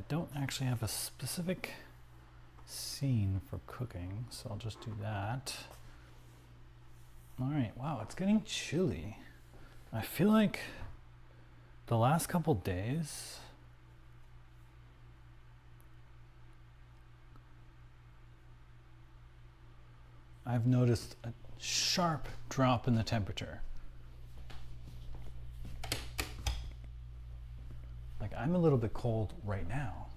don't actually have a specific scene for cooking, so I'll just do that. All right, wow, it's getting chilly. I feel like the last couple days I've noticed a sharp drop in the temperature. Like, I'm a little bit cold right now.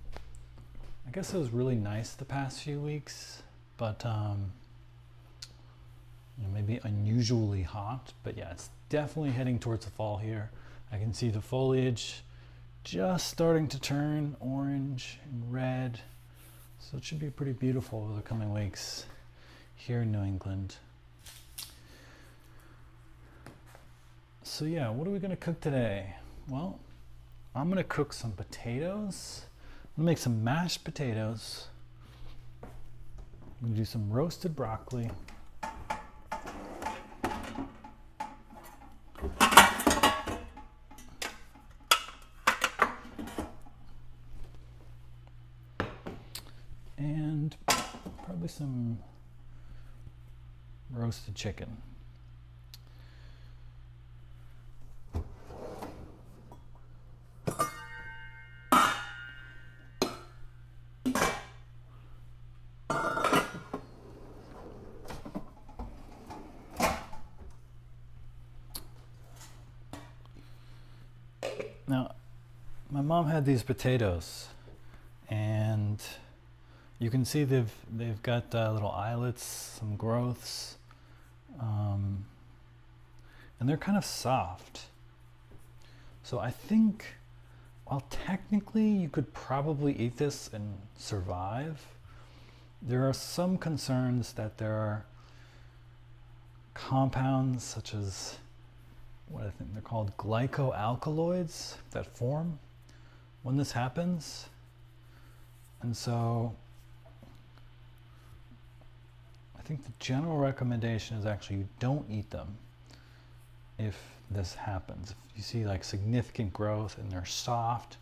I guess it was really nice the past few weeks, but you know, maybe unusually hot, but yeah, it's definitely heading towards the fall here. I can see the foliage just starting to turn orange and red, so it should be pretty beautiful over the coming weeks here in New England. So yeah, what are we gonna cook today? Well, I'm gonna cook some potatoes. I'm gonna make some mashed potatoes. I'm gonna do some roasted broccoli. And probably some roasted chicken. Now, my mom had these potatoes, and you can see they've got little islets, some growths, and they're kind of soft. So I think, while technically you could probably eat this and survive, there are some concerns that there are compounds such as what I think they're called glycoalkaloids that form when this happens. And so I think the general recommendation is actually you don't eat them if this happens. If you see like significant growth and they're soft,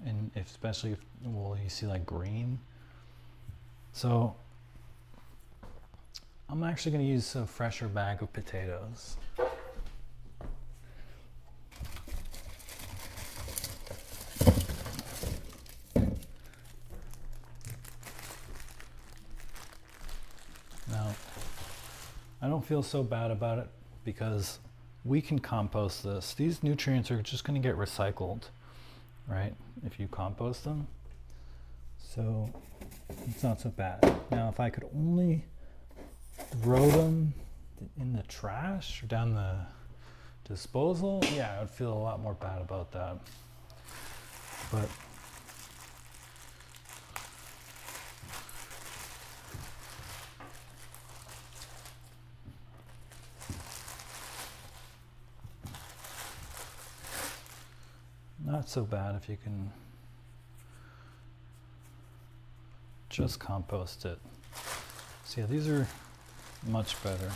and especially if, well, you see like green. So I'm actually going to use a fresher bag of potatoes. Now, I don't feel so bad about it because we can compost this. These nutrients are just going to get recycled, right, if you compost them. So it's not so bad. Now, if I could only throw them in the trash or down the disposal, yeah, I would feel a lot more bad about that. But not so bad if you can just compost it. So yeah, these are much better.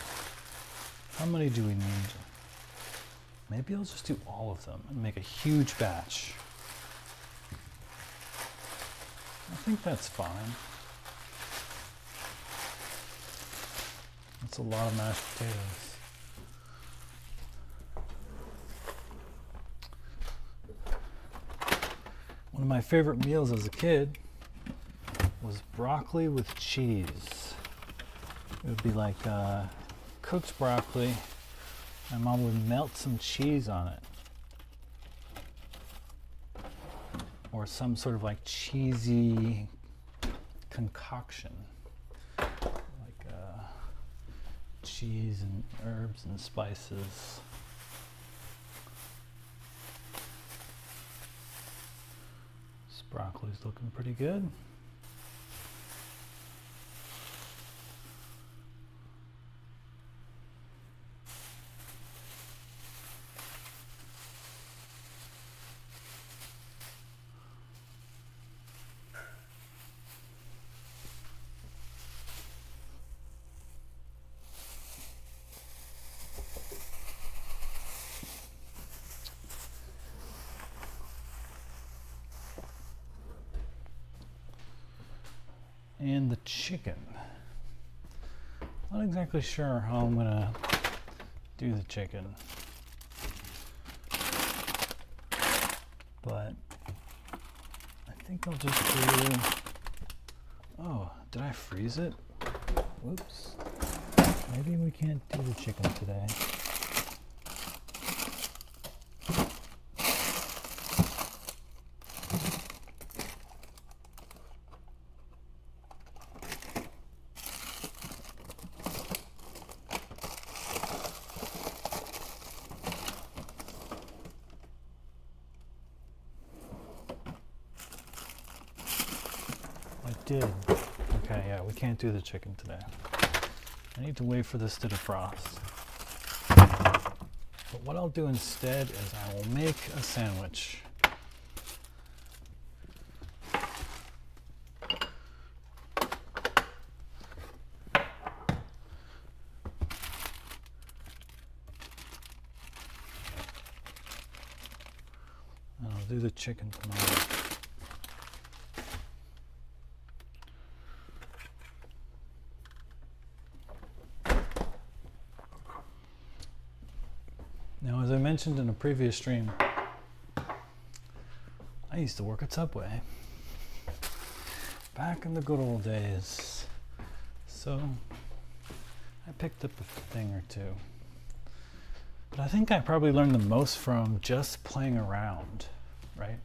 How many do we need? Maybe I'll just do all of them and make a huge batch. I think that's fine. That's a lot of mashed potatoes. One of my favorite meals as a kid was broccoli with cheese. It would be like cooked broccoli. My mom would melt some cheese on it, or some sort of like cheesy concoction, like cheese and herbs and spices. This broccoli's looking pretty good. and the chicken. Not exactly sure how I'm gonna do the chicken, but I think I'll just do, oh, did I freeze it? Whoops. Maybe we can't do the chicken today. Did. Okay, yeah, we can't do the chicken today. I need to wait for this to defrost. But what I'll do instead is I will make a sandwich. And I'll do the chicken tomorrow. Now, as I mentioned in a previous stream, I used to work at Subway back in the good old days. So I picked up a thing or two. But I think I probably learned the most from just playing around, right?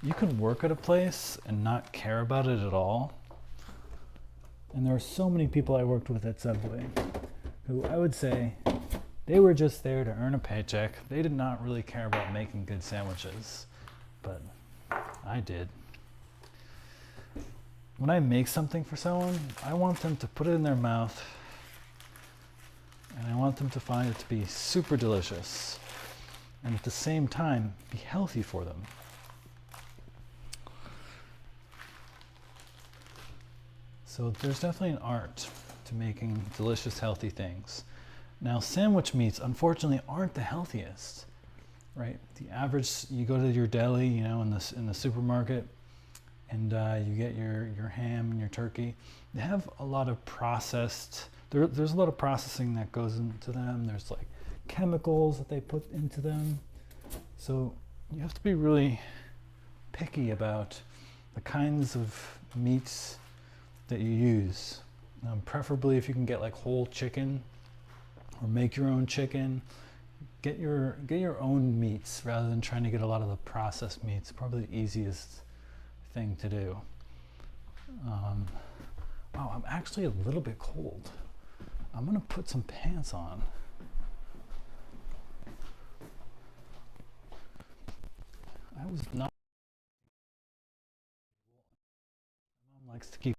You could work at a place and not care about it at all. And there are so many people I worked with at Subway who I would say they were just there to earn a paycheck. They did not really care about making good sandwiches, but I did. When I make something for someone, I want them to put it in their mouth and I want them to find it to be super delicious and at the same time be healthy for them. So there's definitely an art to making delicious, healthy things. Now, sandwich meats, unfortunately, aren't the healthiest, right? The average, you go to your deli, you know, in the supermarket, and you get your ham and your turkey. They have a lot of processed, there's a lot of processing that goes into them. There's like chemicals that they put into them. So you have to be really picky about the kinds of meats that you use. Preferably if you can get like whole chicken, or make your own chicken. Get your own meats rather than trying to get a lot of the processed meats. Probably the easiest thing to do. Wow, I'm actually a little bit cold. I'm gonna put some pants on. I was not. Mom likes to keep.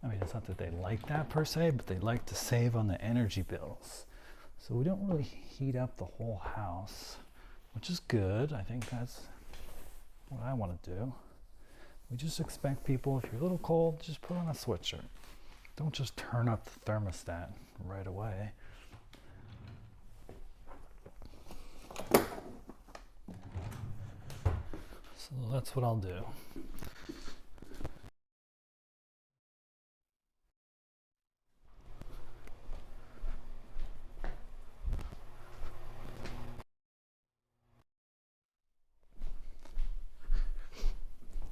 I mean, it's not that they like that per se, but they like to save on the energy bills. So we don't really heat up the whole house, which is good. I think that's what I want to do. We just expect people, if you're a little cold, just put on a sweatshirt. Don't just turn up the thermostat right away. So that's what I'll do.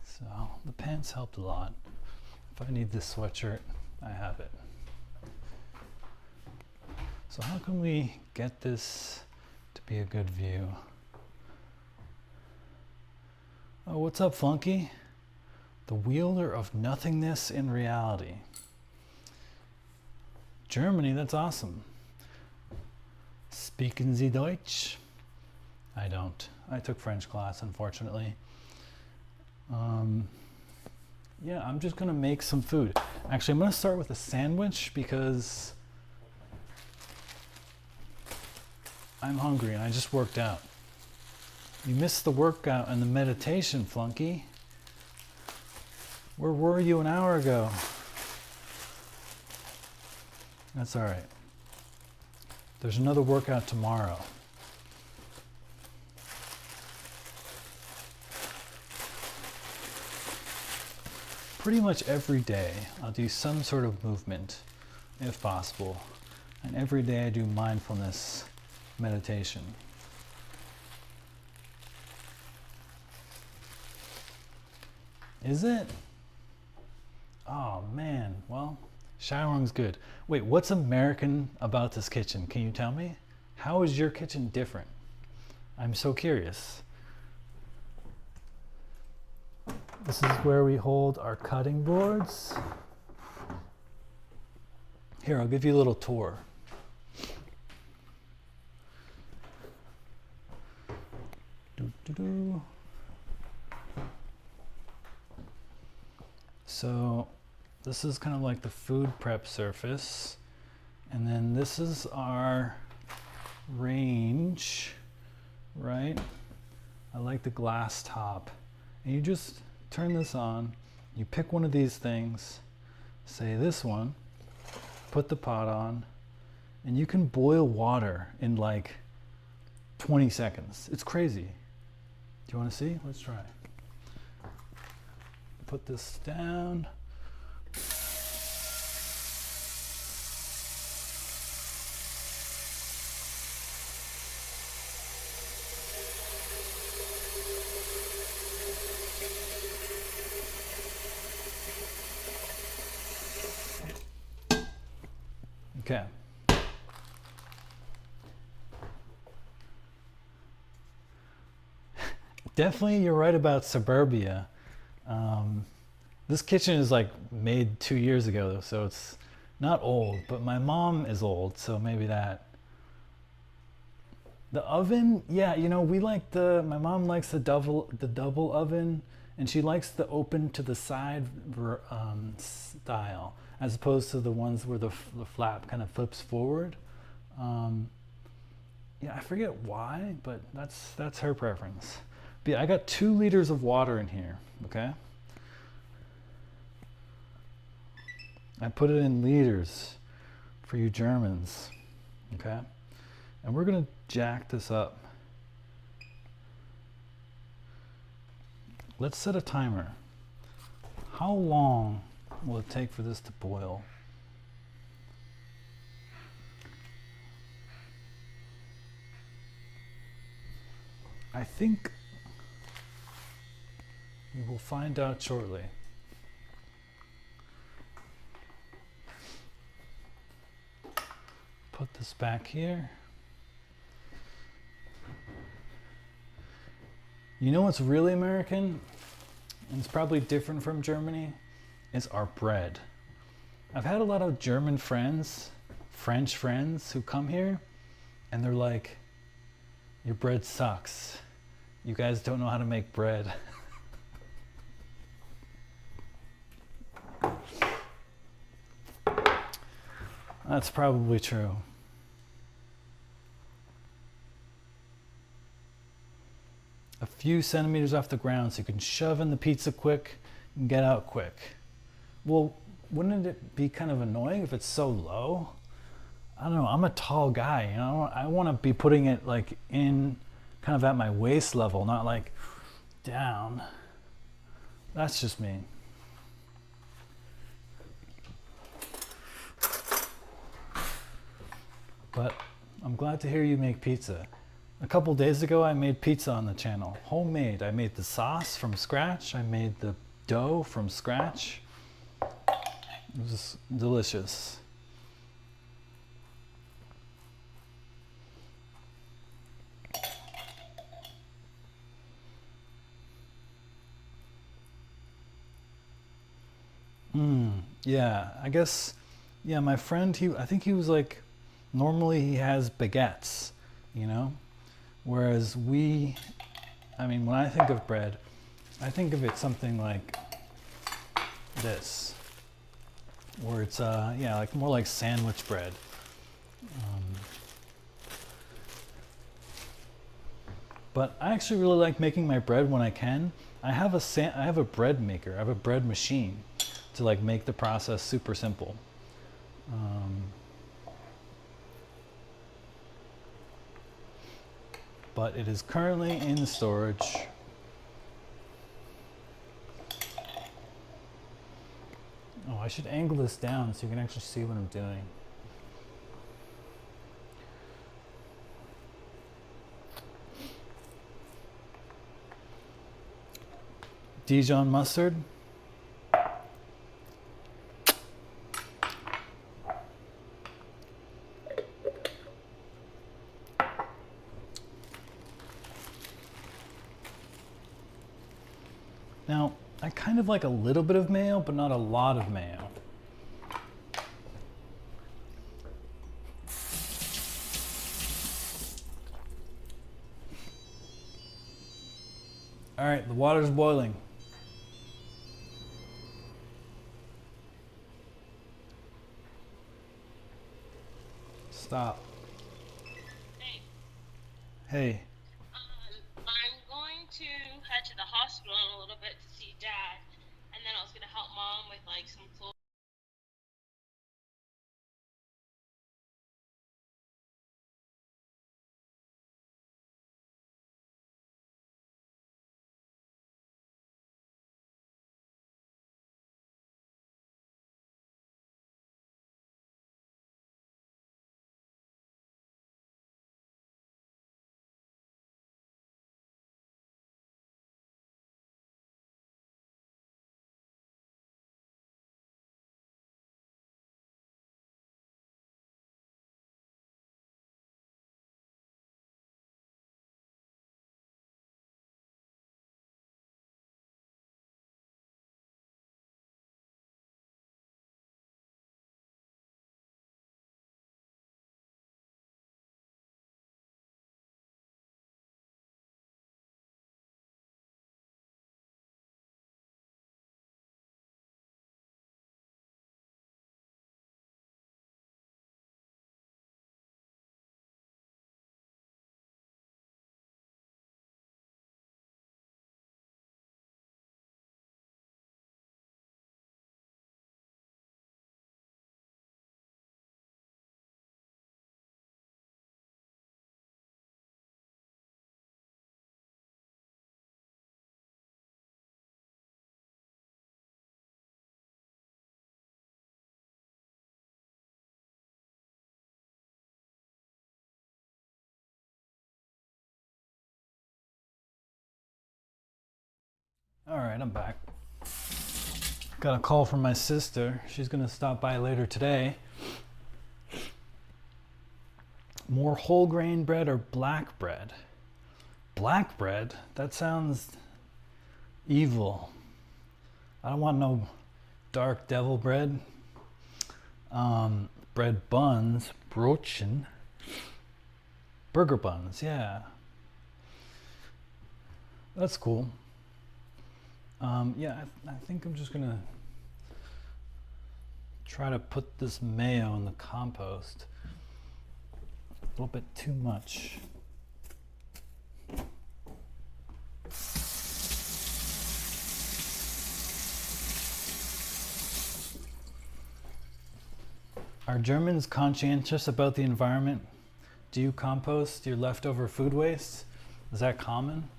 So the pants helped a lot. If I need this sweatshirt, I have it. So how can we get this to be a good view? Oh, what's up, Flunky? The wielder of nothingness in reality. Germany, that's awesome. Speaking Sie Deutsch? I don't. I took French class, unfortunately. Yeah, I'm just gonna make some food. Actually, I'm gonna start with a sandwich because I'm hungry and I just worked out. You missed the workout and the meditation, Flunky. Where were you an hour ago? That's all right. There's another workout tomorrow. pretty much every day I'll do some sort of movement if possible. And every day I do mindfulness meditation. Is it? Oh man, well, showering's good. Wait, what's American about this kitchen? Can you tell me? How is your kitchen different? I'm so curious. This is where we hold our cutting boards. Here, I'll give you a little tour. Doo-doo-doo. So this is kind of like the food prep surface. And then this is our range, right? I like the glass top. And you just turn this on, you pick one of these things, say this one, put the pot on, and you can boil water in like 20 seconds. It's crazy. Do you want to see? Let's try. Put this down. Okay. Definitely you're right about suburbia. This kitchen is like made 2 years ago, so it's not old, but my mom is old, so maybe that. The oven, yeah, you know, my mom likes the double oven, and she likes the open to the side style, as opposed to the ones where the flap kind of flips forward. Yeah, I forget why, but that's her preference. But yeah, I got 2 liters of water in here, okay? I put it in liters for you Germans, okay? And we're gonna jack this up. Let's set a timer. How long will it take for this to boil? I think we will find out shortly. Put this back here. You know what's really American, and it's probably different from Germany, is our bread. I've had a lot of German friends, French friends who come here, and they're like, your bread sucks. You guys don't know how to make bread. That's probably true. A few centimeters off the ground so you can shove in the pizza quick and get out quick. Well, wouldn't it be kind of annoying if it's so low? I don't know, I'm a tall guy, you know, I want to be putting it like in kind of at my waist level, not like down. That's just me. But I'm glad to hear you make pizza. A couple days ago, I made pizza on the channel, homemade. I made the sauce from scratch. I made the dough from scratch. It was delicious. Yeah, I guess, yeah, my friend, I think he was like, normally he has baguettes, you know? Whereas when I think of bread, I think of it something like this, where it's, yeah, like more like sandwich bread. But I actually really like making my bread when I can. I have a bread maker, I have a bread machine to like make the process super simple. But it is currently in storage. should angle this down so you can actually see what I'm doing. Dijon mustard. Now, I kind of like a little bit of mayo, but not a lot of mayo. All right, the water's boiling. Stop. Hey. Hey. I'm going to head to the hospital in a little bit to see Dad, and then I was gonna help Mom with like some clothes. All right, I'm back. Got a call from my sister. She's gonna stop by later today. More whole grain bread or black bread? Black bread? That sounds evil. I don't want no dark devil bread. Bread buns, brochen. Burger buns, yeah. That's cool. Yeah, I think I'm just gonna try to put this mayo in the compost. A little bit too much. Are Germans conscientious about the environment? Do you compost your leftover food waste? Is that common?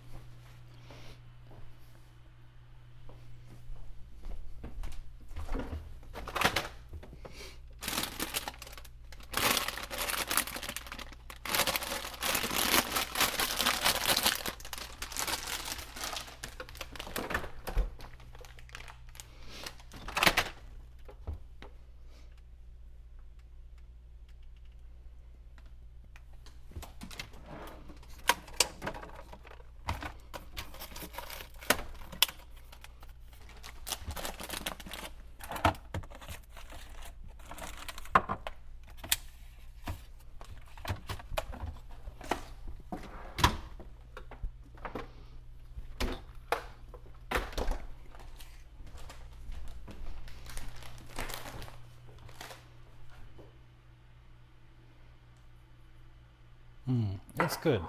That's good.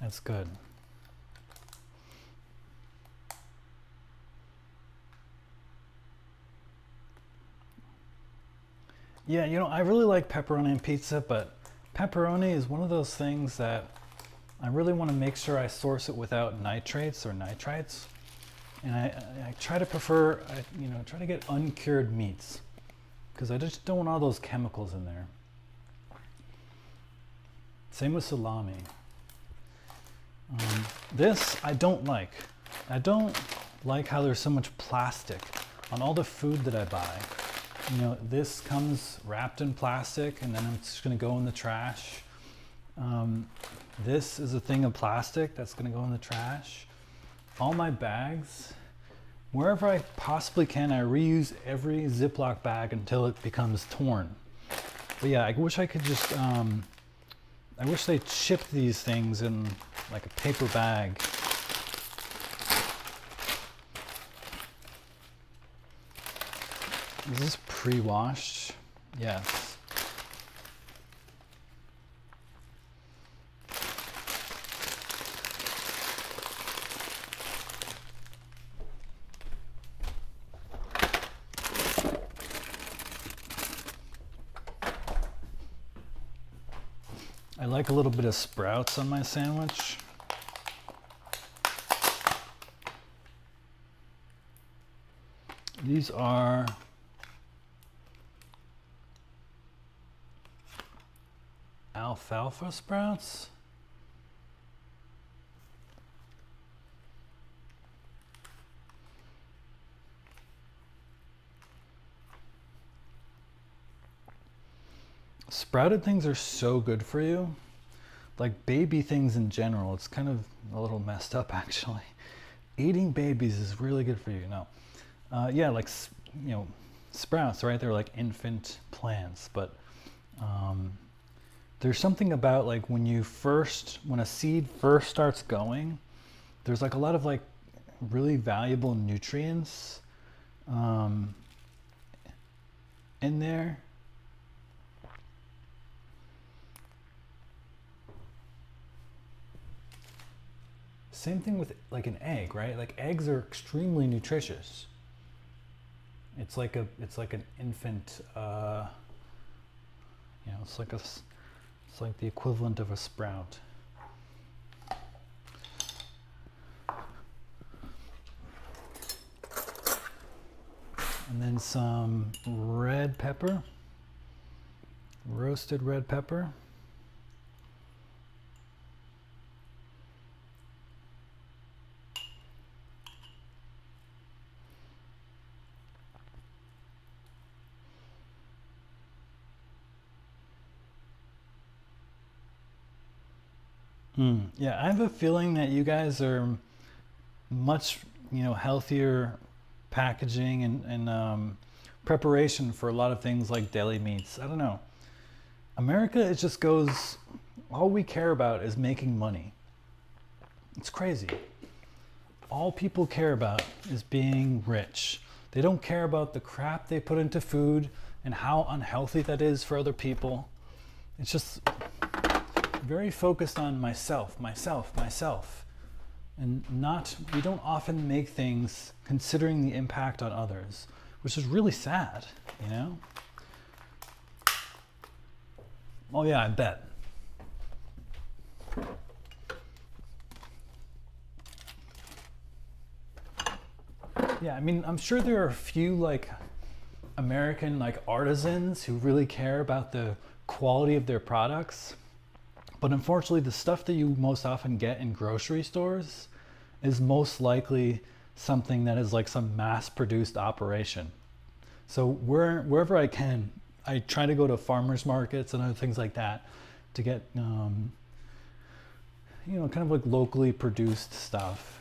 That's good. Yeah, you know, I really like pepperoni on pizza, but pepperoni is one of those things that I really want to make sure I source it without nitrates or nitrites. And I try to prefer, try to get uncured meats because I just don't want all those chemicals in there. Same with salami. This I don't like. I don't like how there's so much plastic on all the food that I buy. This comes wrapped in plastic and then it's just gonna go in the trash. This is a thing of plastic that's gonna go in the trash. All my bags, wherever I possibly can, I reuse every Ziploc bag until it becomes torn. But yeah, I wish I could just, I wish they shipped these things in like a paper bag. Is this pre-washed? Yes. I like a little bit of sprouts on my sandwich. These are alfalfa sprouts. Sprouted things are so good for you. Like baby things in general, it's kind of a little messed up actually. Eating babies is really good for you. Yeah, like, sprouts, right? They're like infant plants, but there's something about like when a seed first starts going, there's like a lot of like really valuable nutrients in there. Same thing with like an egg, right? Like eggs are extremely nutritious. It's like an infant, it's like the equivalent of a sprout. And then some red pepper, roasted red pepper. Yeah, I have a feeling that you guys are much, healthier packaging and preparation for a lot of things like deli meats. I don't know. America, it just goes, all we care about is making money. It's crazy. All people care about is being rich. They don't care about the crap they put into food and how unhealthy that is for other people. It's just very focused on myself, and we don't often make things considering the impact on others, which is really sad, Oh yeah, I bet. Yeah, I mean, I'm sure there are a few like American like artisans who really care about the quality of their products. But unfortunately, the stuff that you most often get in grocery stores is most likely something that is like some mass-produced operation. So wherever I can, I try to go to farmers markets and other things like that to get, kind of like locally produced stuff.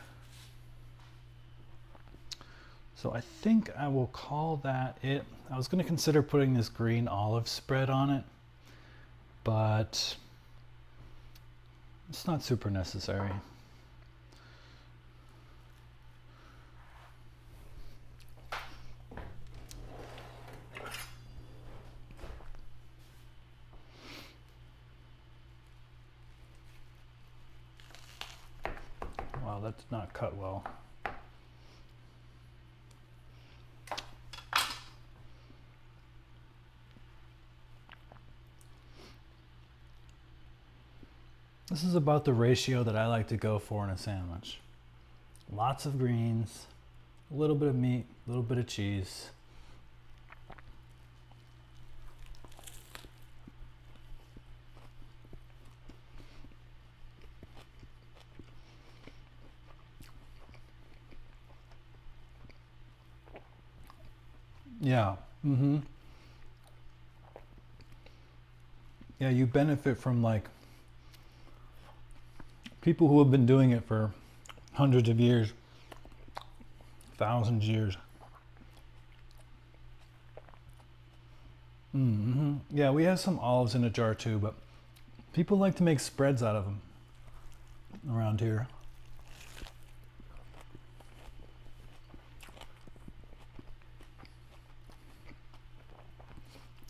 So I think I will call that it. I was going to consider putting this green olive spread on it, but it's not super necessary. Wow, that's not cut well. This is about the ratio that I like to go for in a sandwich. Lots of greens, A little bit of meat, a little bit of cheese. Yeah. Mm-hmm. Yeah, you benefit from like people who have been doing it for hundreds of years, thousands of years. Mm-hmm. Yeah, we have some olives in a jar too, but people like to make spreads out of them around here.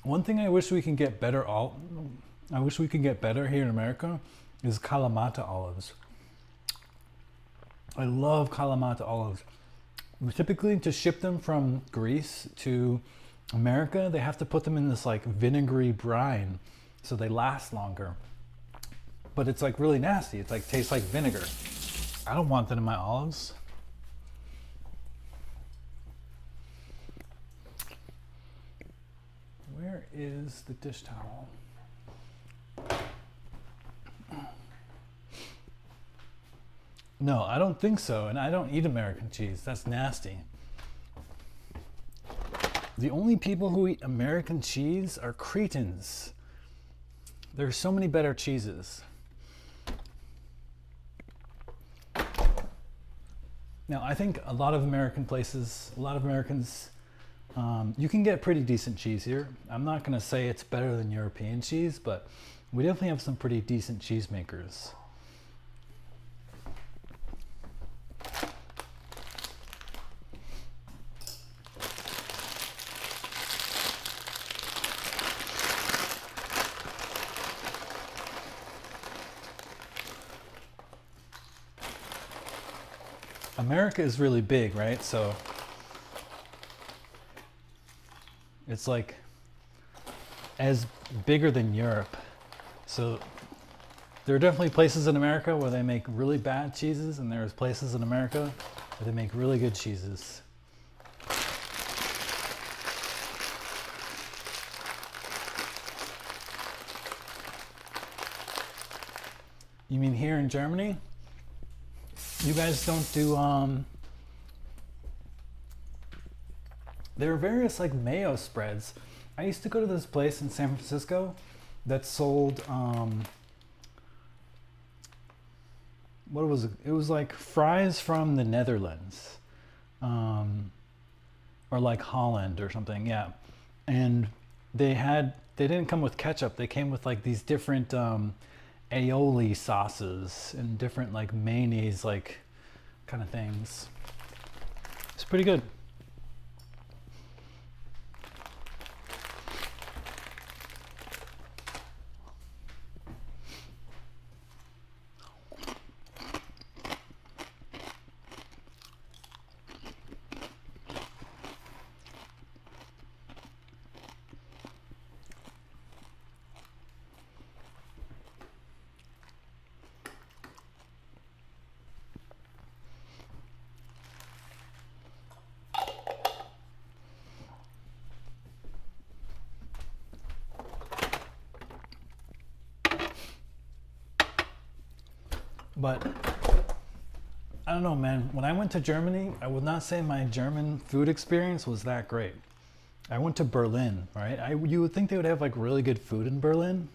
One thing I wish we can get better I wish we could get better here in America is Kalamata olives. I love Kalamata olives. Typically, to ship them from Greece to America, they have to put them in this like vinegary brine so they last longer. But it's like really nasty. It's like tastes like vinegar. I don't want that in my olives. Where is the dish towel? No, I don't think so. And I don't eat American cheese. That's nasty. The only people who eat American cheese are cretins. There are so many better cheeses. Now, I think a lot of Americans, you can get pretty decent cheese here. I'm not going to say it's better than European cheese, but we definitely have some pretty decent cheesemakers. America is really big, right? So it's like as bigger than Europe. So there are definitely places in America where they make really bad cheeses, and there's places in America where they make really good cheeses. You mean here in Germany? You guys don't do there are various like mayo spreads. I used to go to this place in San Francisco that sold what was it? It was like fries from the Netherlands, or like Holland or something. Yeah, and they didn't come with ketchup. They came with like these different aioli sauces and different like mayonnaise like kind of things. It's pretty good. But I don't know, man. When I went to Germany, I would not say my German food experience was that great. I went to Berlin, right? You would think they would have like really good food in Berlin,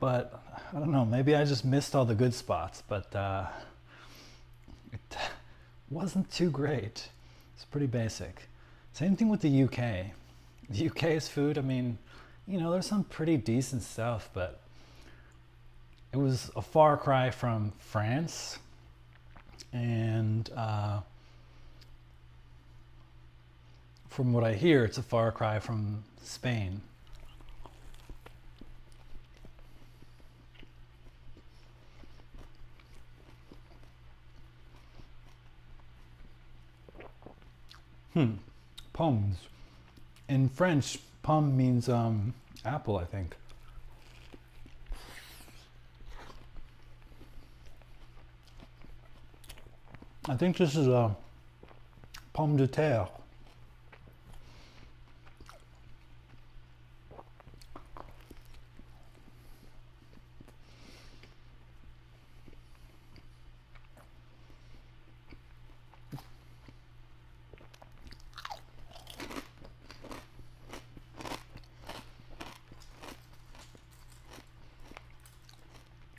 but I don't know. Maybe I just missed all the good spots, but it wasn't too great. It's pretty basic. Same thing with the UK. The UK's food, I mean, there's some pretty decent stuff, but it was a far cry from France, and from what I hear, it's a far cry from Spain. Pommes. In French, pomme means apple, I think. I think this is a pomme de terre.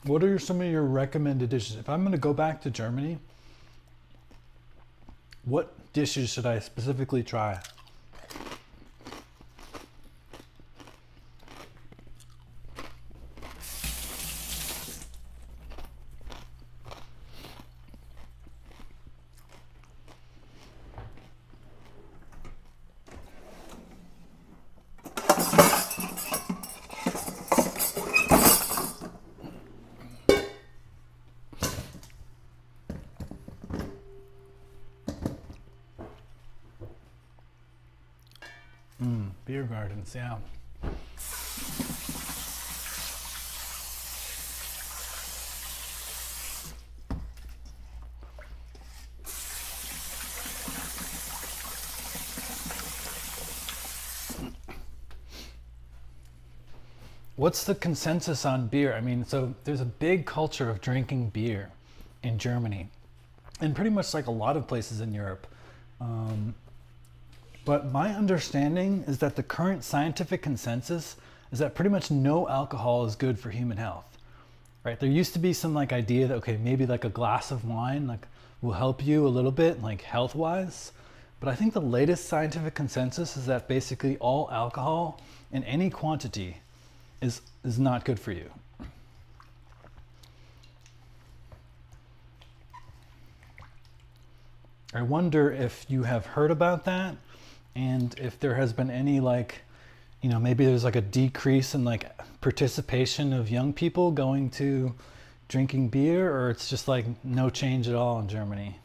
What are some of your recommended dishes? If I'm going to go back to Germany, what dishes should I specifically try? Beer gardens, yeah. What's the consensus on beer? I mean, so there's a big culture of drinking beer in Germany, and pretty much like a lot of places in Europe. But my understanding is that the current scientific consensus is that pretty much no alcohol is good for human health, right? There used to be some like idea that, okay, maybe like a glass of wine like will help you a little bit like health wise. But I think the latest scientific consensus is that basically all alcohol in any quantity is not good for you. I wonder if you have heard about that, and if there has been any like, you know, maybe there's like a decrease in like participation of young people going to drinking beer, or it's just like no change at all in Germany.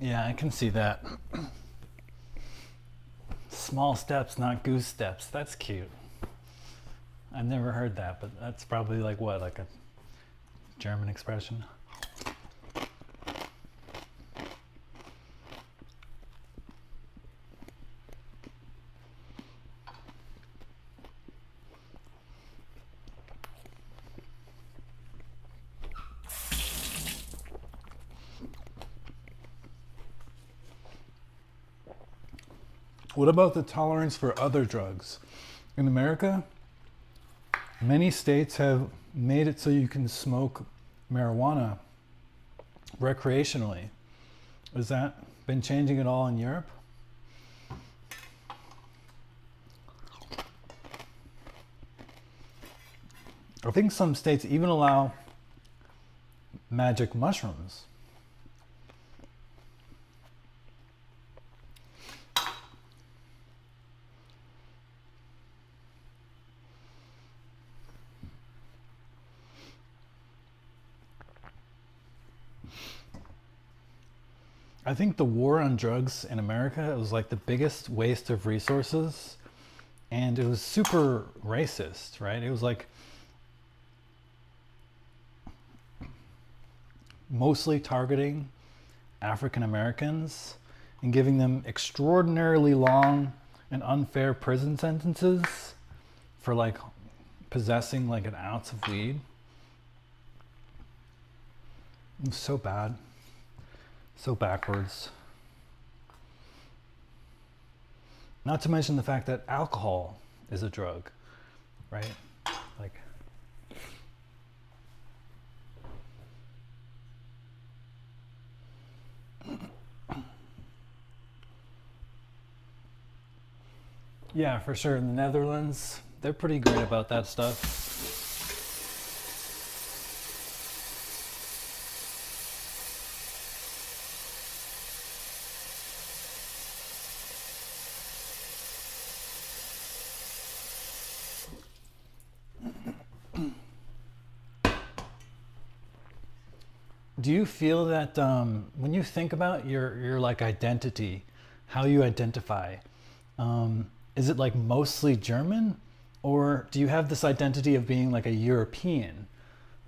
Yeah, I can see that. Small steps, not goose steps. That's cute. I've never heard that, but that's probably like what, like a German expression? What about the tolerance for other drugs? In America, many states have made it so you can smoke marijuana recreationally. Has that been changing at all in Europe? I think some states even allow magic mushrooms. I think the war on drugs in America, it was like the biggest waste of resources, and it was super racist, right? It was like mostly targeting African Americans and giving them extraordinarily long and unfair prison sentences for like possessing like an ounce of weed. It was so bad. So backwards. Not to mention the fact that alcohol is a drug, right? Like, yeah, for sure. In the Netherlands, they're pretty great about that stuff. Do you feel that when you think about your like identity, how you identify, is it like mostly German, or do you have this identity of being like a European?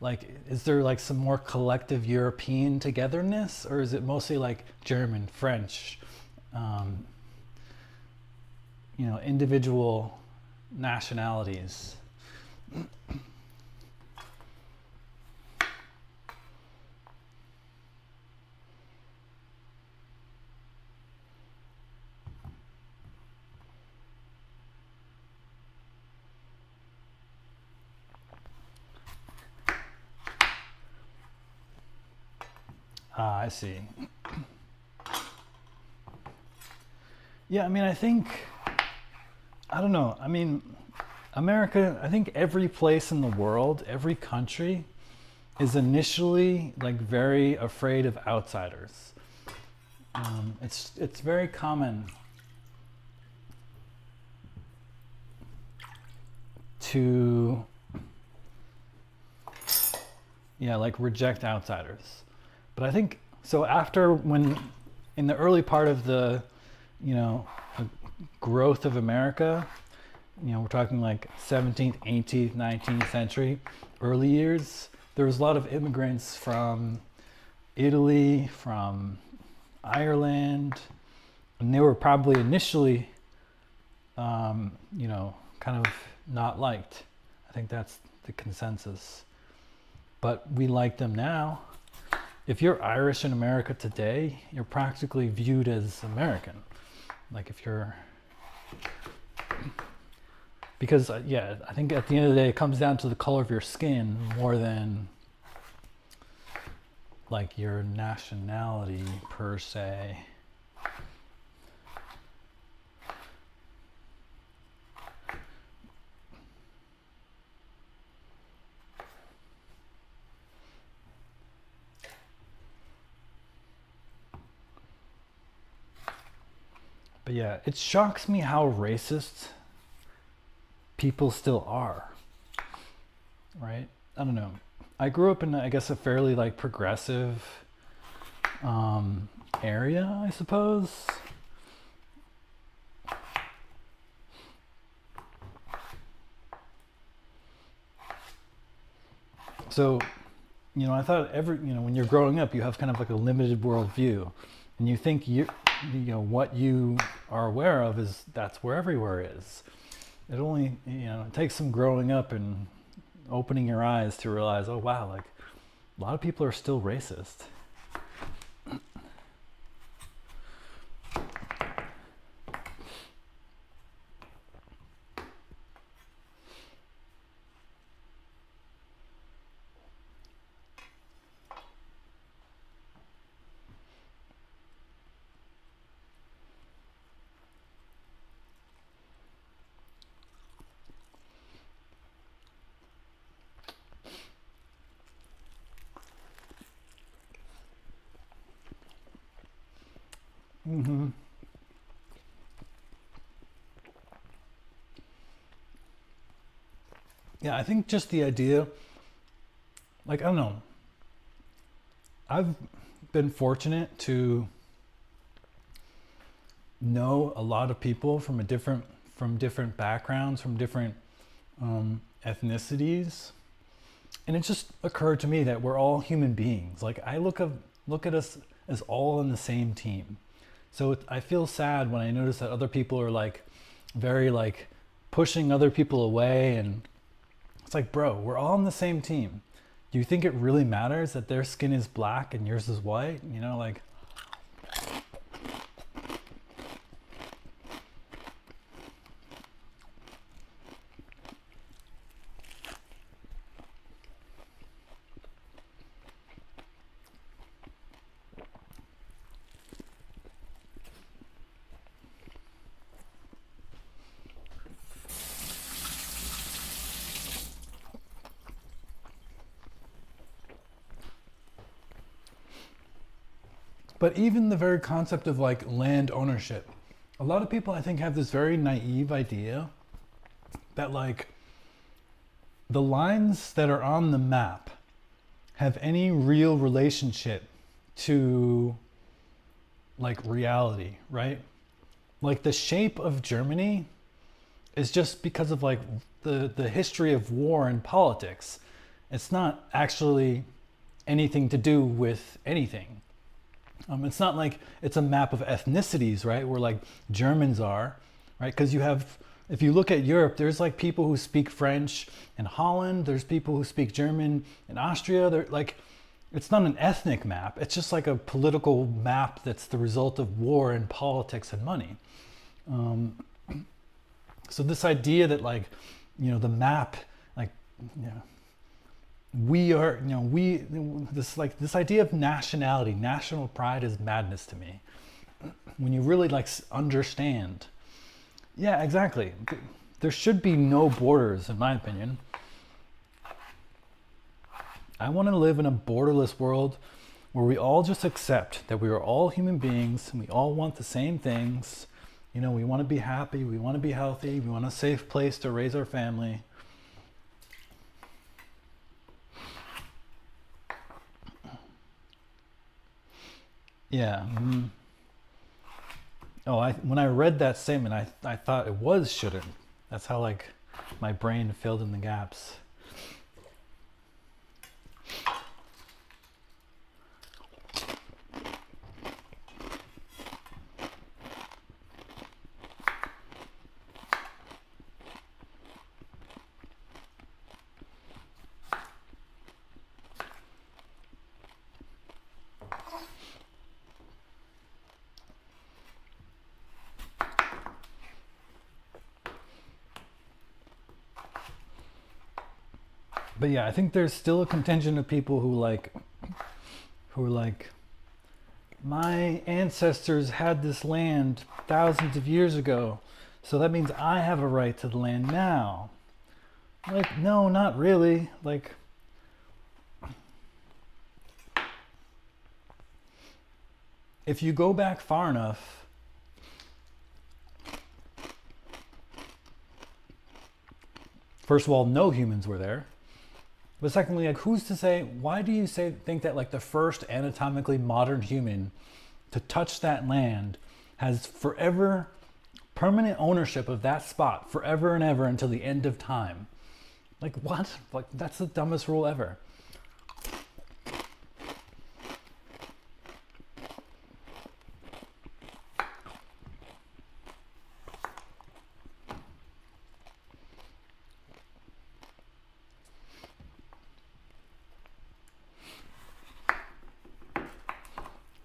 Like, is there like some more collective European togetherness, or is it mostly like German, French, um, individual nationalities? Ah, I see. Yeah, I mean, I don't know. I mean, America, I think every place in the world, every country is initially like very afraid of outsiders. It's very common to, yeah, like reject outsiders. But I think so after when in the early part of the, you know, growth of America, we're talking like 17th, 18th, 19th century, early years, there was a lot of immigrants from Italy, from Ireland, and they were probably initially, kind of not liked. I think that's the consensus. But we like them now. If you're Irish in America today, you're practically viewed as American. Like if you're, because yeah, I think at the end of the day, it comes down to the color of your skin more than like your nationality per se. But yeah, it shocks me how racist people still are, right? I don't know. I grew up in, I guess, a fairly like progressive area, I suppose. So, I thought when you're growing up, you have kind of like a limited worldview, and you think what you are aware of that's where everywhere is. It only, it takes some growing up and opening your eyes to realize, oh wow, like a lot of people are still racist. Mm-hmm. Yeah, I think just the idea, like, I don't know, I've been fortunate to know a lot of people from different backgrounds, from different ethnicities, and it just occurred to me that we're all human beings. Like I look at us as all in the same team. So I feel sad when I notice that other people are like very like pushing other people away, and it's like, bro, we're all on the same team. Do you think it really matters that their skin is black and yours is white? Like But even the very concept of like land ownership, a lot of people I think have this very naive idea that like the lines that are on the map have any real relationship to like reality, right? Like the shape of Germany is just because of like the history of war and politics. It's not actually anything to do with anything. It's not like it's a map of ethnicities, right? Where like Germans are, right? Because you have, if you look at Europe, there's like people who speak French in Holland. There's people who speak German in Austria. They're like, it's not an ethnic map. It's just like a political map that's the result of war and politics and money. So this idea that like, you know, the map, like, you know, we are, you know, this idea of nationality, national pride is madness to me. When you really like understand, yeah, exactly. There should be no borders, in my opinion. I want to live in a borderless world where we all just accept that we are all human beings and we all want the same things. You know, we want to be happy, we want to be healthy, we want a safe place to raise our family. Yeah. Oh, when I read that statement, I thought it was shouldn't. That's how like my brain filled in the gaps. But yeah, I think there's still a contingent of people who are like, my ancestors had this land thousands of years ago, so that means I have a right to the land now. Like, no, not really. Like, if you go back far enough, first of all, no humans were there. But secondly, like, who's to say, why do you think that like the first anatomically modern human to touch that land has forever permanent ownership of that spot forever and ever until the end of time? Like, what? Like, that's the dumbest rule ever.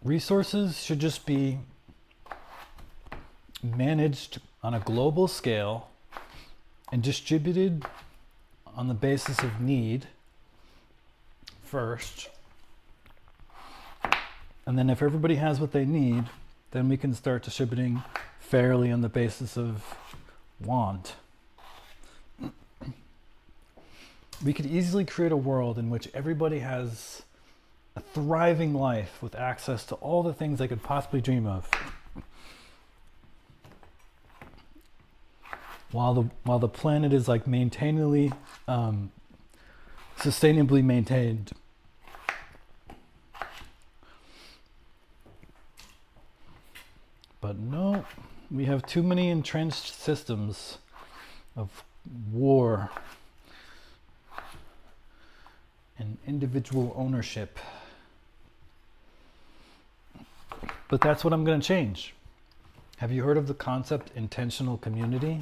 Resources should just be managed on a global scale and distributed on the basis of need first. And then if everybody has what they need, then we can start distributing fairly on the basis of want. We could easily create a world in which everybody has a thriving life with access to all the things they could possibly dream of, while the planet is like sustainably maintained. But no, we have too many entrenched systems of war and individual ownership. But that's what I'm going to change. Have you heard of the concept intentional community?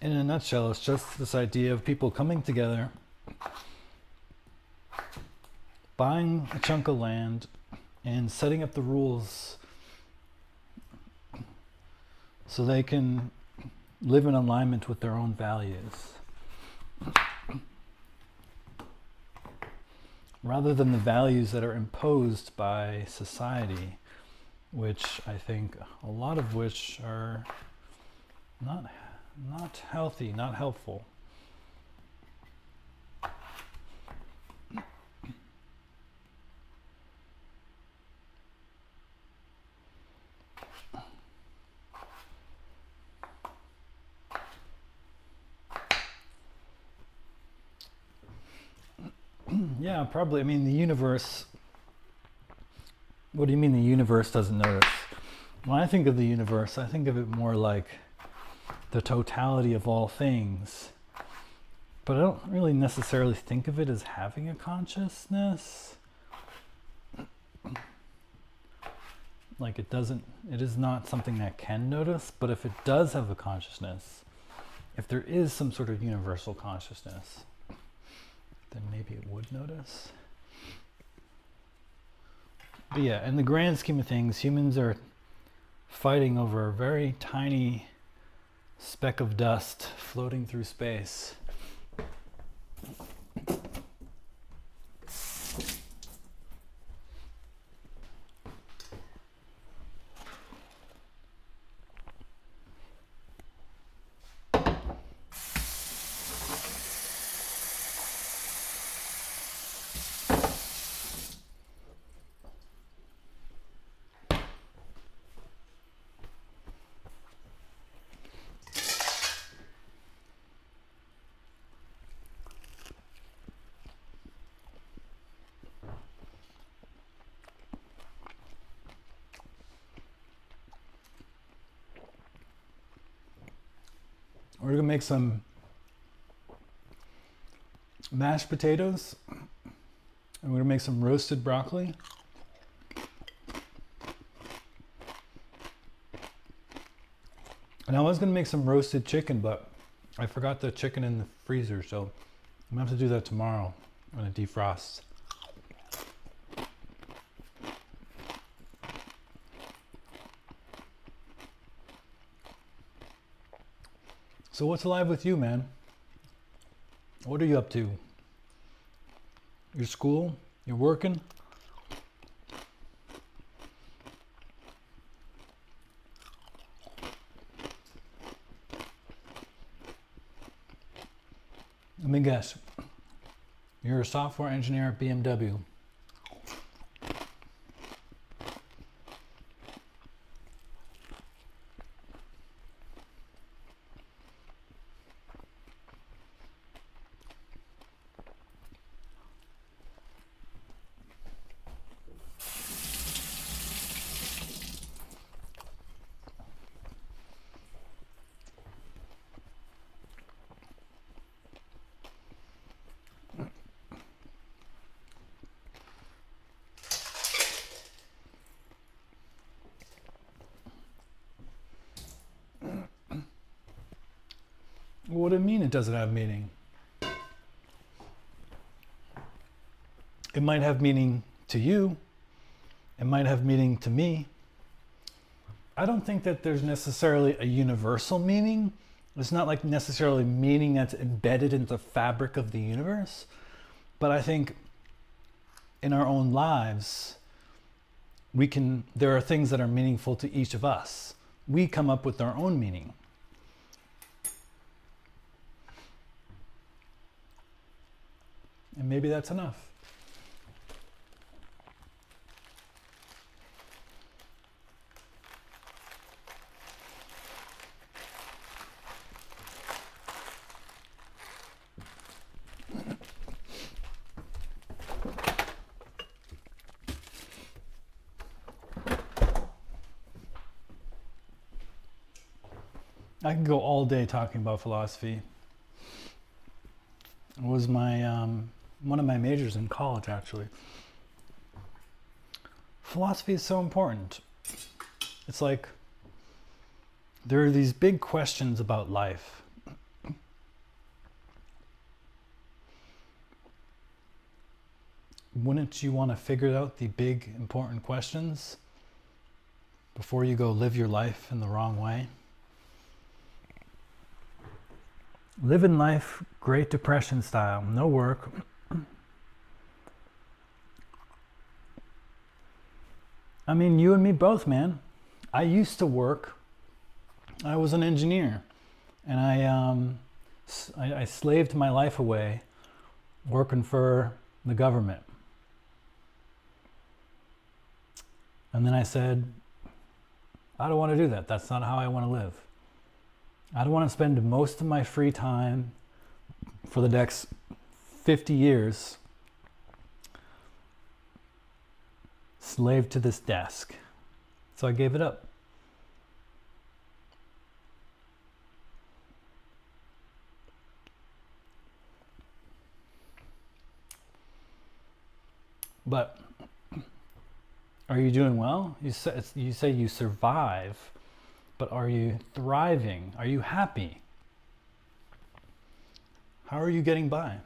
In a nutshell, it's just this idea of people coming together buying a chunk of land and setting up the rules so they can live in alignment with their own values, rather than the values that are imposed by society, which I think a lot of which are not healthy, not helpful. Yeah, probably. I mean, the universe. What do you mean the universe doesn't notice? When I think of the universe, I think of it more like the totality of all things. But I don't really necessarily think of it as having a consciousness. Like it is not something that can notice, but if it does have a consciousness, if there is some sort of universal consciousness, then maybe it would notice. But yeah, in the grand scheme of things, humans are fighting over a very tiny speck of dust floating through space. We're gonna make some mashed potatoes, and we're gonna make some roasted broccoli. And I was gonna make some roasted chicken, but I forgot the chicken in the freezer, so I'm gonna have to do that tomorrow when it defrosts. So what's alive with you, man? What are you up to? Your school? You're working? Let me guess. You're a software engineer at BMW. What do you mean it doesn't have meaning? It might have meaning to you. It might have meaning to me. I don't think that there's necessarily a universal meaning. It's not like necessarily meaning that's embedded in the fabric of the universe. But I think in our own lives, there are things that are meaningful to each of us. We come up with our own meaning. And maybe that's enough. I can go all day talking about philosophy. It was my one of my majors in college, actually. Philosophy is so important. It's like there are these big questions about life. wouldn't you want to figure out the big important questions before you go live your life in the wrong way? Living life Great Depression style, no work. I mean, you and me both, man. I used to work. I was an engineer, and I slaved my life away working for the government. And then I said, I don't want to do that. That's not how I want to live. I don't want to spend most of my free time for the next 50 years slave to this desk. So I gave it up. But are you doing well? You say you survive, but are you thriving? Are you happy? How are you getting by?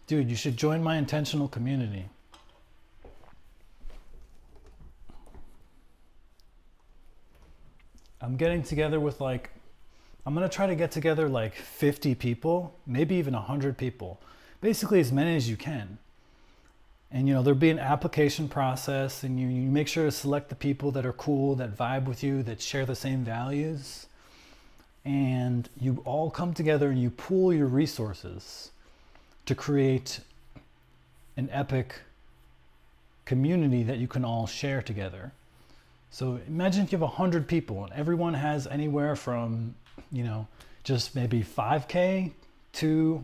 Dude, you should join my intentional community. I'm getting together with I'm gonna try to get together 50 people, maybe even 100 people. Basically as many as you can. And there'll be an application process, and you make sure to select the people that are cool, that vibe with you, that share the same values. And you all come together and you pool your resources to create an epic community that you can all share together. So imagine if you have 100 people and everyone has anywhere from, just maybe 5K to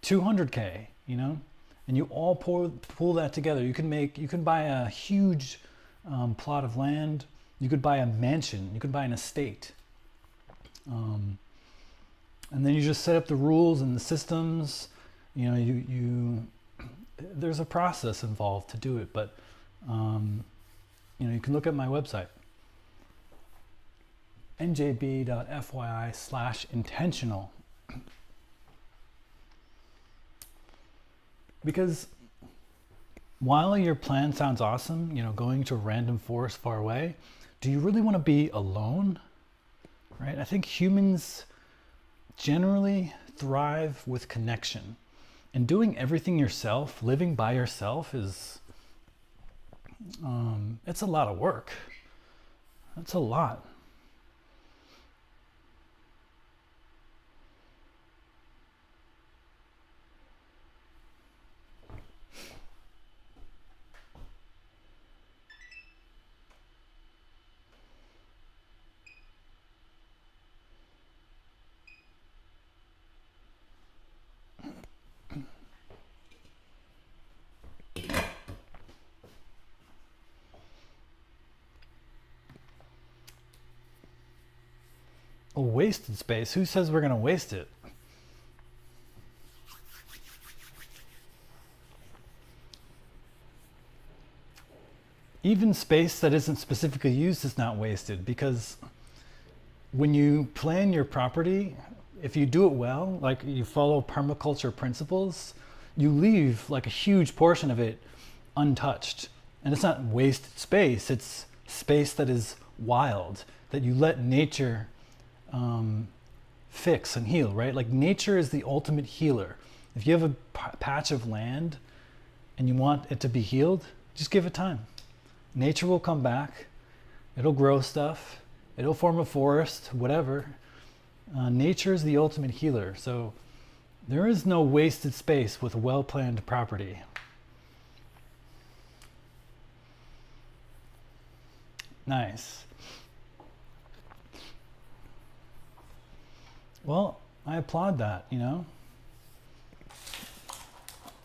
200K, and you all pool that together. You can buy a huge plot of land. You could buy a mansion. You could buy an estate. And then you just set up the rules and the systems. There's a process involved to do it, but you can look at my website, njb.fyi/intentional. Because while your plan sounds awesome, going to a random forest far away, do you really want to be alone? Right? I think humans generally thrive with connection. And doing everything yourself, living by yourself is, it's a lot of work. That's a lot. A wasted space? Who says we're going to waste it? Even space that isn't specifically used is not wasted, because when you plan your property, if you do it well, like you follow permaculture principles, you leave a huge portion of it untouched. And it's not wasted space, it's space that is wild, that you let nature fix and heal, right? Nature is the ultimate healer. If you have a patch of land and you want it to be healed, just give it time. Nature will come back. It'll grow stuff. It'll form a forest, whatever. Nature is the ultimate healer. So there is no wasted space with a well-planned property. Nice. Well, I applaud that, you know?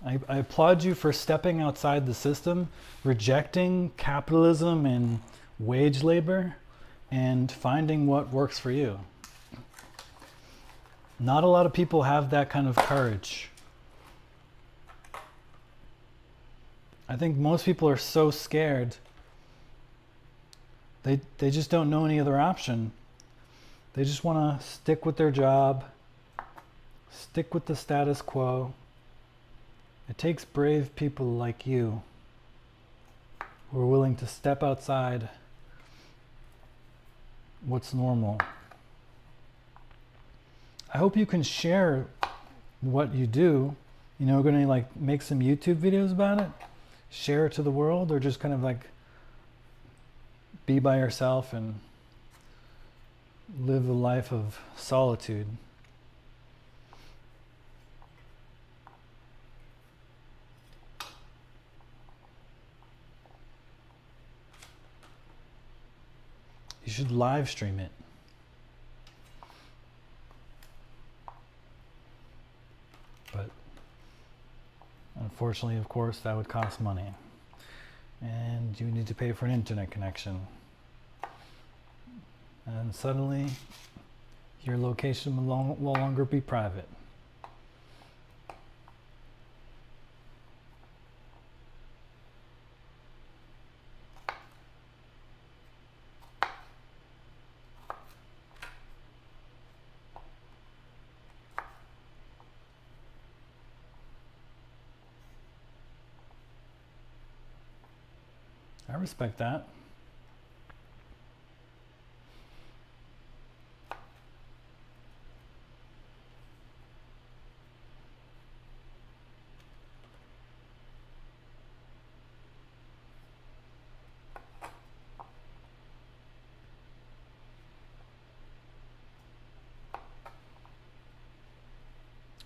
I applaud you for stepping outside the system, rejecting capitalism and wage labor, and finding what works for you. Not a lot of people have that kind of courage. I think most people are so scared. They just don't know any other option. They just want to stick with their job, stick with the status quo. It takes brave people like you who are willing to step outside what's normal. I hope you can share what you do. You know, we're going to like make some YouTube videos about it, share it to the world, or just kind of like be by yourself and live a life of solitude. You should live stream it. But unfortunately, of course, that would cost money. And you need to pay for an internet connection. And suddenly, your location will no longer be private. I respect that.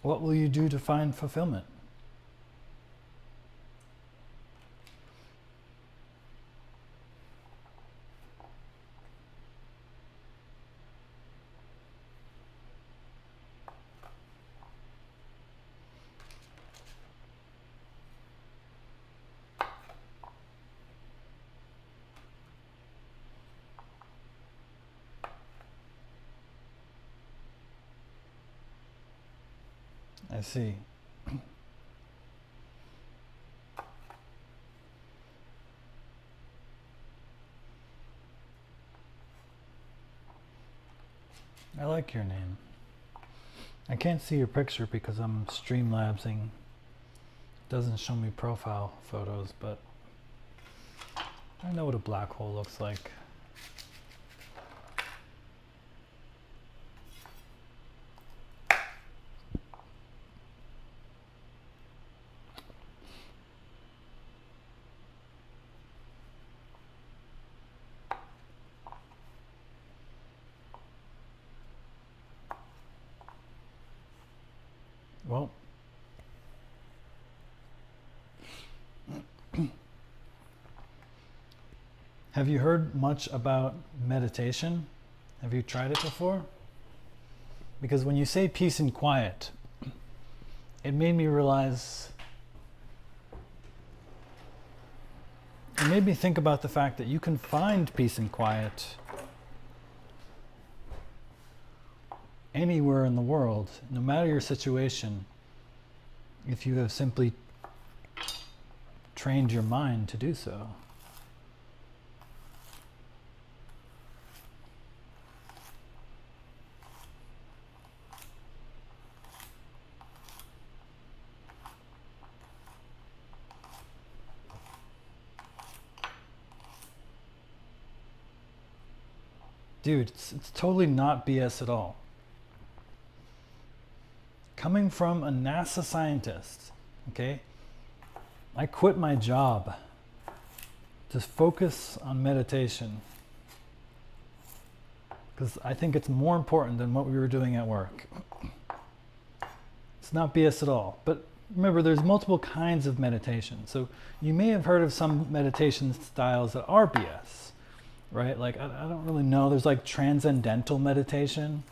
What will you do to find fulfillment? I see. I like your name. I can't see your picture because I'm streamlabsing. It doesn't show me profile photos, but I know what a black hole looks like. Well, have you heard much about meditation? Have you tried it before? Because when you say peace and quiet, it made me realize, it made me think about the fact that you can find peace and quiet anywhere in the world, no matter your situation, if you have simply trained your mind to do so. Dude, it's totally not BS at all. Coming from a NASA scientist, okay, I quit my job to focus on meditation because I think it's more important than what we were doing at work. It's not BS at all. But remember, there's multiple kinds of meditation. So you may have heard of some meditation styles that are BS. right? Like, I don't really know. There's like transcendental meditation.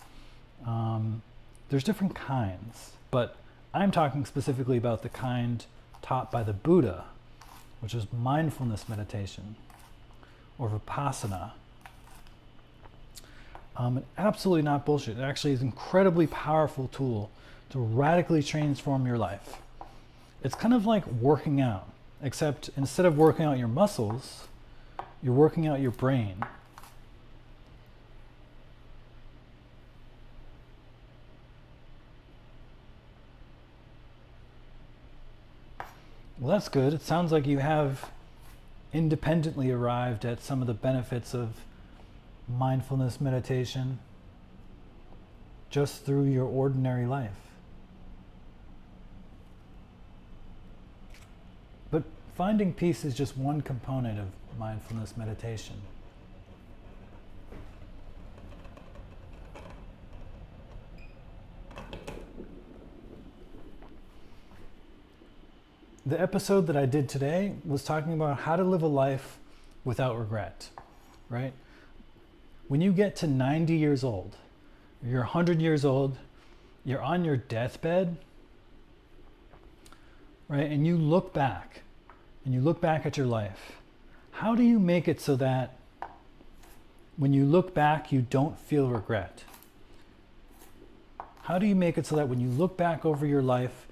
There's different kinds, but I'm talking specifically about the kind taught by the Buddha, which is mindfulness meditation or vipassana. Absolutely not bullshit. It actually is an incredibly powerful tool to radically transform your life. It's kind of like working out, except instead of working out your muscles, you're working out your brain. Well, that's good. It sounds like you have independently arrived at some of the benefits of mindfulness meditation just through your ordinary life. But finding peace is just one component of mindfulness meditation. The episode that I did today was talking about how to live a life without regret, right? When you get to 90 years old, you're 100 years old, you're on your deathbed, right? And you look back at your life. How do you make it so that when you look back, you don't feel regret? How do you make it so that when you look back over your life,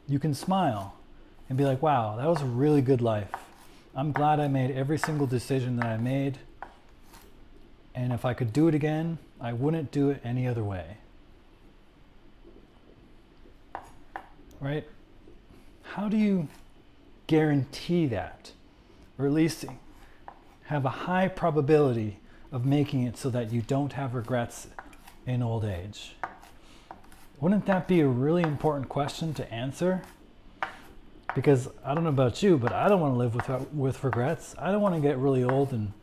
you can smile and be like, wow, that was a really good life. I'm glad I made every single decision that I made. And if I could do it again, I wouldn't do it any other way. Right? How do you guarantee that? Or at least have a high probability of making it so that you don't have regrets in old age? Wouldn't that be a really important question to answer? Because I don't know about you, but I don't want to live with regrets. I don't want to get really old and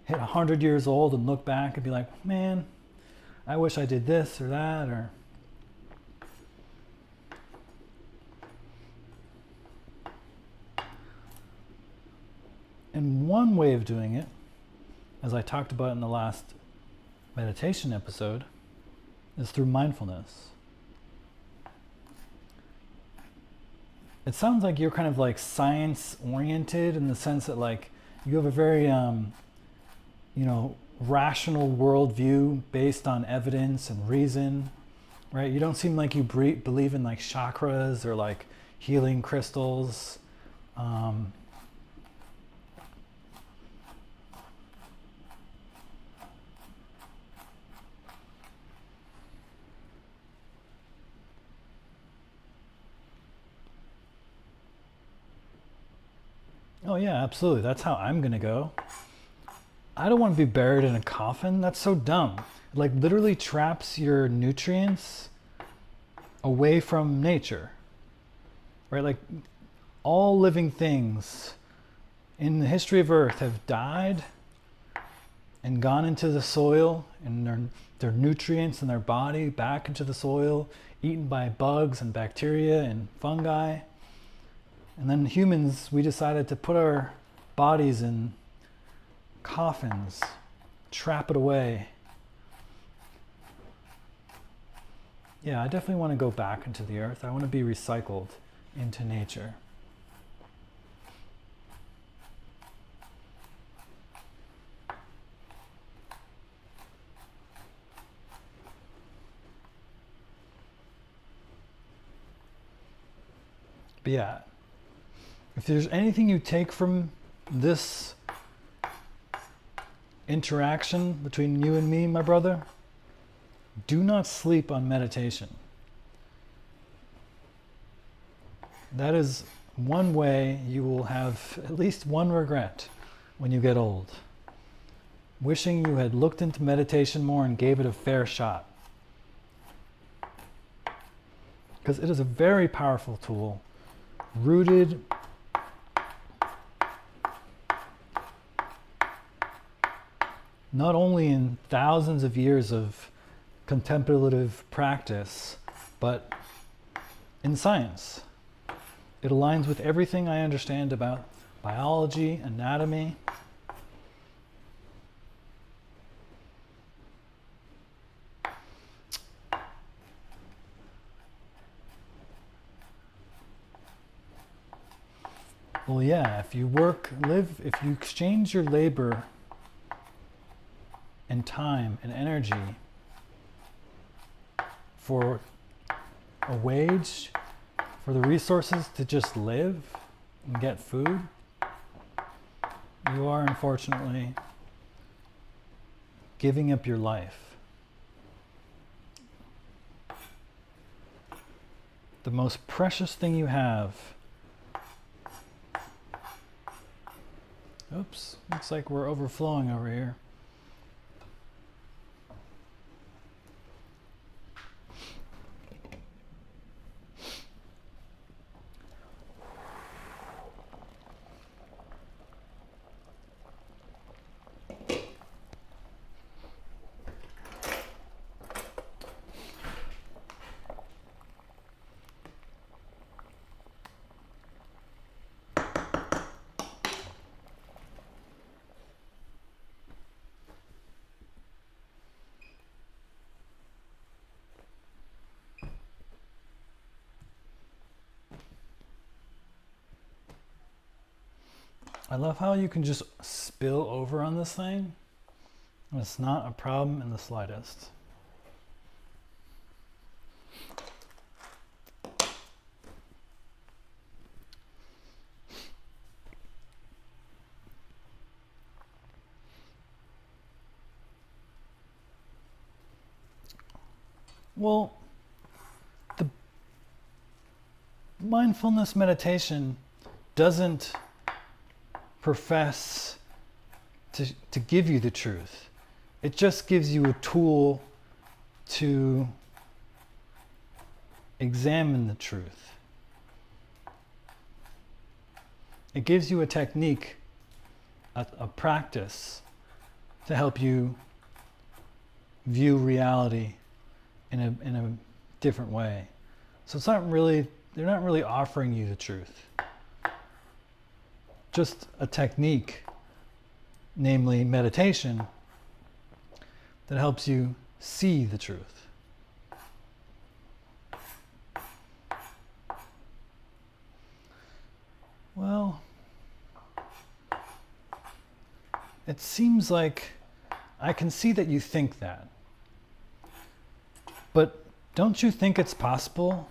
hit 100 years old and look back and be like, man, I wish I did this or that, or and one way of doing it, as I talked about in the last meditation episode, is through mindfulness. It sounds like you're kind of like science oriented in the sense that like you have a very rational worldview based on evidence and reason, right? You don't seem like you believe in like chakras or like healing crystals. Oh yeah, absolutely. That's how I'm gonna go. I don't want to be buried in a coffin. That's so dumb. It like literally traps your nutrients away from nature, right? Like all living things in the history of Earth have died and gone into the soil and their nutrients in their body back into the soil, eaten by bugs and bacteria and fungi. And then humans, we decided to put our bodies in coffins, trap it away. Yeah, I definitely want to go back into the earth. I want to be recycled into nature. But yeah, if there's anything you take from this interaction between you and me, my brother, do not sleep on meditation. That is one way you will have at least one regret when you get old. Wishing you had looked into meditation more and gave it a fair shot. Because it is a very powerful tool, rooted not only in thousands of years of contemplative practice, but in science. It aligns with everything I understand about biology, anatomy, Well, yeah, if you if you exchange your labor and time and energy for a wage, for the resources to just live and get food, you are unfortunately giving up your life. The most precious thing you have. Oops, looks like we're overflowing over here. I love how you can just spill over on this thing, and it's not a problem in the slightest. Well, the mindfulness meditation doesn't profess to give you the truth. It just gives you a tool to examine the truth. It gives you a technique, a practice to help you view reality in a different way. So it's not really, they're not really offering you the truth. Just a technique, namely meditation, that helps you see the truth. Well, it seems like I can see that you think that. But don't you think it's possible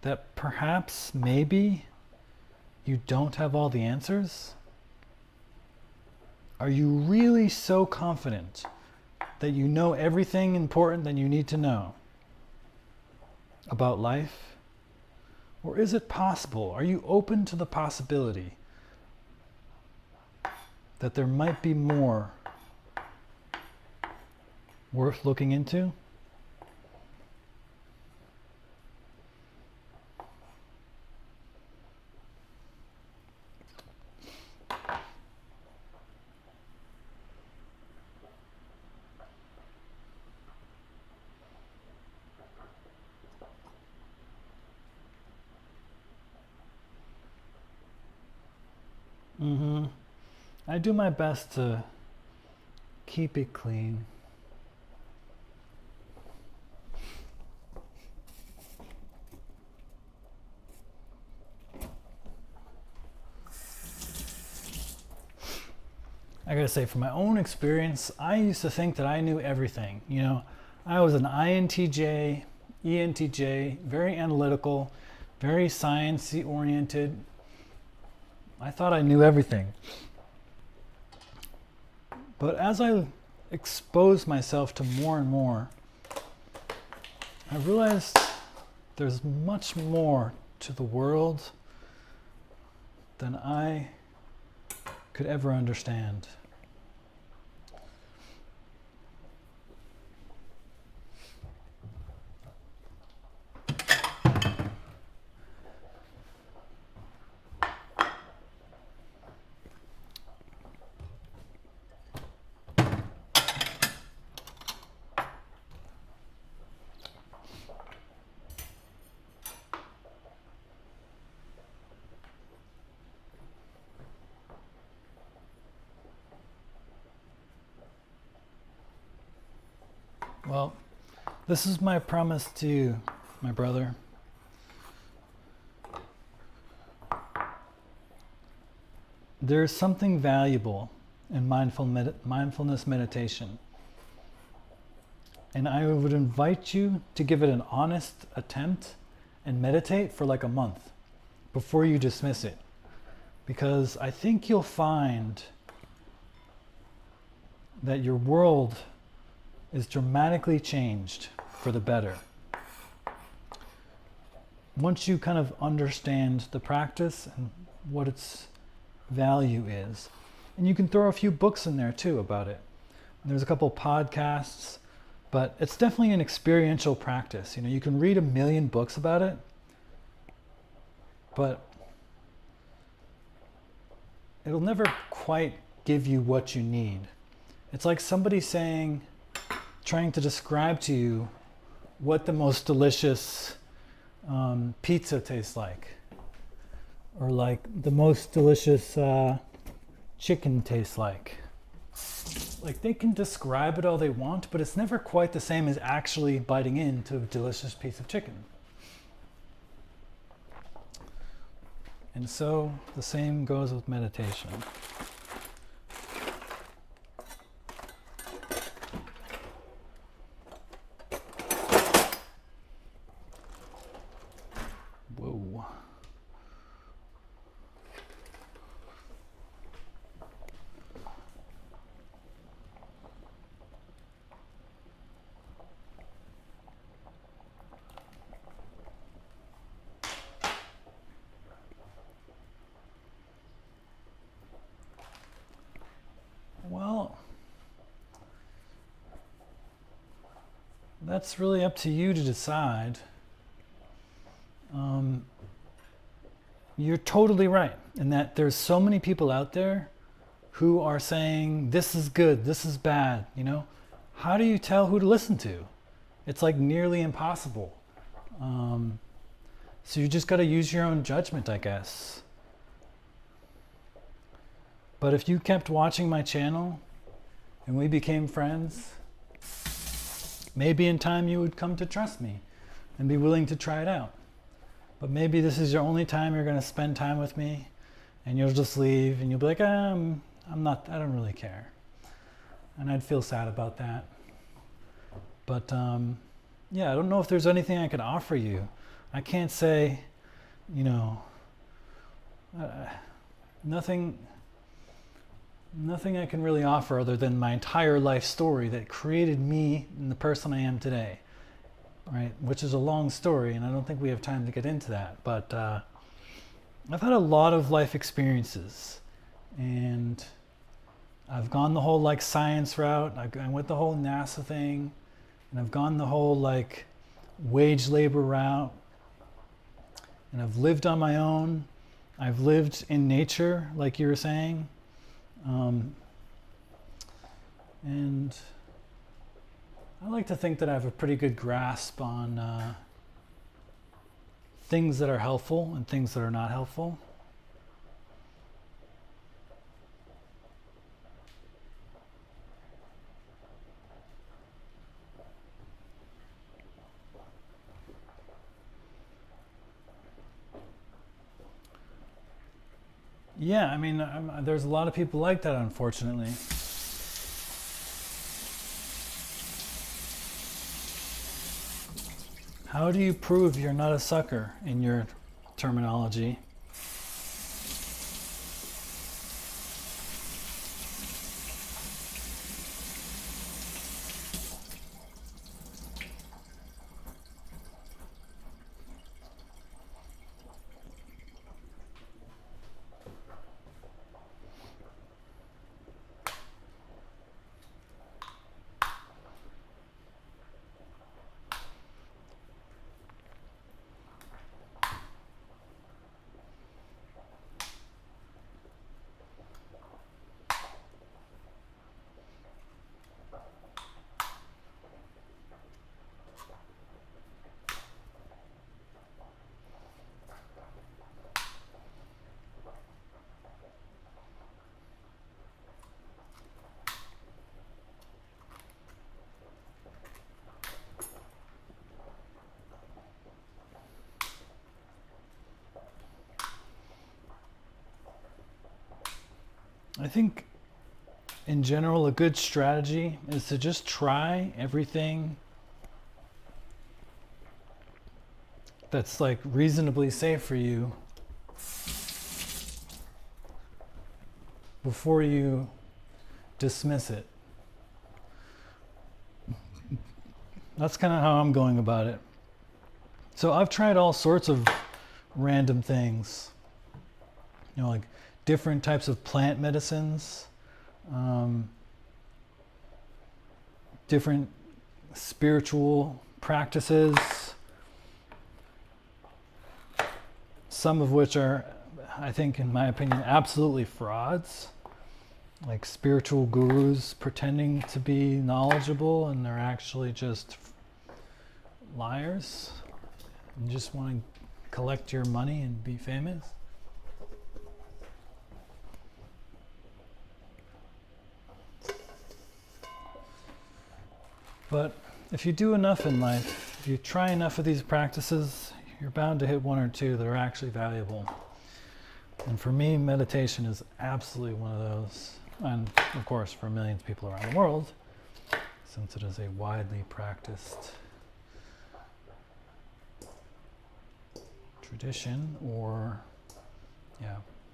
that perhaps, maybe, you don't have all the answers? Are you really so confident that you know everything important that you need to know about life? Or is it possible? Are you open to the possibility that there might be more worth looking into? I do my best to keep it clean. I gotta say, from my own experience, I used to think that I knew everything. You know, I was an INTJ, ENTJ, very analytical, very sciencey oriented. I thought I knew everything. But as I exposed myself to more and more, I realized there's much more to the world than I could ever understand. Well, this is my promise to you, my brother. there's something valuable in mindfulness meditation. And I would invite you to give it an honest attempt and meditate for like a month before you dismiss it. Because I think you'll find that your world is dramatically changed for the better. Once you kind of understand the practice and what its value is. And you can throw a few books in there too about it. There's a couple podcasts, but it's definitely an experiential practice. You can read 1,000,000 books about it, but it'll never quite give you what you need. It's like somebody trying to describe to you what the most delicious pizza tastes like, or like the most delicious chicken tastes like. Like, they can describe it all they want, but it's never quite the same as actually biting into a delicious piece of chicken. And so the same goes with meditation. Whoa. Well, that's really up to you to decide. You're totally right in that there's so many people out there who are saying this is good, this is bad. How do you tell who to listen to? It's like nearly impossible. So you just got to use your own judgment, I guess. But if you kept watching my channel and we became friends, maybe in time you would come to trust me and be willing to try it out. But maybe this is your only time you're going to spend time with me, and you'll just leave and you'll be like, I don't really care. And I'd feel sad about that. But yeah, I don't know if there's anything I could offer you. I can't say, nothing I can really offer other than my entire life story that created me and the person I am today, right? Which is a long story, and I don't think we have time to get into that. But I've had a lot of life experiences, and I've gone the whole science route. I went the whole NASA thing, and I've gone the whole wage labor route, and I've lived on my own. I've lived in nature, like you were saying. And I like to think that I have a pretty good grasp on things that are helpful and things that are not helpful. Yeah, I mean, there's a lot of people like that, unfortunately. How do you prove you're not a sucker in your terminology? I think in general, a good strategy is to just try everything that's like reasonably safe for you before you dismiss it. That's kind of how I'm going about it. So I've tried all sorts of random things, like different types of plant medicines, different spiritual practices, some of which are, I think, in my opinion, absolutely frauds, like spiritual gurus pretending to be knowledgeable and they're actually just liars and just want to collect your money and be famous. But if you do enough in life, if you try enough of these practices, you're bound to hit one or two that are actually valuable. And for me, meditation is absolutely one of those. And of course, for millions of people around the world, since it is a widely practiced tradition or,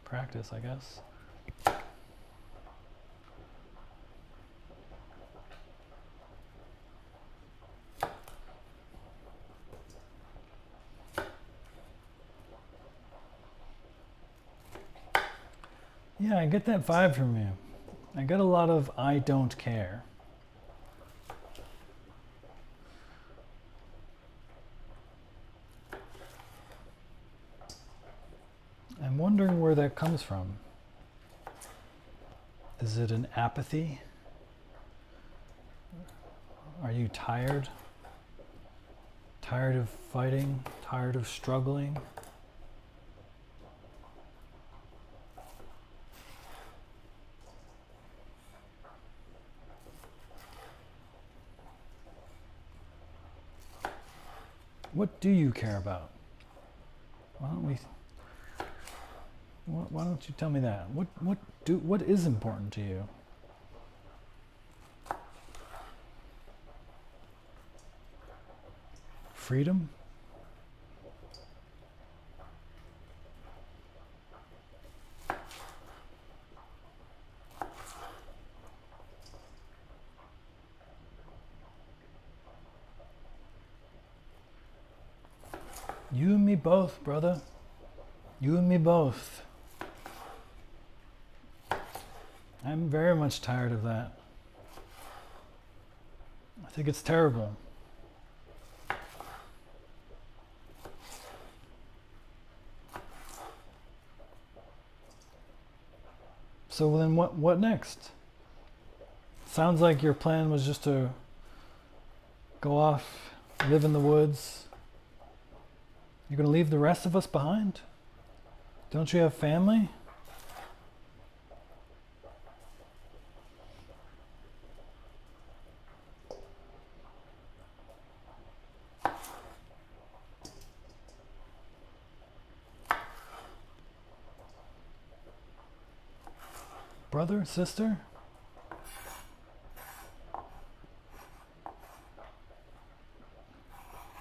practice, I guess. Yeah, I get that vibe from you. I get a lot of I don't care. I'm wondering where that comes from. Is it an apathy? Are you tired? Tired of fighting? Tired of struggling? What do you care about? Why don't you tell me that? What is important to you? Freedom? You and me both, brother. You and me both. I'm very much tired of that. I think it's terrible. So then what next? Sounds like your plan was just to go off, live in the woods. You're going to leave the rest of us behind? Don't you have family? Brother, sister?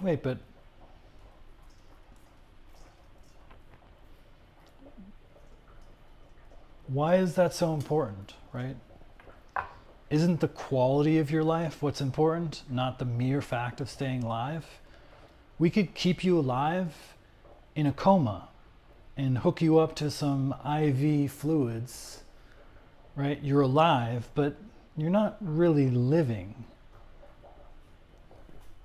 Wait, but why is that so important, right? Isn't the quality of your life what's important, not the mere fact of staying alive? We could keep you alive in a coma and hook you up to some IV fluids, right? You're alive, but you're not really living.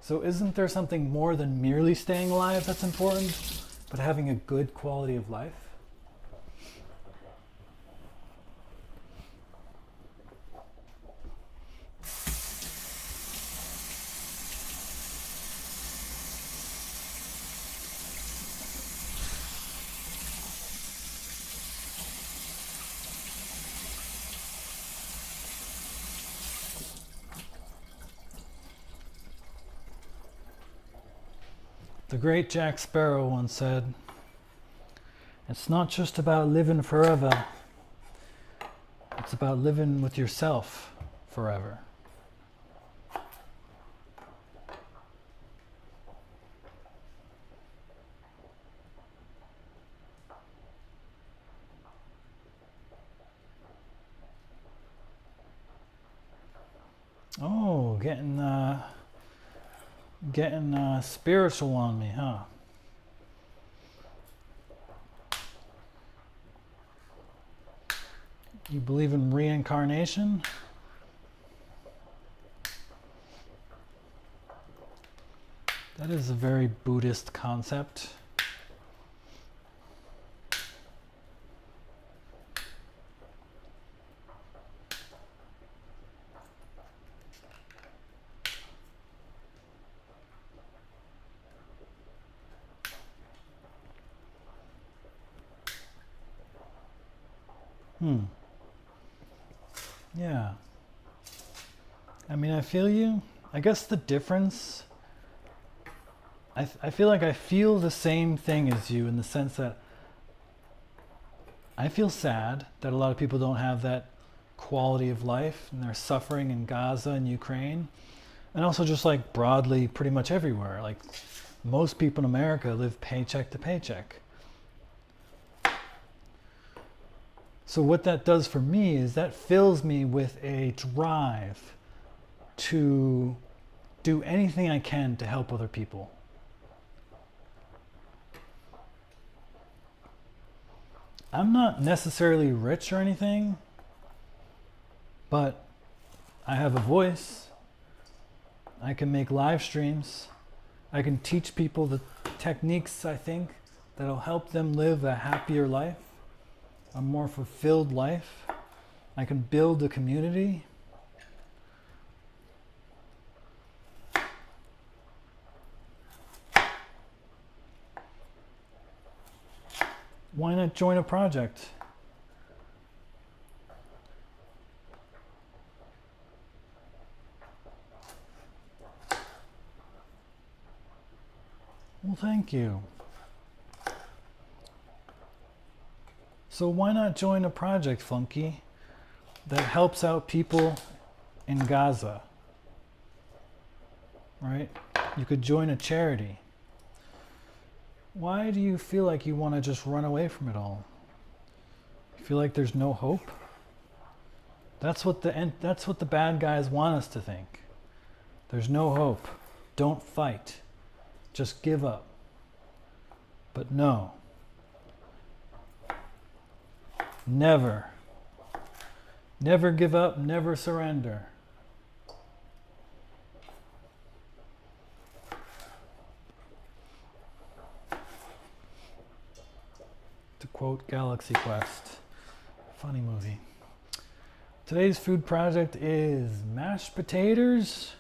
So isn't there something more than merely staying alive that's important, but having a good quality of life? The great Jack Sparrow once said, "It's not just about living forever. It's about living with yourself forever. Oh, getting spiritual on me, huh? You believe in reincarnation? That is a very Buddhist concept. Yeah. I mean, I feel you. I guess the difference, I feel like I feel the same thing as you in the sense that I feel sad that a lot of people don't have that quality of life and they're suffering in Gaza and Ukraine. And also just like broadly pretty much everywhere. Like most people in America live paycheck to paycheck. So what that does for me is that fills me with a drive to do anything I can to help other people. I'm not necessarily rich or anything, but I have a voice. I can make live streams. I can teach people the techniques, I think, that'll help them live a happier life, a more fulfilled life. I can build a community. Why not join a project? Well, thank you. So why not join a project, Funky, that helps out people in Gaza, right? You could join a charity. Why do you feel like you want to just run away from it all? You feel like there's no hope? That's what the bad guys want us to think. There's no hope. Don't fight. Just give up. But no. Never. Never give up, never surrender. To quote Galaxy Quest. Funny movie. Today's food project is mashed potatoes,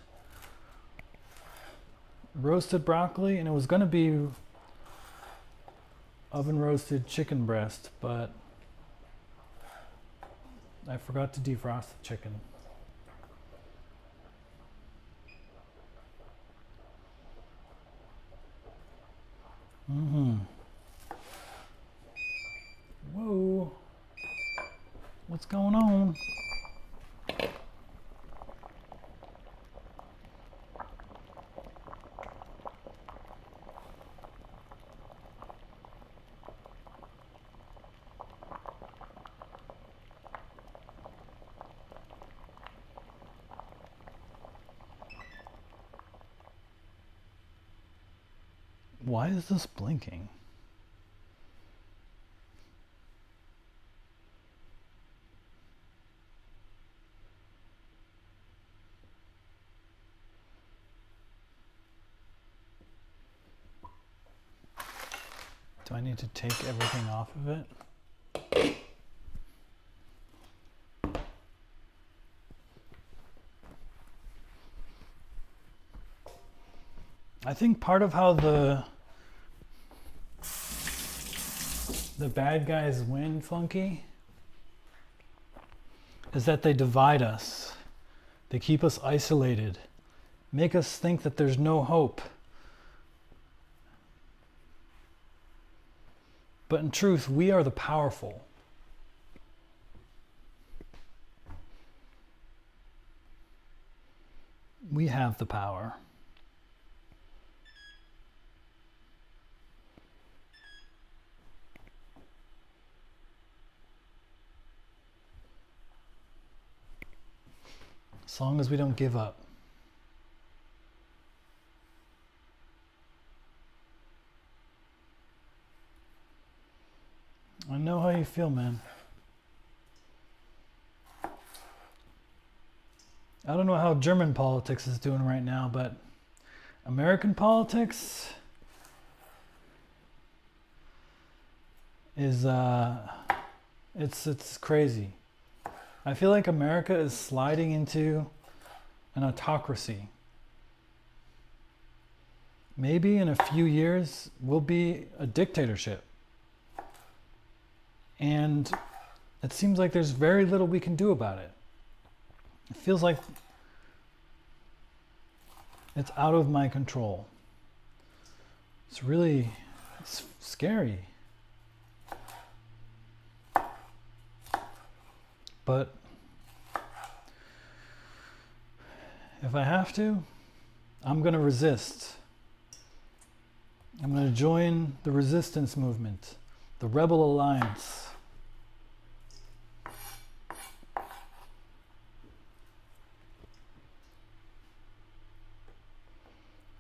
roasted broccoli, and it was going to be oven roasted chicken breast, but I forgot to defrost the chicken. Whoa. What's going on? Why is this blinking? Do I need to take everything off of it? I think part of how the bad guys win, Funky, is that they divide us. They keep us isolated, make us think that there's no hope. But in truth, we are the powerful. We have the power. As long as we don't give up. I know how you feel, man. I don't know how German politics is doing right now, but American politics is it's crazy. I feel like America is sliding into an autocracy. Maybe in a few years we'll be a dictatorship. And it seems like there's very little we can do about it. It feels like it's out of my control. It's scary. But if I have to, I'm going to resist. I'm going to join the resistance movement, the Rebel Alliance.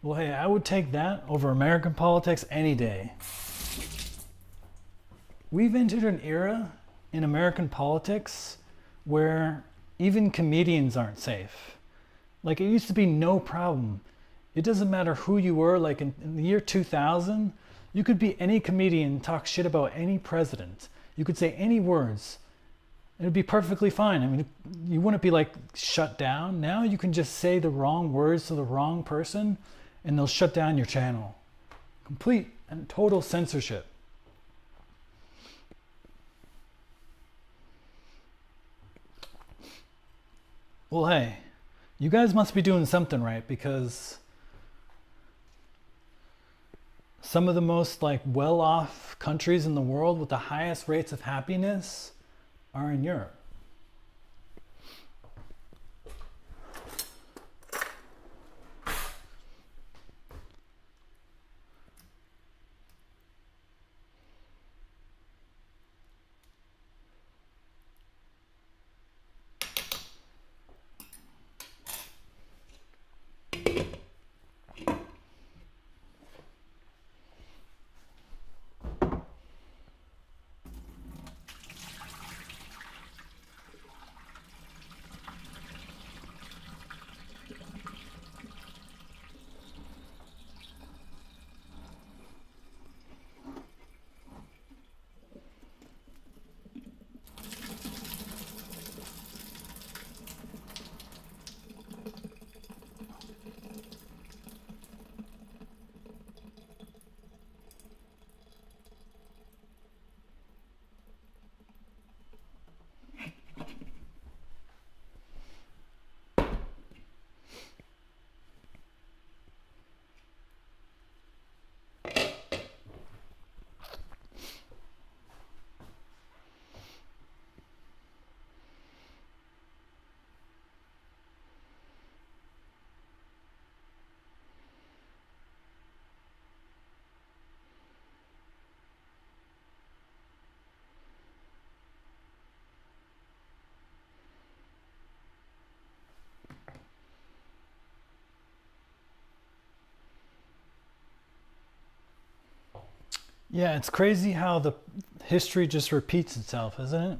Well, hey, I would take that over American politics any day. We've entered an era in American politics where even comedians aren't safe. Like, it used to be no problem. It doesn't matter who you were. Like in the year 2000, you could be any comedian, talk shit about any president. You could say any words. It would be perfectly fine. I mean, you wouldn't be like shut down. Now you can just say the wrong words to the wrong person and they'll shut down your channel. Complete and total censorship. Well, hey, you guys must be doing something right, because some of the most like well-off countries in the world with the highest rates of happiness are in Europe. Yeah, it's crazy how the history just repeats itself, isn't it?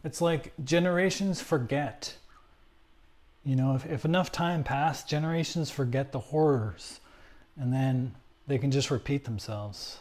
It's like generations forget. You know, if enough time passed, generations forget the horrors, and then they can just repeat themselves.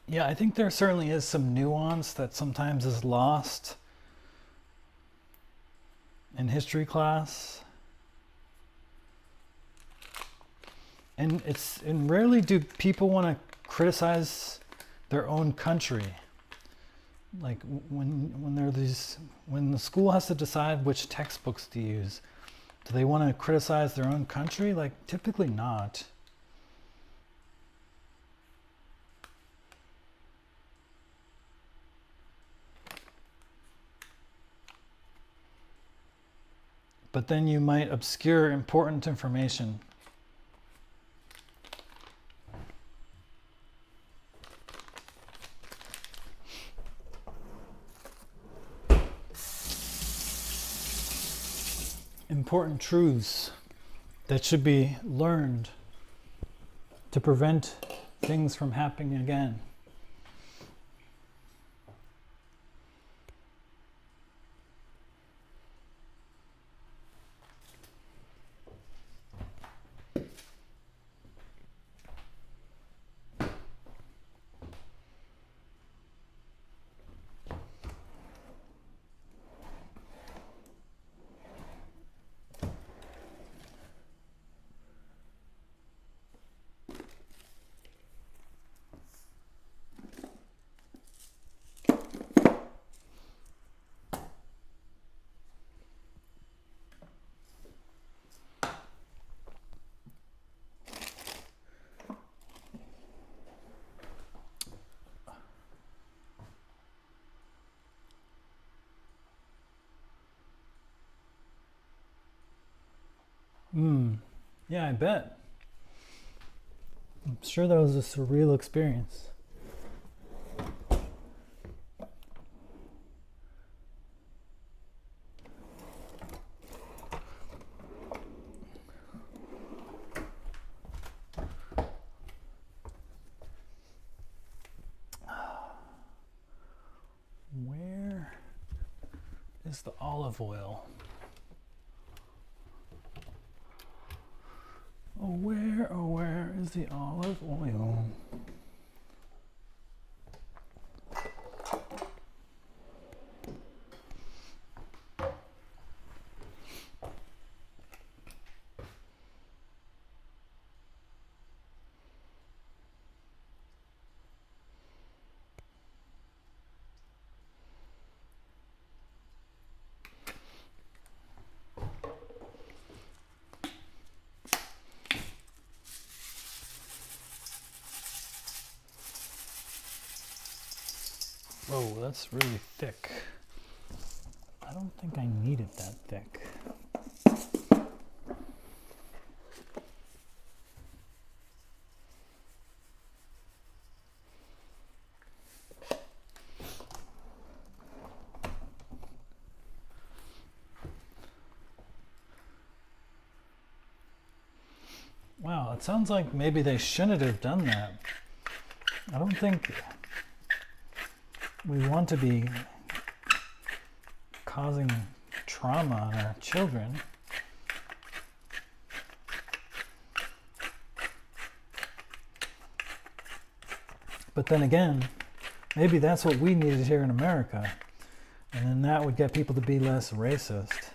Yeah, I think there certainly is some nuance that sometimes is lost in history class. And rarely do people want to criticize their own country. Like when the school has to decide which textbooks to use, do they want to criticize their own country? Like, typically not. But then you might obscure important information. Important truths that should be learned to prevent things from happening again. Yeah, I bet. I'm sure that was a surreal experience. Where is the olive oil? Oh, where is the olive oil? Whoa, that's really thick. I don't think I need it that thick. Wow, it sounds like maybe they shouldn't have done that. I don't think we want to be causing trauma on our children. But then again, maybe that's what we needed here in America. And then that would get people to be less racist.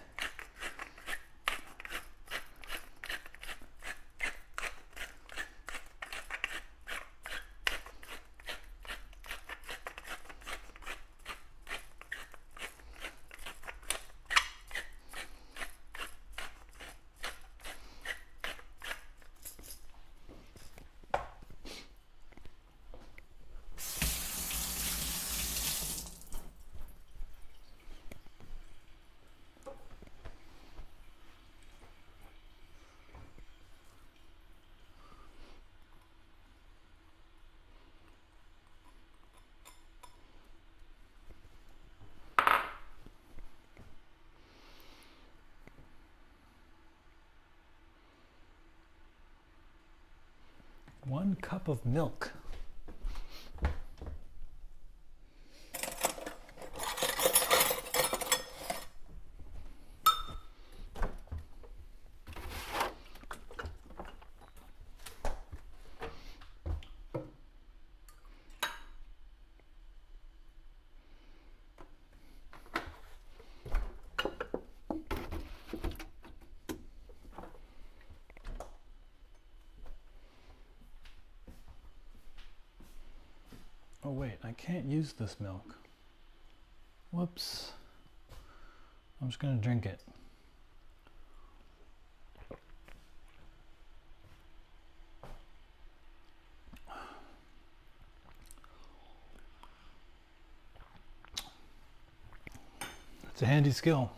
One cup of milk. Oh wait, I can't use this milk. Whoops. I'm just gonna drink it. It's a handy skill.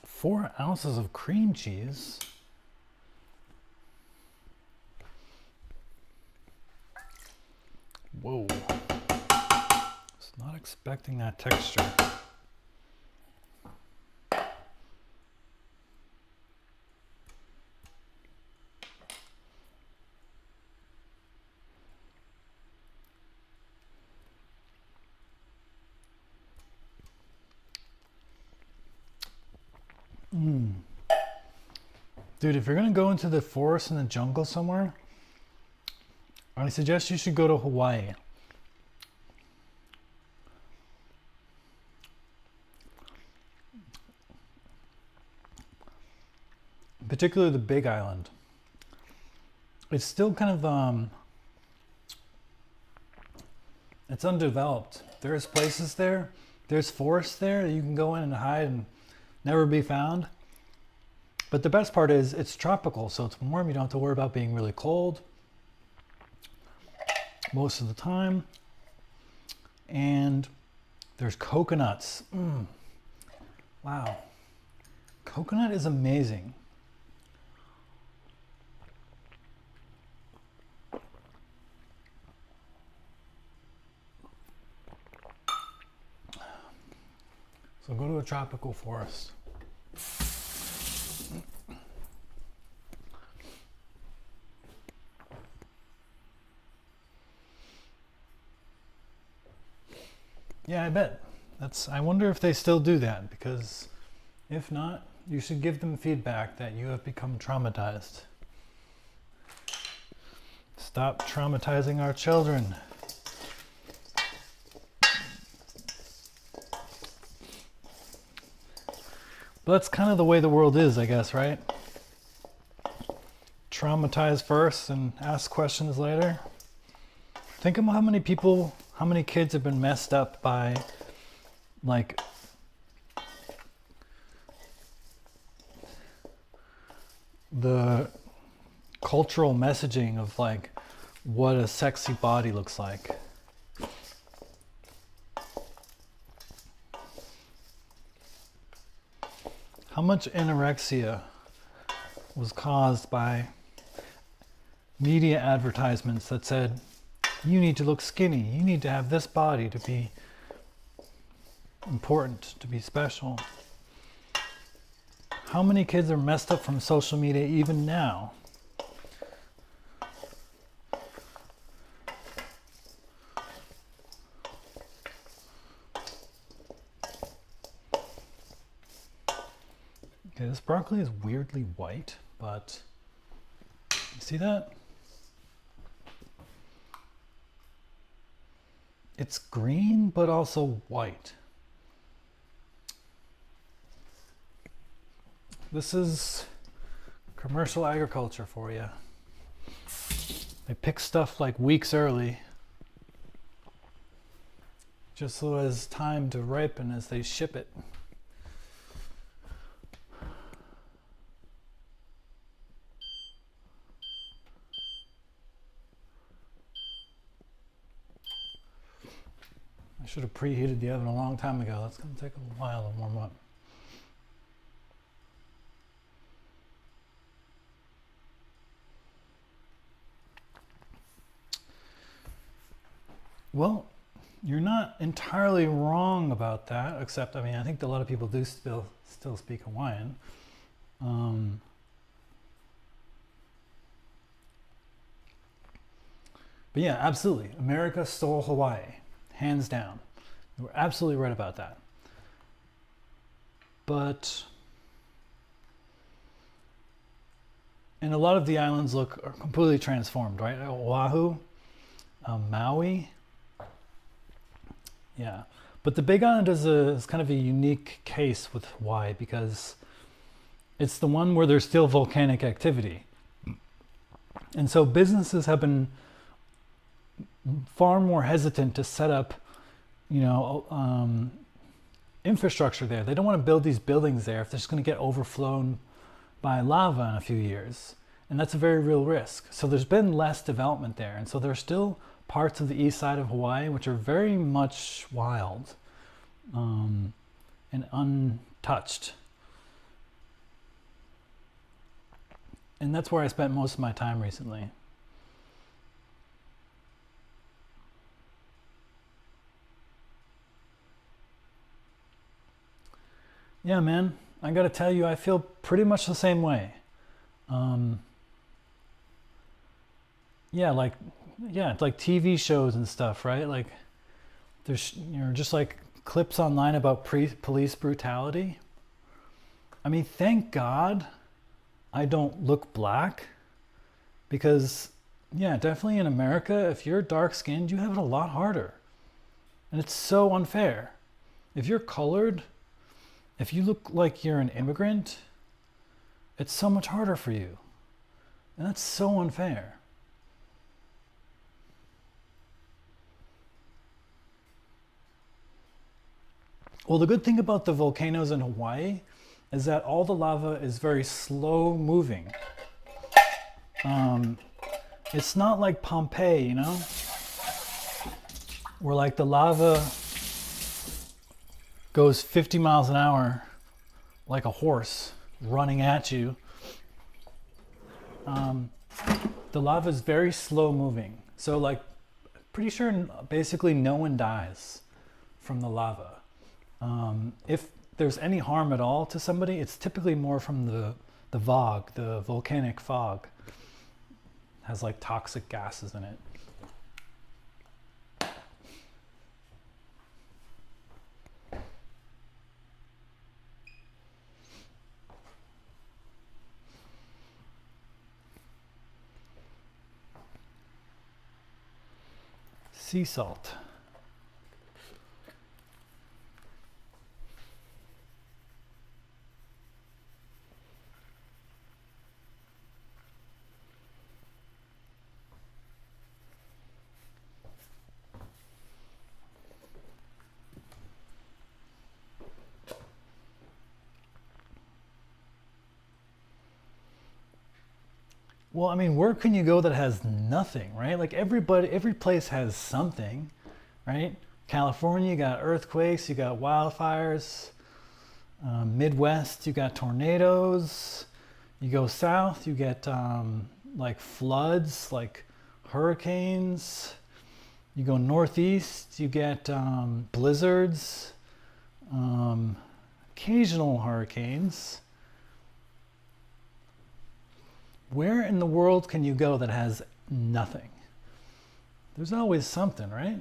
Four ounces of cream cheese. Whoa. Was not expecting that texture. Dude, if you're gonna go into the forest and the jungle somewhere, I suggest you should go to Hawaii. Particularly the Big Island. It's still kind of, it's undeveloped. There's places there, there's forests there that you can go in and hide and never be found. But the best part is it's tropical, so it's warm. You don't have to worry about being really cold most of the time. And there's coconuts. Wow. Coconut is amazing. So go to a tropical forest. Yeah, I bet. I wonder if they still do that, because if not, you should give them feedback that you have become traumatized. Stop traumatizing our children. But that's kind of the way the world is, I guess, right? Traumatize first and ask questions later. Think of how many kids have been messed up by, like, the cultural messaging of, like, what a sexy body looks like. How much anorexia was caused by media advertisements that said, you need to look skinny, you need to have this body to be important, to be special. How many kids are messed up from social media even now? Okay, this broccoli is weirdly white, but you see that? It's green, but also white. This is commercial agriculture for you. They pick stuff like weeks early, just so it has time to ripen as they ship it. I should have preheated the oven a long time ago. That's going to take a while to warm up. Well, You're not entirely wrong about that, except, I mean, I think a lot of people do still speak Hawaiian. But yeah, absolutely. America stole Hawaii, hands down. You were absolutely right about that. But, and a lot of the islands are completely transformed, right? Oahu, Maui. Yeah. But the Big Island is kind of a unique case with Hawaii because it's the one where there's still volcanic activity. And so businesses have been far more hesitant to set up, infrastructure there. They don't want to build these buildings there if they're just going to get overflown by lava in a few years. And that's a very real risk. So there's been less development there. And so there's still parts of the east side of Hawaii which are very much wild and untouched. And that's where I spent most of my time recently. Yeah, man, I gotta tell you, I feel pretty much the same way. Yeah, it's like TV shows and stuff, right? Like, there's just like clips online about police brutality. I mean, thank God I don't look black, because, yeah, definitely in America, if you're dark skinned, you have it a lot harder. And it's so unfair. If you're colored, if you look like you're an immigrant, it's so much harder for you. And that's so unfair. Well, the good thing about the volcanoes in Hawaii is that all the lava is very slow moving. It's not like Pompeii, where like the lava goes 50 miles an hour like a horse running at you. The lava is very slow moving. So like, pretty sure basically no one dies from the lava. If there's any harm at all to somebody, it's typically more from the fog, the volcanic fog. It has like toxic gases in it. Sea salt. Well, I mean, where can you go that has nothing, right? Like every place has something, right? California, you got earthquakes, you got wildfires. Midwest, you got tornadoes. You go south, you get like floods, like hurricanes. You go northeast, you get blizzards, occasional hurricanes. Where in the world can you go that has nothing? There's always something, right?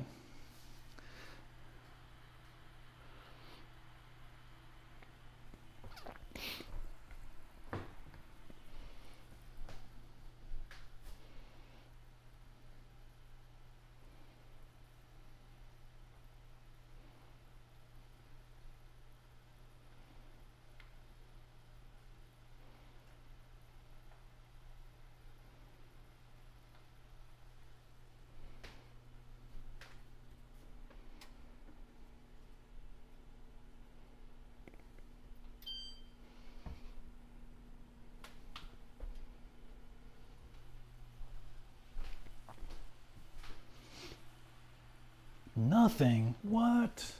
Nothing? What?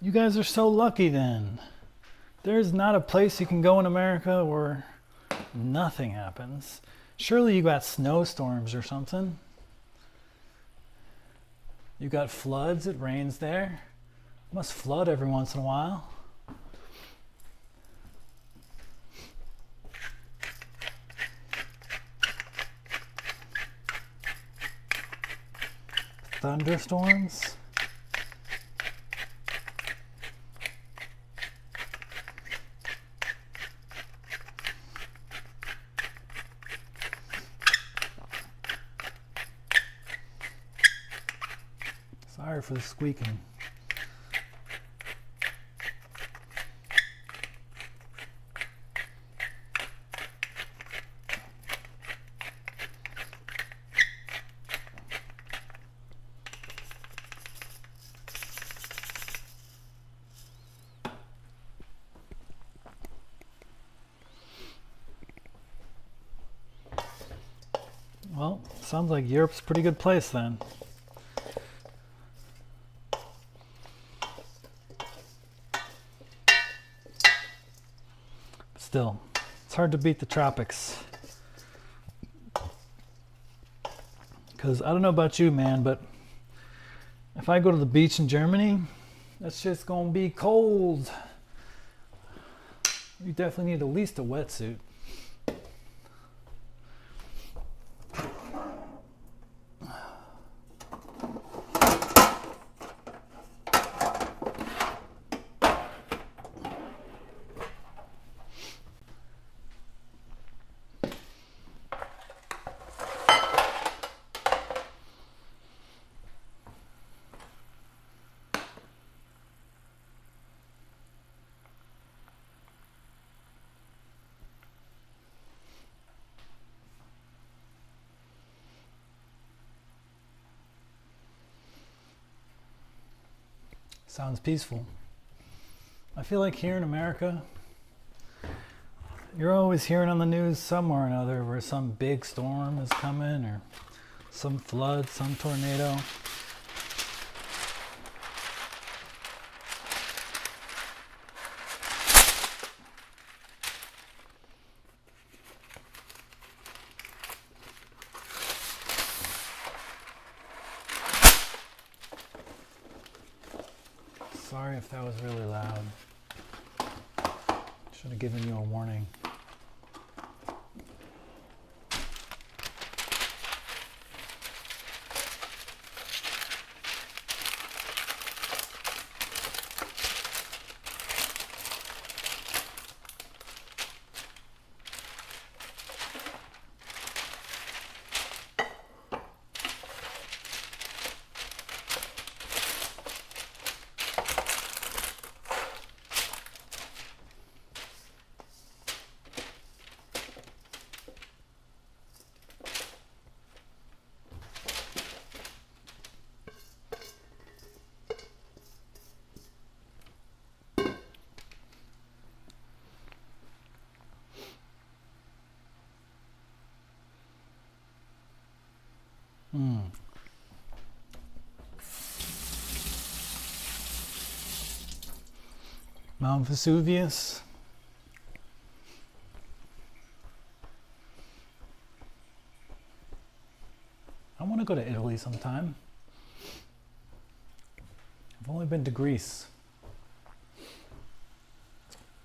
You guys are so lucky then. There's not a place you can go in America where nothing happens. Surely you got snowstorms or something. You got floods, it rains there. It must flood every once in a while. Thunderstorms. Sorry for the squeaking. Well, sounds like Europe's a pretty good place then. Still, it's hard to beat the tropics. Because I don't know about you, man, but if I go to the beach in Germany, that's just gonna be cold. You definitely need at least a wetsuit. Sounds peaceful. I feel like here in America, you're always hearing on the news somewhere or another where some big storm is coming or some flood, some tornado. Sorry if that was really loud. Should have given you a warning. Mount Vesuvius. I want to go to Italy sometime. I've only been to Greece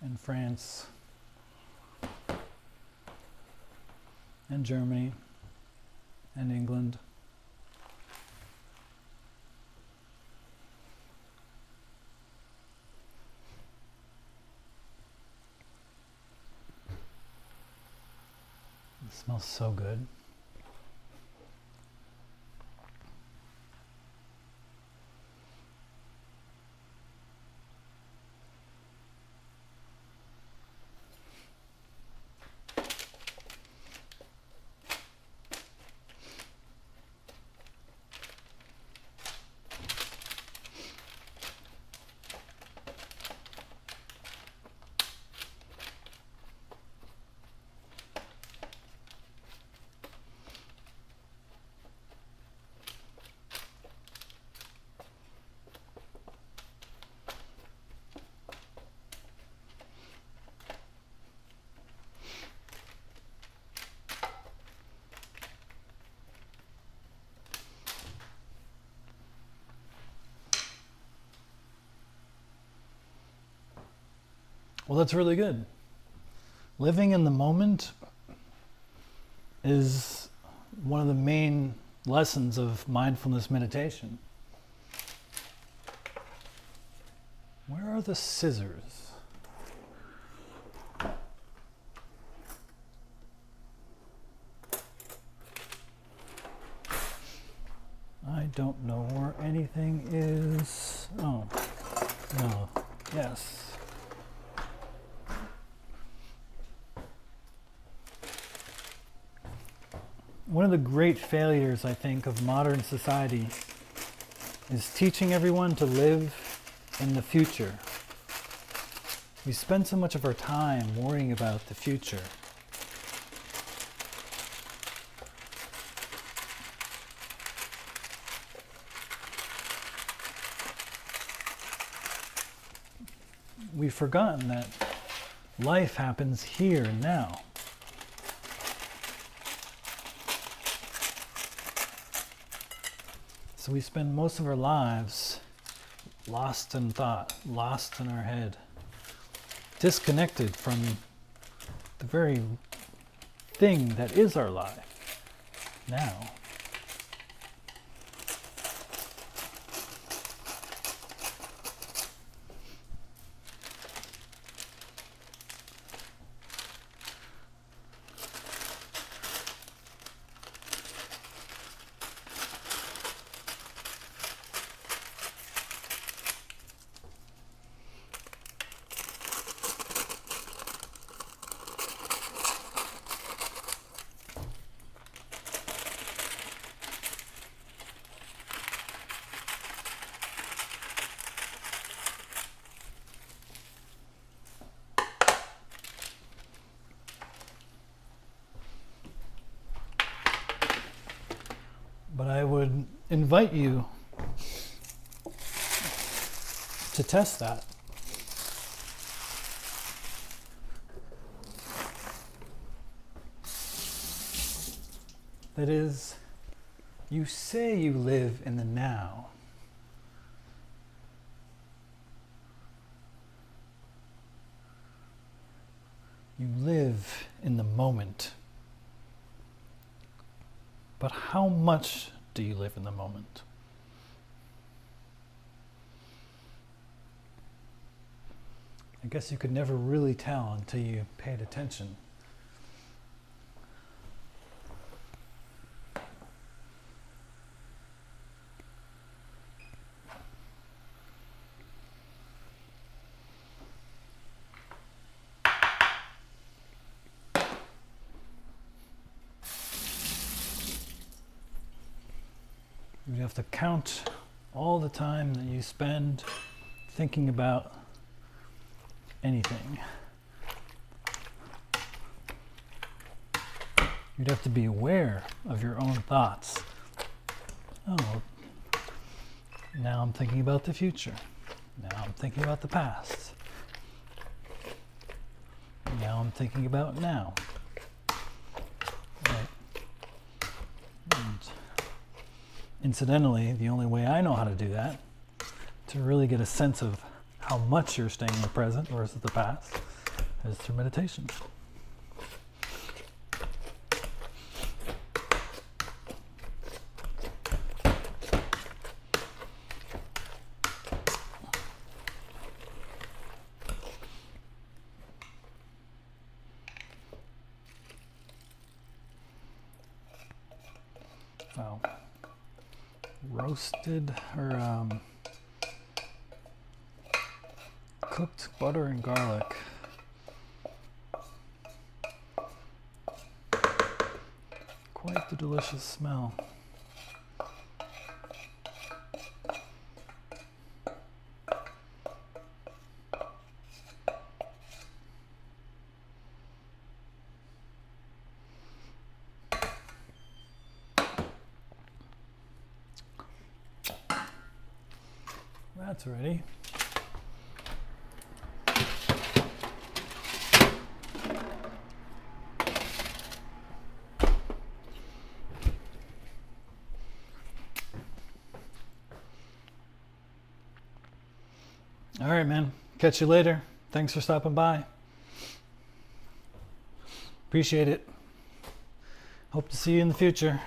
and France and Germany and England. It smells so good. Well, that's really good. Living in the moment is one of the main lessons of mindfulness meditation. Where are the scissors? I don't know where anything is. Oh, no. Yes. One of the great failures, I think, of modern society is teaching everyone to live in the future. We spend so much of our time worrying about the future. We've forgotten that life happens here and now. So we spend most of our lives lost in thought, lost in our head, disconnected from the very thing that is our life now. But I would invite you to test that. That is, you say you live in the now. You live in the moment. But how much do you live in the moment? I guess you could never really tell until you paid attention. You have to count all the time that you spend thinking about anything. You'd have to be aware of your own thoughts. Oh, now I'm thinking about the future. Now I'm thinking about the past. Now I'm thinking about now. Right. And incidentally, the only way I know how to do that, to really get a sense of how much you're staying in the present versus the past, is through meditation. Wow. Roasted or cooked butter and garlic. Quite the delicious smell. That's ready. All right, man. Catch you later. Thanks for stopping by. Appreciate it. Hope to see you in the future.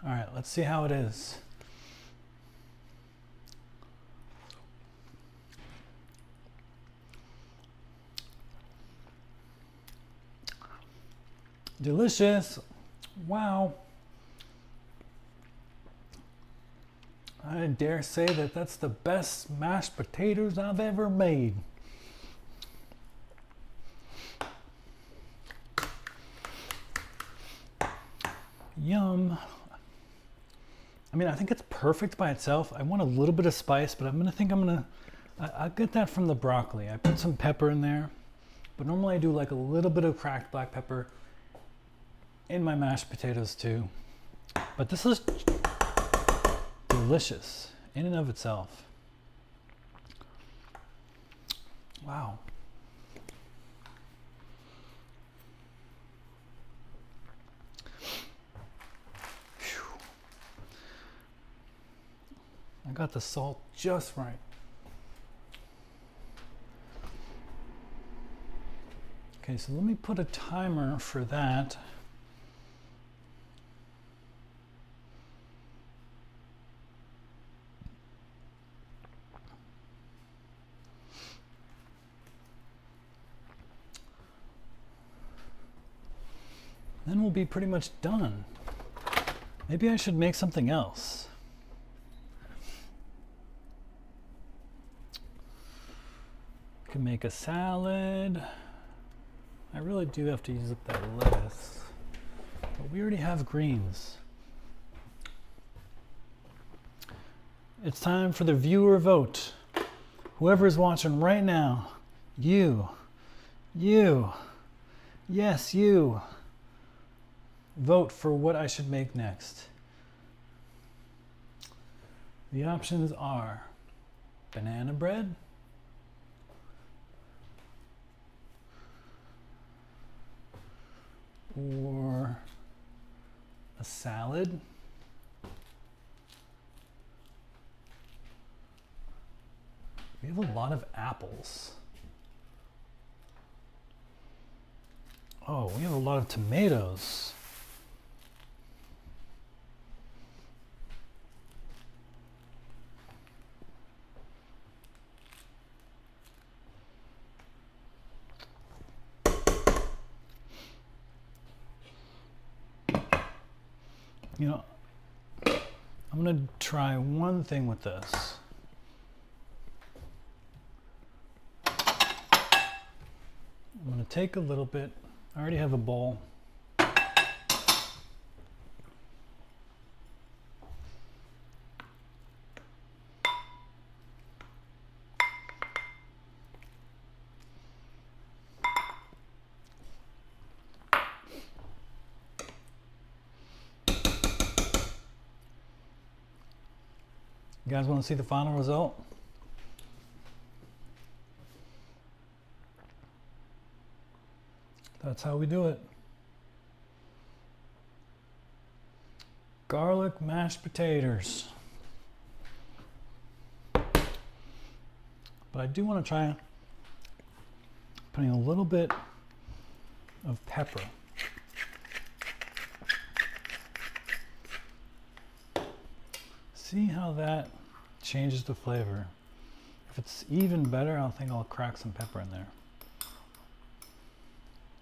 All right, let's see how it is. Delicious. Wow. I dare say that that's the best mashed potatoes I've ever made. Yum. I mean, I think it's perfect by itself. I want a little bit of spice, but I'll get that from the broccoli. I put some pepper in there, but normally I do like a little bit of cracked black pepper in my mashed potatoes too. But this is delicious in and of itself. Wow. I got the salt just right. Okay, so let me put a timer for that. Then we'll be pretty much done. Maybe I should make something else. Can make a salad. I really do have to use up that lettuce, but we already have greens. It's time for the viewer vote. Whoever is watching right now, you, yes, you, vote for what I should make next. The options are banana bread, or a salad, we have a lot of apples. Oh, we have a lot of tomatoes. You know, I'm gonna try one thing with this. I'm gonna take a little bit. I already have a bowl. You guys want to see the final result? That's how we do it. Garlic mashed potatoes. But I do want to try putting a little bit of pepper. See how that changes the flavor. If it's even better, I think I'll crack some pepper in there.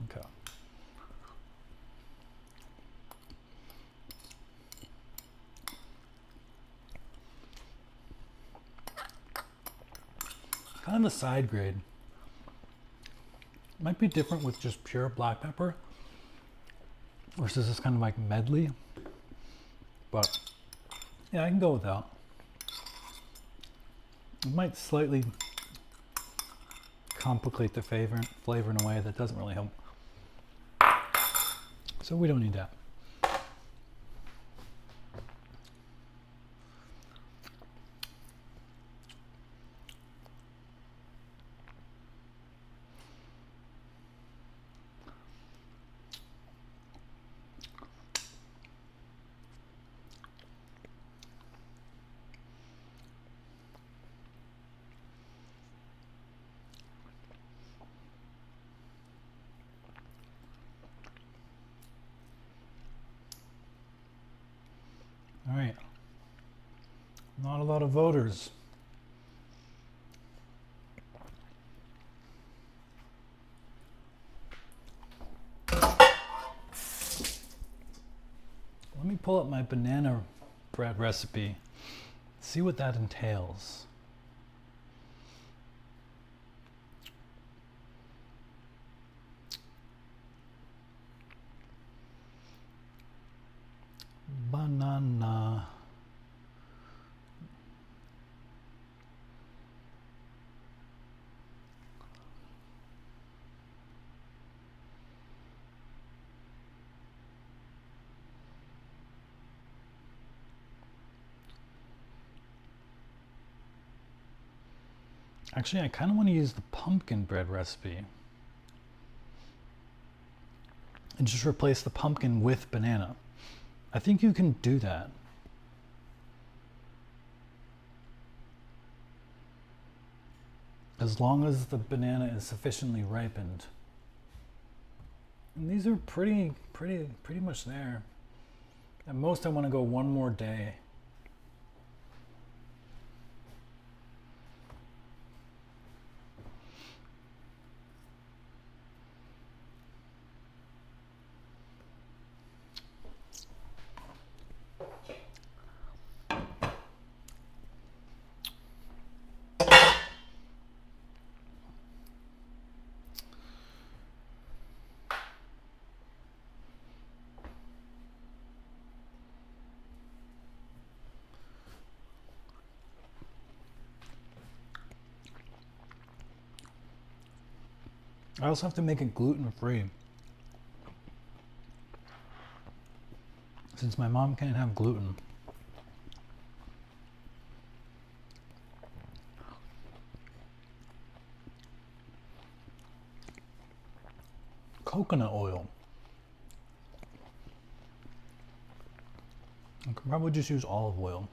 Okay. Kind of a side grade. Might be different with just pure black pepper versus this kind of like medley. But yeah, I can go without. It might slightly complicate the flavor in a way that doesn't really help. So we don't need that. All right, not a lot of voters. Let me pull up my banana bread recipe, see what that entails. Banana. Actually, I kind of want to use the pumpkin bread recipe and just replace the pumpkin with banana. I think you can do that. As long as the banana is sufficiently ripened. And these are pretty much there. At most I want to go one more day. I also have to make it gluten-free. Since my mom can't have gluten. Coconut oil. I could probably just use olive oil.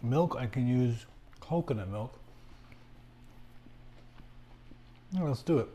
Milk, I can use coconut milk. Oh, let's do it.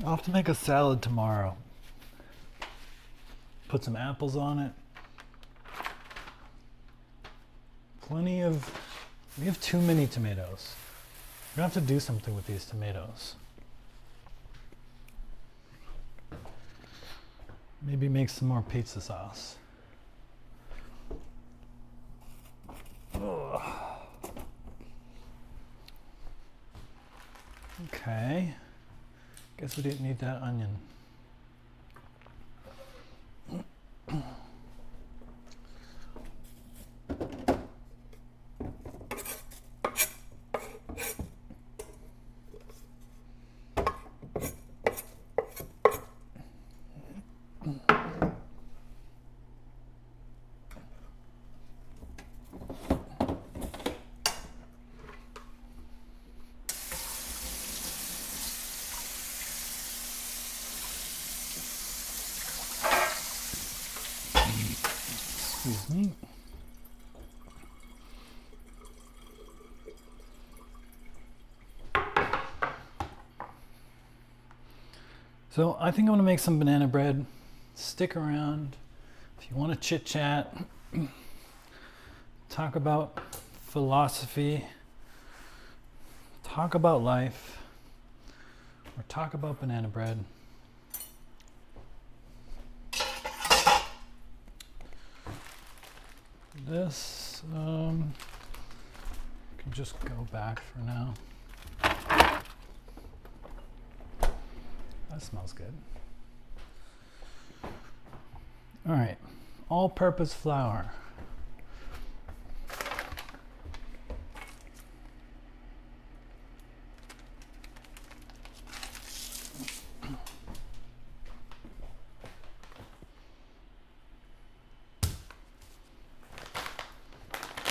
I'll have to make a salad tomorrow. Put some apples on it. We have too many tomatoes. We're gonna have to do something with these tomatoes. Maybe make some more pizza sauce. Ugh. Okay. Guess we didn't need that onion. Excuse me. So I think I'm gonna make some banana bread. Stick around if you want to chit chat, talk about philosophy, talk about life, or talk about banana bread. This can just go back for now. That smells good. All right, all-purpose flour.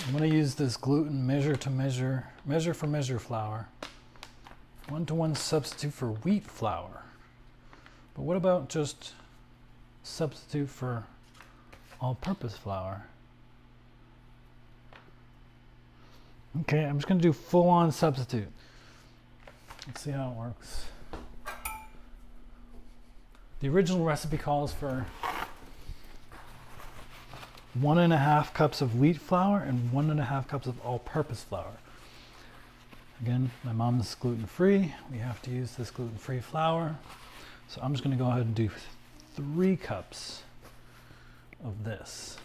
I'm going to use this gluten measure for measure flour. 1-to-1 substitute for wheat flour. But what about just substitute for all-purpose flour? Okay, I'm just going to do full-on substitute. Let's see how it works. The original recipe calls for 1.5 cups of wheat flour and 1.5 cups of all-purpose flour. Again, my mom's gluten-free. We have to use this gluten-free flour. So I'm just going to go ahead and do 3 cups of this.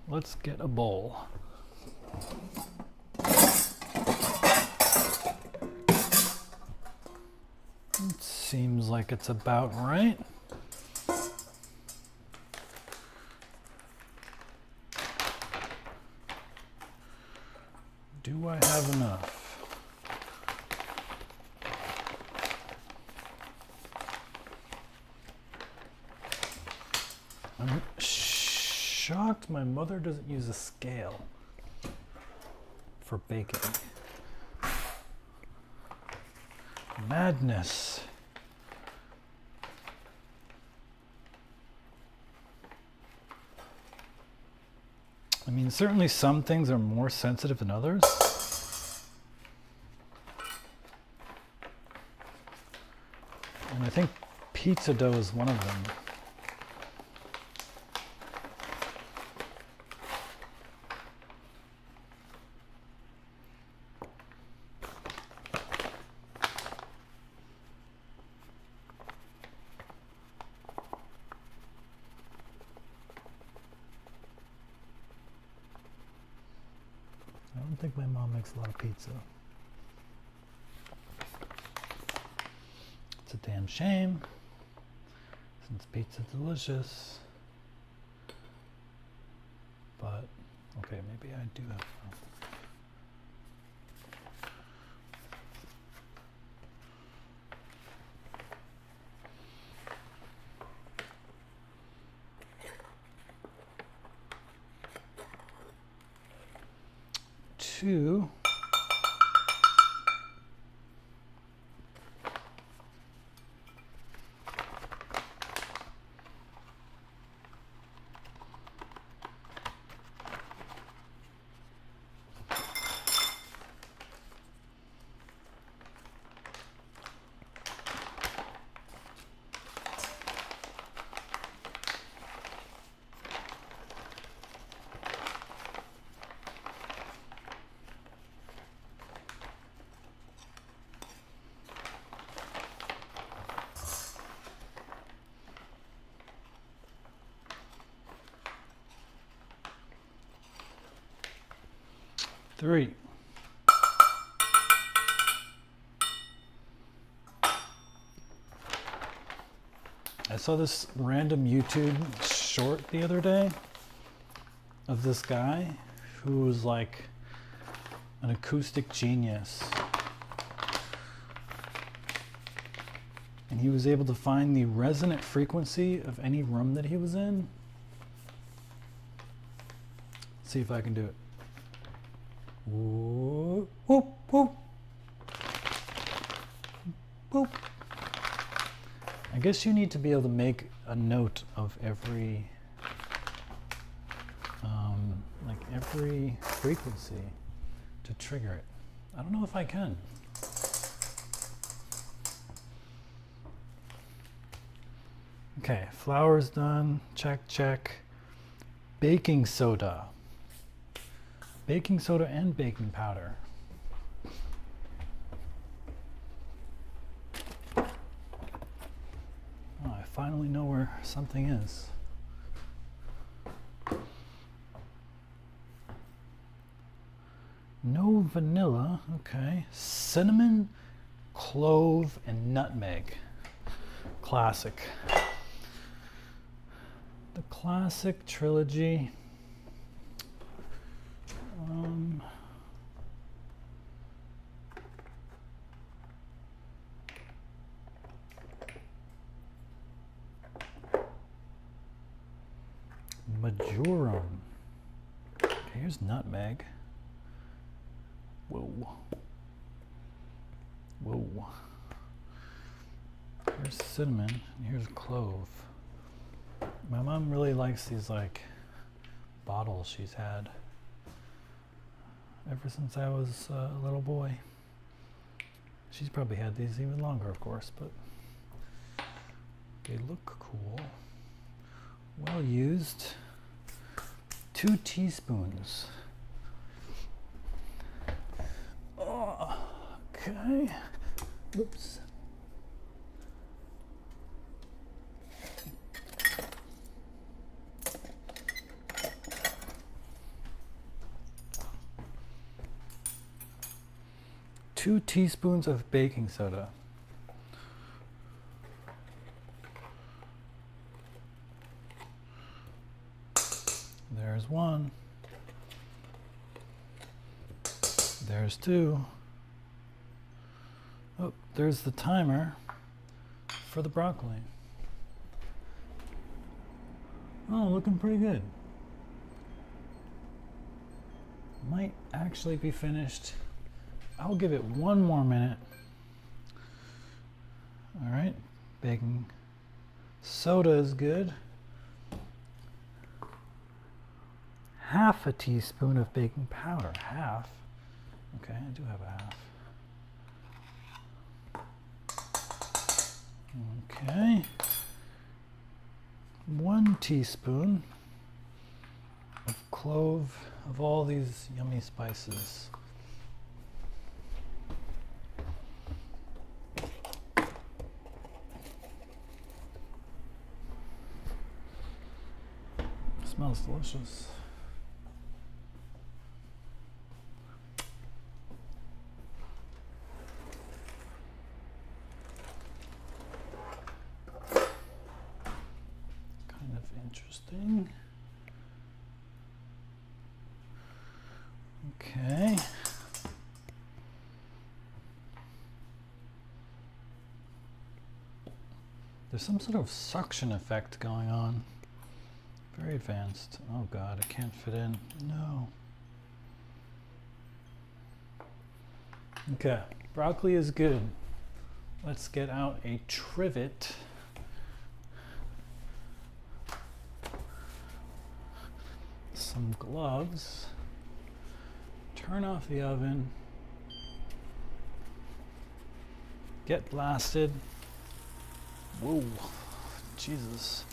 Let's get a bowl. It seems like it's about right. Do I have enough? I'm shocked my mother doesn't use a scale for baking. Madness. I mean, certainly some things are more sensitive than others. And I think pizza dough is one of them. I don't think my mom makes a lot of pizza. It's a damn shame, since pizza's delicious. But, okay, maybe I do have some. Two. Three. I saw this random YouTube short the other day of this guy who was like an acoustic genius. And he was able to find the resonant frequency of any room that he was in. Let's see if I can do it. Whoop, whoop, whoop. Boop. I guess you need to be able to make a note of every every frequency to trigger it. I don't know if I can. Okay, flour's done. Check, check. Baking soda. Baking soda and baking powder. Oh, I finally know where something is. No vanilla, okay. Cinnamon, clove, and nutmeg. Classic. The classic trilogy. Majorum. Okay, here's nutmeg. Whoa. Whoa. Here's cinnamon, and here's clove. My mom really likes these like bottles she's had ever since I was a little boy. She's probably had these even longer, of course, but they look cool. Well used. 2 teaspoons. Oh, okay. Oops. Two teaspoons of baking soda. There's 1. There's 2. Oh, there's the timer for the broccoli. Oh, looking pretty good. Might actually be finished. I'll give it 1 more minute. All right, baking soda is good. Half a teaspoon of baking powder. Half. Okay, I do have a half. Okay. 1 teaspoon of clove, of all these yummy spices. Smells delicious. Kind of interesting. Okay. There's some sort of suction effect going on. Very advanced. Oh God, I can't fit in. No. Okay, broccoli is good. Let's get out a trivet. Some gloves. Turn off the oven. Get blasted. Whoa, Jesus.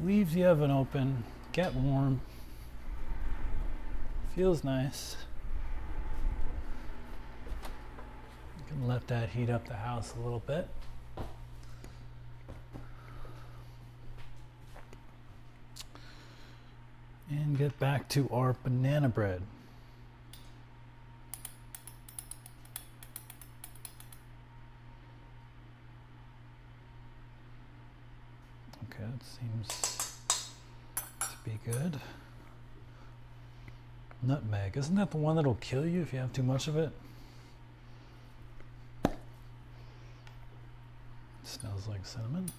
Leave the oven open, get warm. Feels nice. You can let that heat up the house a little bit. And get back to our banana bread. Okay, that seems to be good. Nutmeg, isn't that the one that'll kill you if you have too much of it? It smells like cinnamon.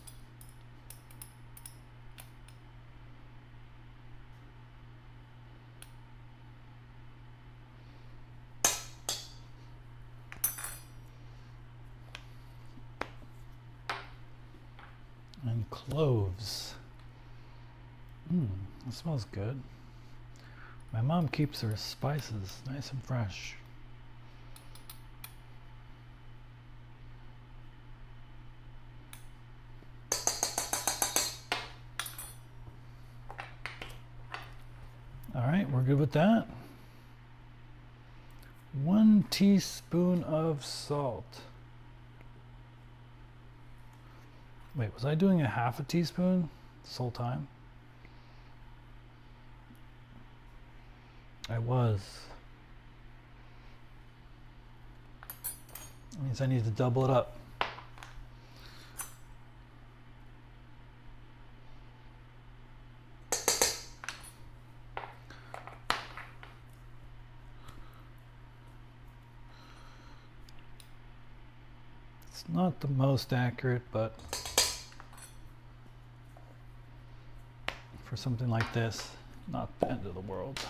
And cloves. It smells good. My mom keeps her spices nice and fresh. All right, we're good with that. 1 teaspoon of salt. Wait, was I doing a half a teaspoon this whole time? I was. That means I need to double it up. It's not the most accurate, but for something like this, not the end of the world.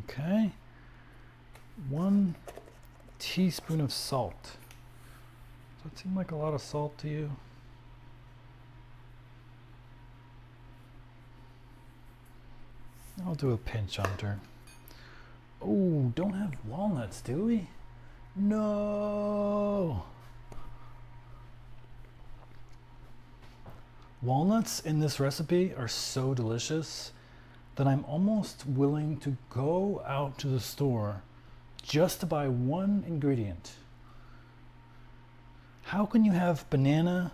Okay, 1 teaspoon of salt. Does that seem like a lot of salt to you? I'll do a pinch under. Oh, don't have walnuts, do we? No! Walnuts in this recipe are so delicious that I'm almost willing to go out to the store just to buy one ingredient. How can you have banana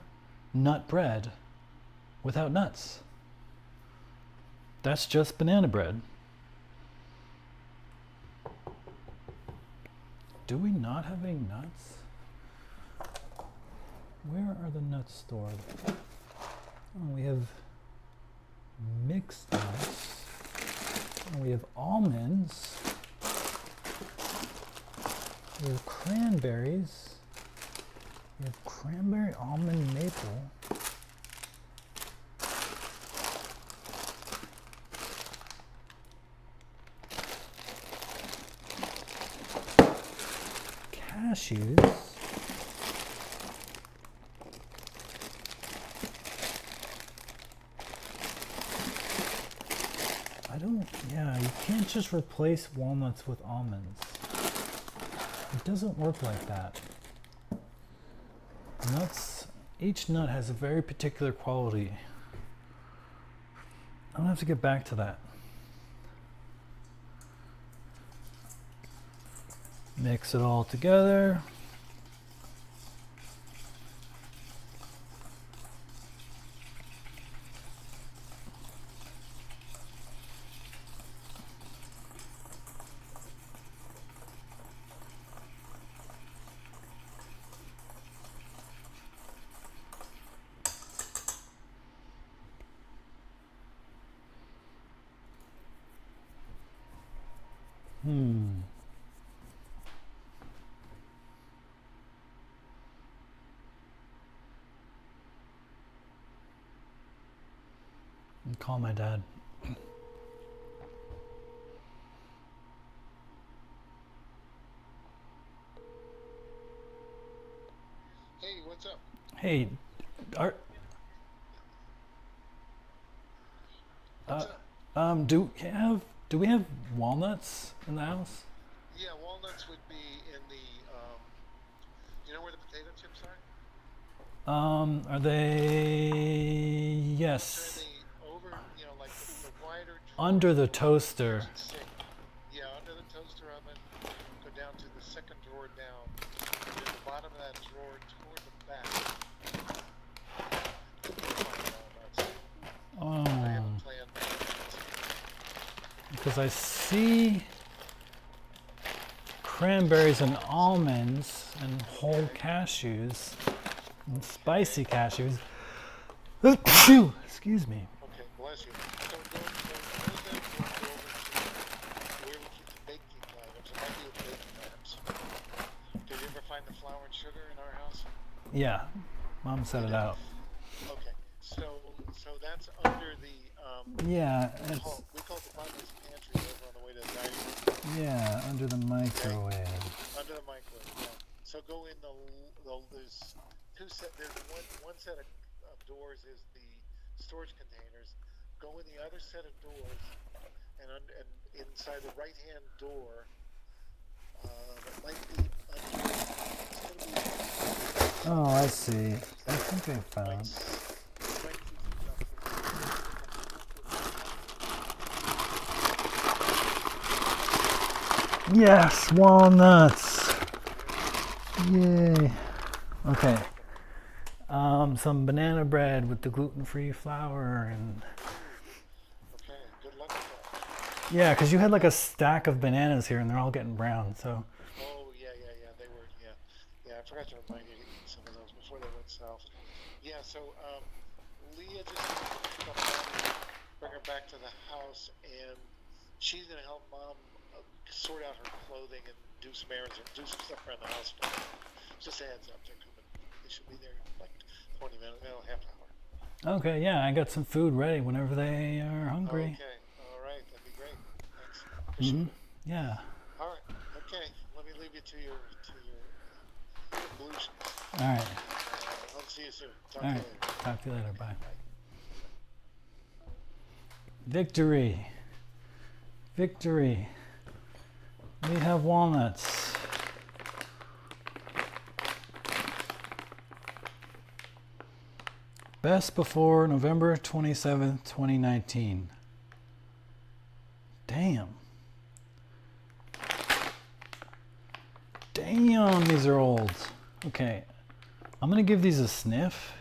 nut bread without nuts? That's just banana bread. Do we not have any nuts? Where are the nuts stored? Oh, we have mixed nuts. And we have almonds. We have cranberries. We have cranberry, almond, maple. Cashews. Yeah, you can't just replace walnuts with almonds. It doesn't work like that. Nuts, each nut has a very particular quality. I'm gonna have to get back to that. Mix it all together. Call my dad. Hey, what's up? Hey, are, What's up? do we have walnuts in the house? Yeah, walnuts would be in the, you know where the potato chips are? Are they? They're Yes, in the over, you know, like the wider drawer under the of the toaster. kitchen sink. Yeah, under the toaster oven, go down to the second drawer down, and at the bottom of that drawer toward the back. I have Oh, a plan. because I see cranberries and almonds and whole cashews and spicy cashews. Phew, excuse me. Okay, bless you. So those then will go over to where we keep the baking items. It might be with baking items. Did you ever find the flour and sugar in our house? Yeah, Mom set it out. Okay, so that's under the Yeah, we call it the mama's pantry over on the way to the dining room. Yeah, under the microwave. Under the microwave. Yeah. So go in there's there's one set of doors is the storage containers. Go in the other set of doors, and inside the right hand door, that might be under. It's going to be. Oh, I see. I think I Might, found. might see some stuff. Yes, walnuts. Yay. Okay. Some banana bread with the gluten-free flour and. Okay, good luck with that. Yeah, because you had like a stack of bananas here and they're all getting brown, so. Oh yeah. They were I forgot to remind you to eat some of those before they went south. Yeah. So Leah just picked up Mommy, bring her back to the house, and she's gonna help Mom sort out her clothing and do some errands and do some stuff around the house. Just a heads up, they're coming. They should be there in like 20 minutes, half an hour. Okay, yeah, I got some food ready whenever they are hungry. Okay. All right. That'd be great. Thanks. Appreciate it. Yeah. All right. Okay. Let me leave you to your ablutions. All right. I'll see you soon. Talk All to right. you later. Talk to you later. Bye. Bye. Victory. Victory. We have walnuts. Best before November 27th, 2019. Damn. Damn, these are old. Okay. I'm gonna give these a sniff.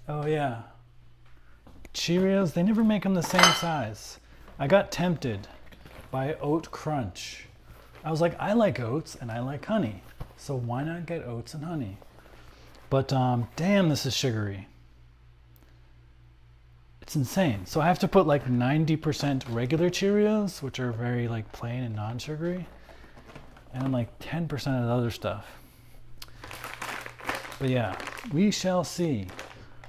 Oh yeah. Cheerios, they never make them the same size. I got tempted by Oat Crunch. I was like, I like oats and I like honey. So why not get oats and honey? But damn, this is sugary. It's insane. So I have to put like 90% regular Cheerios, which are very like plain and non-sugary, and like 10% of the other stuff. But yeah, we shall see.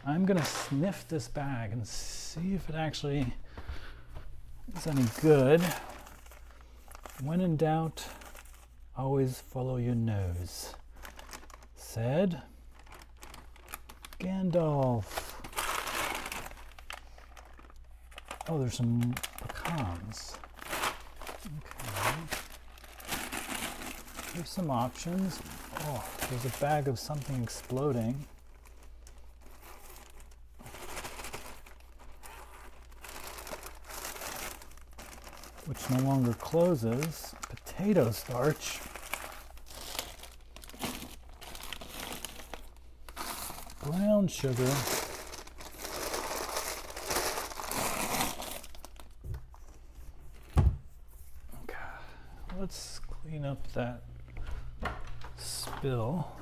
I'm gonna sniff this bag and see if it actually is any good. When in doubt, always follow your nose, said Gandalf. Oh, there's some pecans. Okay. Here's some options. Oh, there's a bag of something exploding. Which no longer closes. Potato starch. Brown sugar. Okay, let's clean up that spill.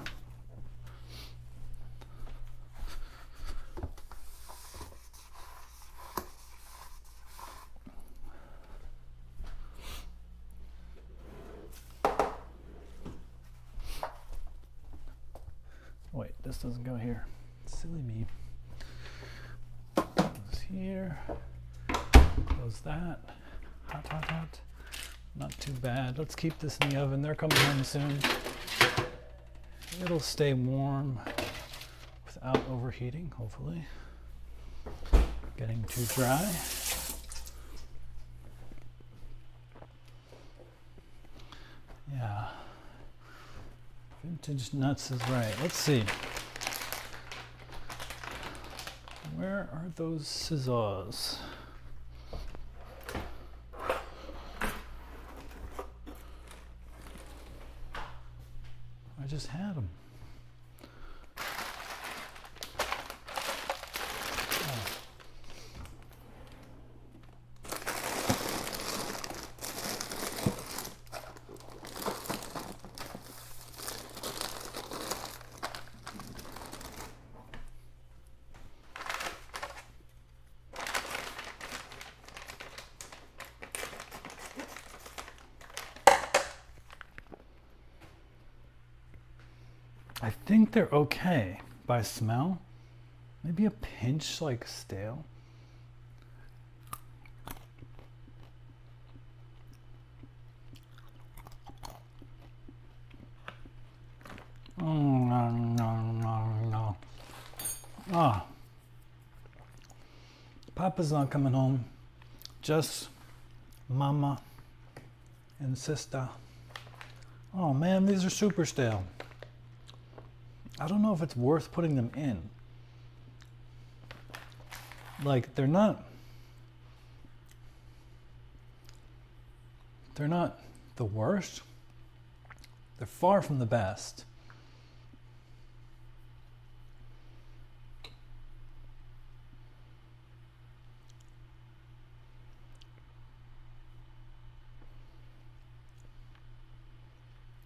Wait, this doesn't go here. Silly me. Goes here. Goes that. Hot, hot, hot. Not too bad. Let's keep this in the oven. They're coming home soon. It'll stay warm without overheating, hopefully. Getting too dry. Yeah. Vintage nuts is right. Let's see. Where are those scissors? I just had them. I think they're okay by smell. Maybe a pinch like stale. Papa's not coming home. Just Mama and Sister. Oh man, these are super stale. I don't know if it's worth putting them in. Like, they're not the worst. They're far from the best.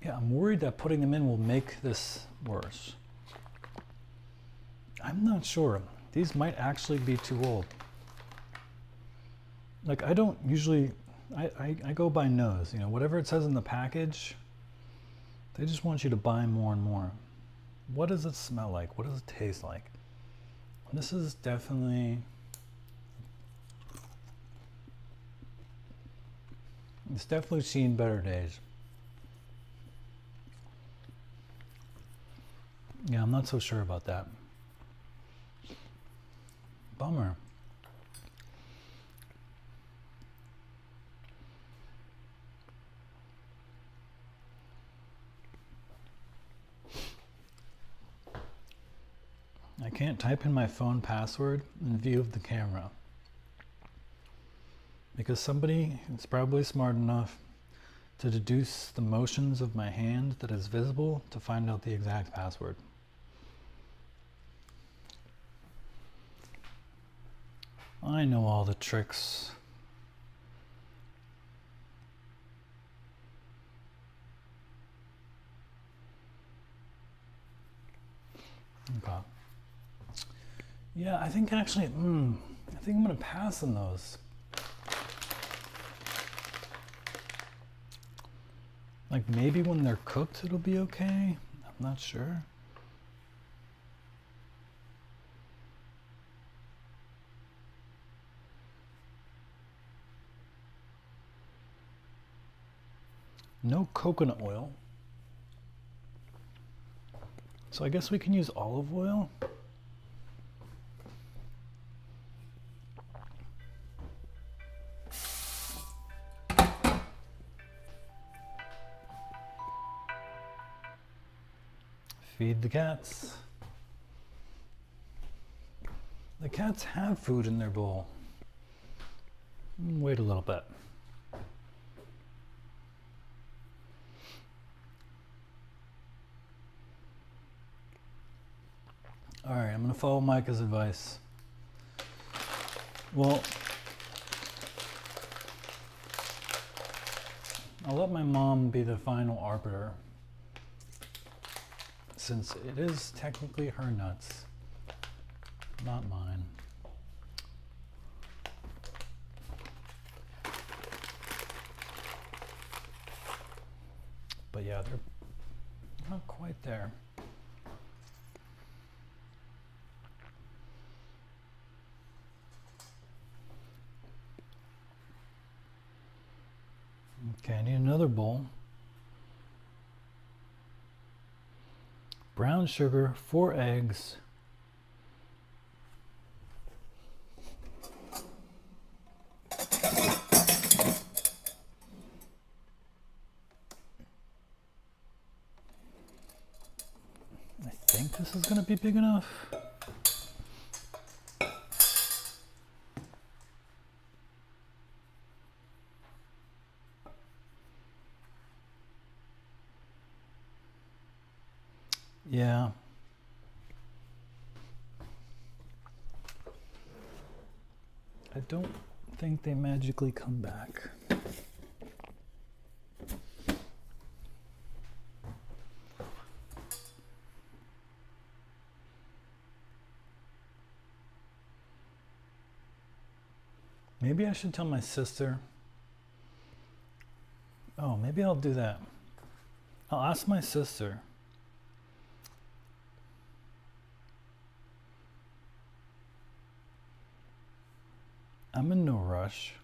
Yeah, I'm worried that putting them in will make this worse. I'm not sure. These might actually be too old. Like, I don't usually, I go by nose, you know, whatever it says in the package, they just want you to buy more and more. What does it smell like? What does it taste like? This is definitely, it's definitely seen better days. Yeah, I'm not so sure about that. Bummer. I can't type in my phone password in view of the camera because somebody is probably smart enough to deduce the motions of my hand that is visible to find out the exact password. I know all the tricks. Okay. Yeah, I think actually, I think I'm gonna pass on those. Like maybe when they're cooked it'll be okay. I'm not sure. No coconut oil. So I guess we can use olive oil. Feed the cats. The cats have food in their bowl. Wait a little bit. All right, I'm gonna follow Micah's advice. Well, I'll let my mom be the final arbiter, since it is technically her nuts, not mine. But yeah, they're not quite there. Okay, I need another bowl. Brown sugar, 4 eggs. I think this is going to be big enough. Yeah. I don't think they magically come back. Maybe I should tell my sister. Oh, maybe I'll do that. I'll ask my sister. I'm in no rush.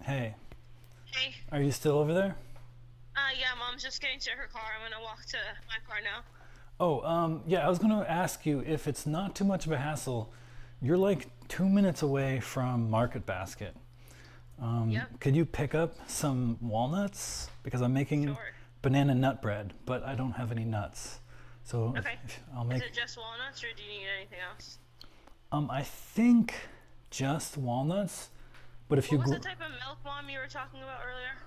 Hey, Hey. are you still over there? Yeah, Mom's just getting to her car. I'm gonna walk to my car now. Oh, yeah, I was going to ask you if it's not too much of a hassle. You're like 2 minutes away from Market Basket. Yep. Could you pick up some walnuts? Because I'm making Sure. banana nut bread, but I don't have any nuts. So Okay. if I'll Is make, it just walnuts, or do you need anything else? I think just walnuts, but if you, What was the type of milk, Mom, you were talking about earlier?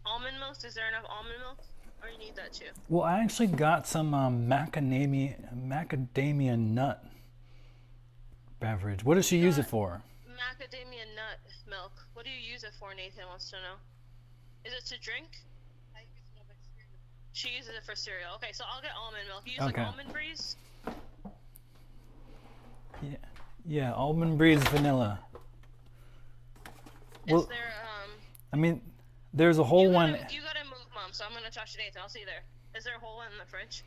Almond milk? Is there enough almond milk? Or you need that too? well, I actually got some macadamia nut beverage. What does she use it for? Macadamia nut milk. What do you use it for, Nathan wants to know. Is it to drink? She uses it for cereal. Okay, so I'll get almond milk. You use like Okay. almond breeze? Yeah, yeah, almond breeze vanilla. Is Well, there I mean, there's a whole one. You gotta move, Mom, so I'm gonna talk to Nathan. I'll see you there. Is there a whole one in the fridge?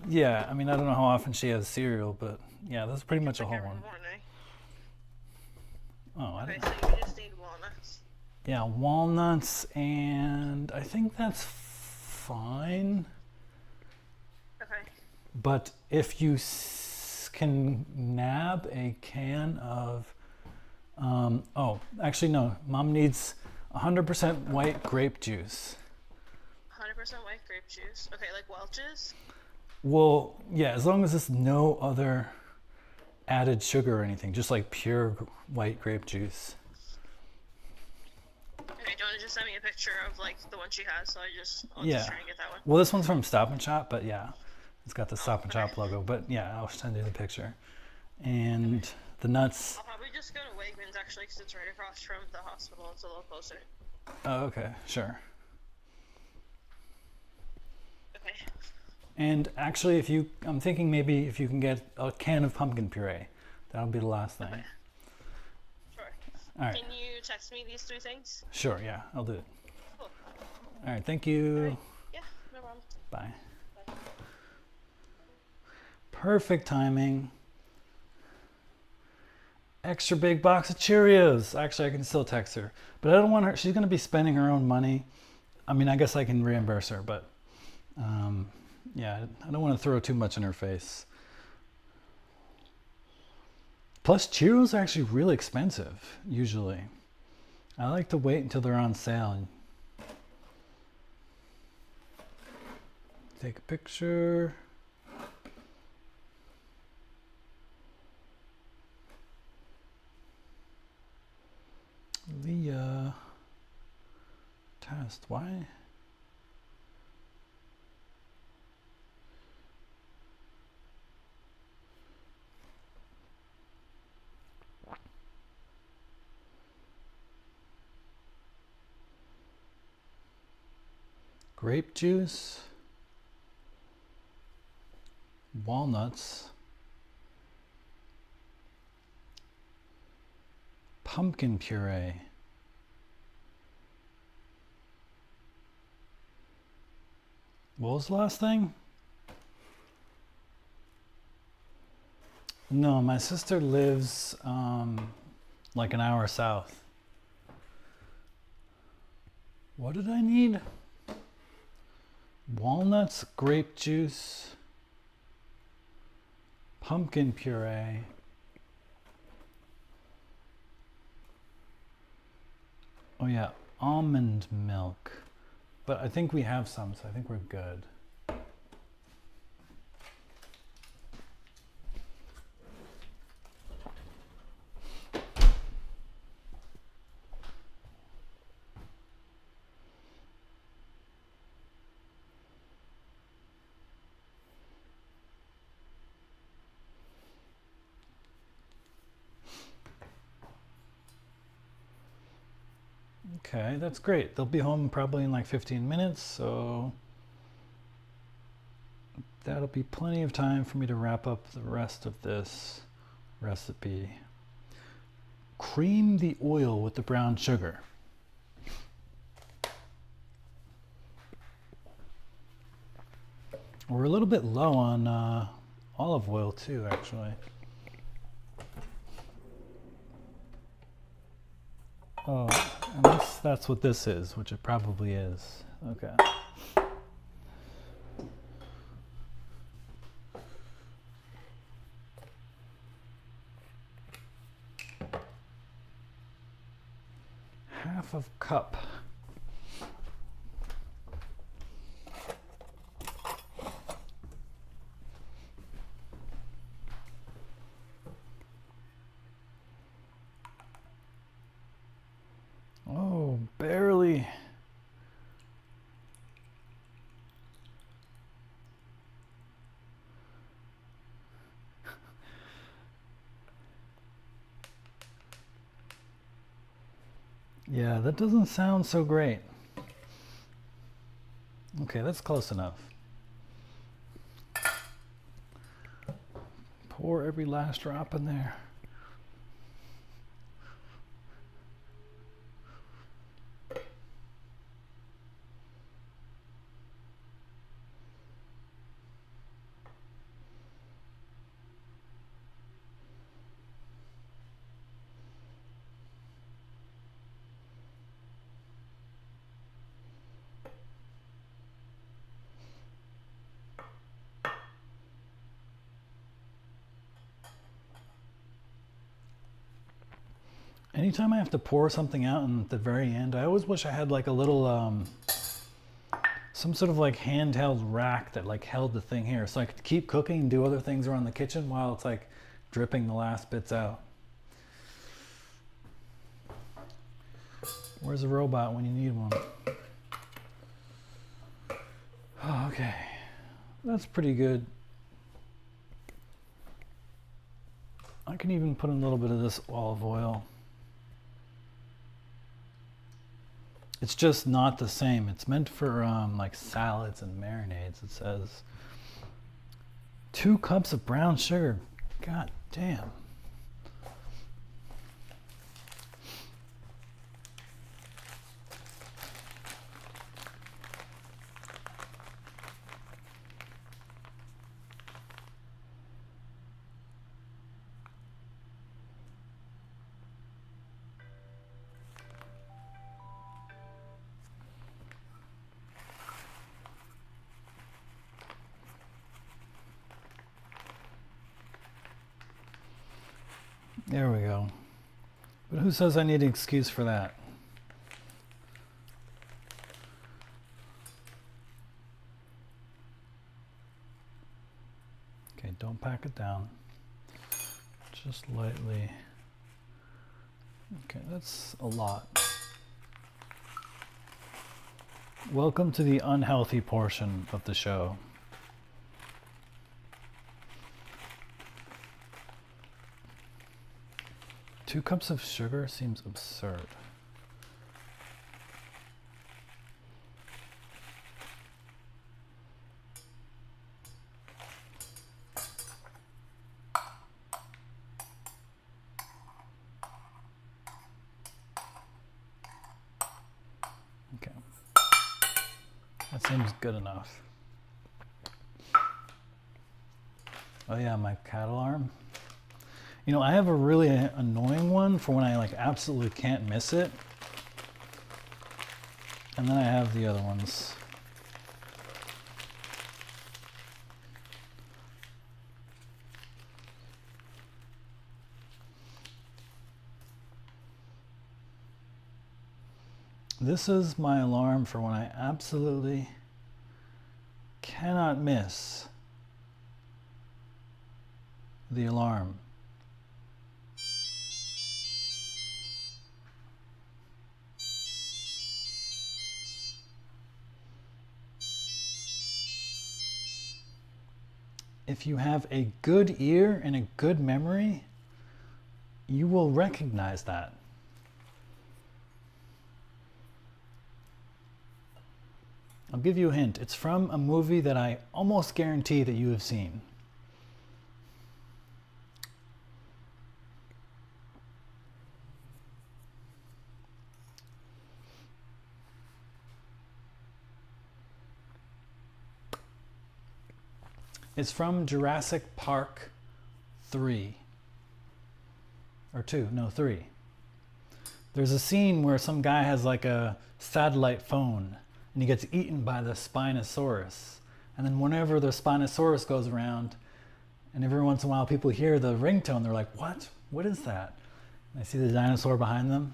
Yeah, I mean, I don't know how often she has cereal, but yeah, that's pretty much a whole Every one. morning. Oh, I Okay, didn't. so you just need walnuts. Yeah, walnuts, and I think that's fine. Okay. But if you can nab a can of, oh, actually no, Mom needs 100% white grape juice. 100% white grape juice. Okay, like Welch's? Well, yeah, as long as there's no other added sugar or anything, just like pure white grape juice. Okay, do you want to just send me a picture of like the one she has? So I'll Yeah. just try and get that one. Well, this one's from Stop and Shop, but yeah, it's got the Stop and okay. Shop logo. But yeah, I'll send you the picture. And the nuts. I'll probably just go to Wegmans actually because it's right across from the hospital. It's a little closer. Oh, okay, sure. Okay. And actually, I'm thinking maybe if you can get a can of pumpkin puree, that'll be the last thing. Okay. Sure. All right. Can you text me these 3 things? Sure, yeah, I'll do it. Cool. All right, thank you. All right. Yeah, no problem. Bye. Bye. Perfect timing. Extra big box of Cheerios. Actually, I can still text her, but I don't want her. She's going to be spending her own money. I mean, I guess I can reimburse her, but yeah, I don't want to throw too much in her face. Plus, Cheerios are actually really expensive, usually. I like to wait until they're on sale and take a picture. Leah. Test. Why? Grape juice, walnuts, pumpkin puree. What was the last thing? No, my sister lives like an hour south. What did I need? Walnuts, grape juice, pumpkin puree, oh yeah, almond milk. But I think we have some, so I think we're good. Okay, that's great. They'll be home probably in like 15 minutes, so that'll be plenty of time for me to wrap up the rest of this recipe. Cream the oil with the brown sugar. We're a little bit low on olive oil too, actually. Oh, and that's what this is, which it probably is. Okay. Half of cup. Oh, barely. Yeah, that doesn't sound so great. Okay, that's close enough. Pour every last drop in there. Anytime I have to pour something out and at the very end, I always wish I had like a little, some sort of like handheld rack that like held the thing here so I could keep cooking and do other things around the kitchen while it's like dripping the last bits out. Where's the robot when you need one? Oh, okay, that's pretty good. I can even put in a little bit of this olive oil. It's just not the same. It's meant for like salads and marinades. It says 2 cups of brown sugar. God damn. There we go. But who says I need an excuse for that? Okay, don't pack it down. Just lightly. Okay, that's a lot. Welcome to the unhealthy portion of the show. Two cups of sugar seems absurd. Okay. That seems good enough. Oh yeah, my cat alarm. You know, I have a really annoying one for when I like absolutely can't miss it. And then I have the other ones. This is my alarm for when I absolutely cannot miss the alarm. If you have a good ear and a good memory, you will recognize that. I'll give you a hint. It's from a movie that I almost guarantee that you have seen. It's from Jurassic Park 3. Or 2, no, 3. There's a scene where some guy has like a satellite phone and he gets eaten by the Spinosaurus. And then whenever the Spinosaurus goes around, and every once in a while people hear the ringtone, they're like, what? What is that? And I see the dinosaur behind them.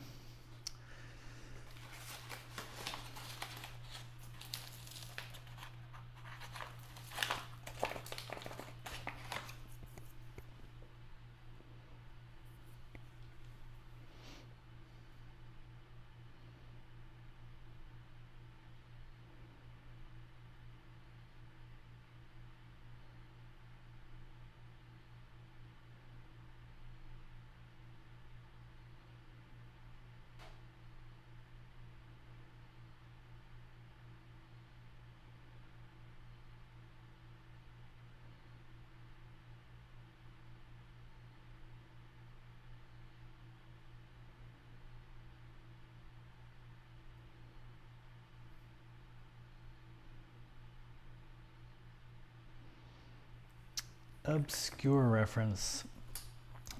Obscure reference.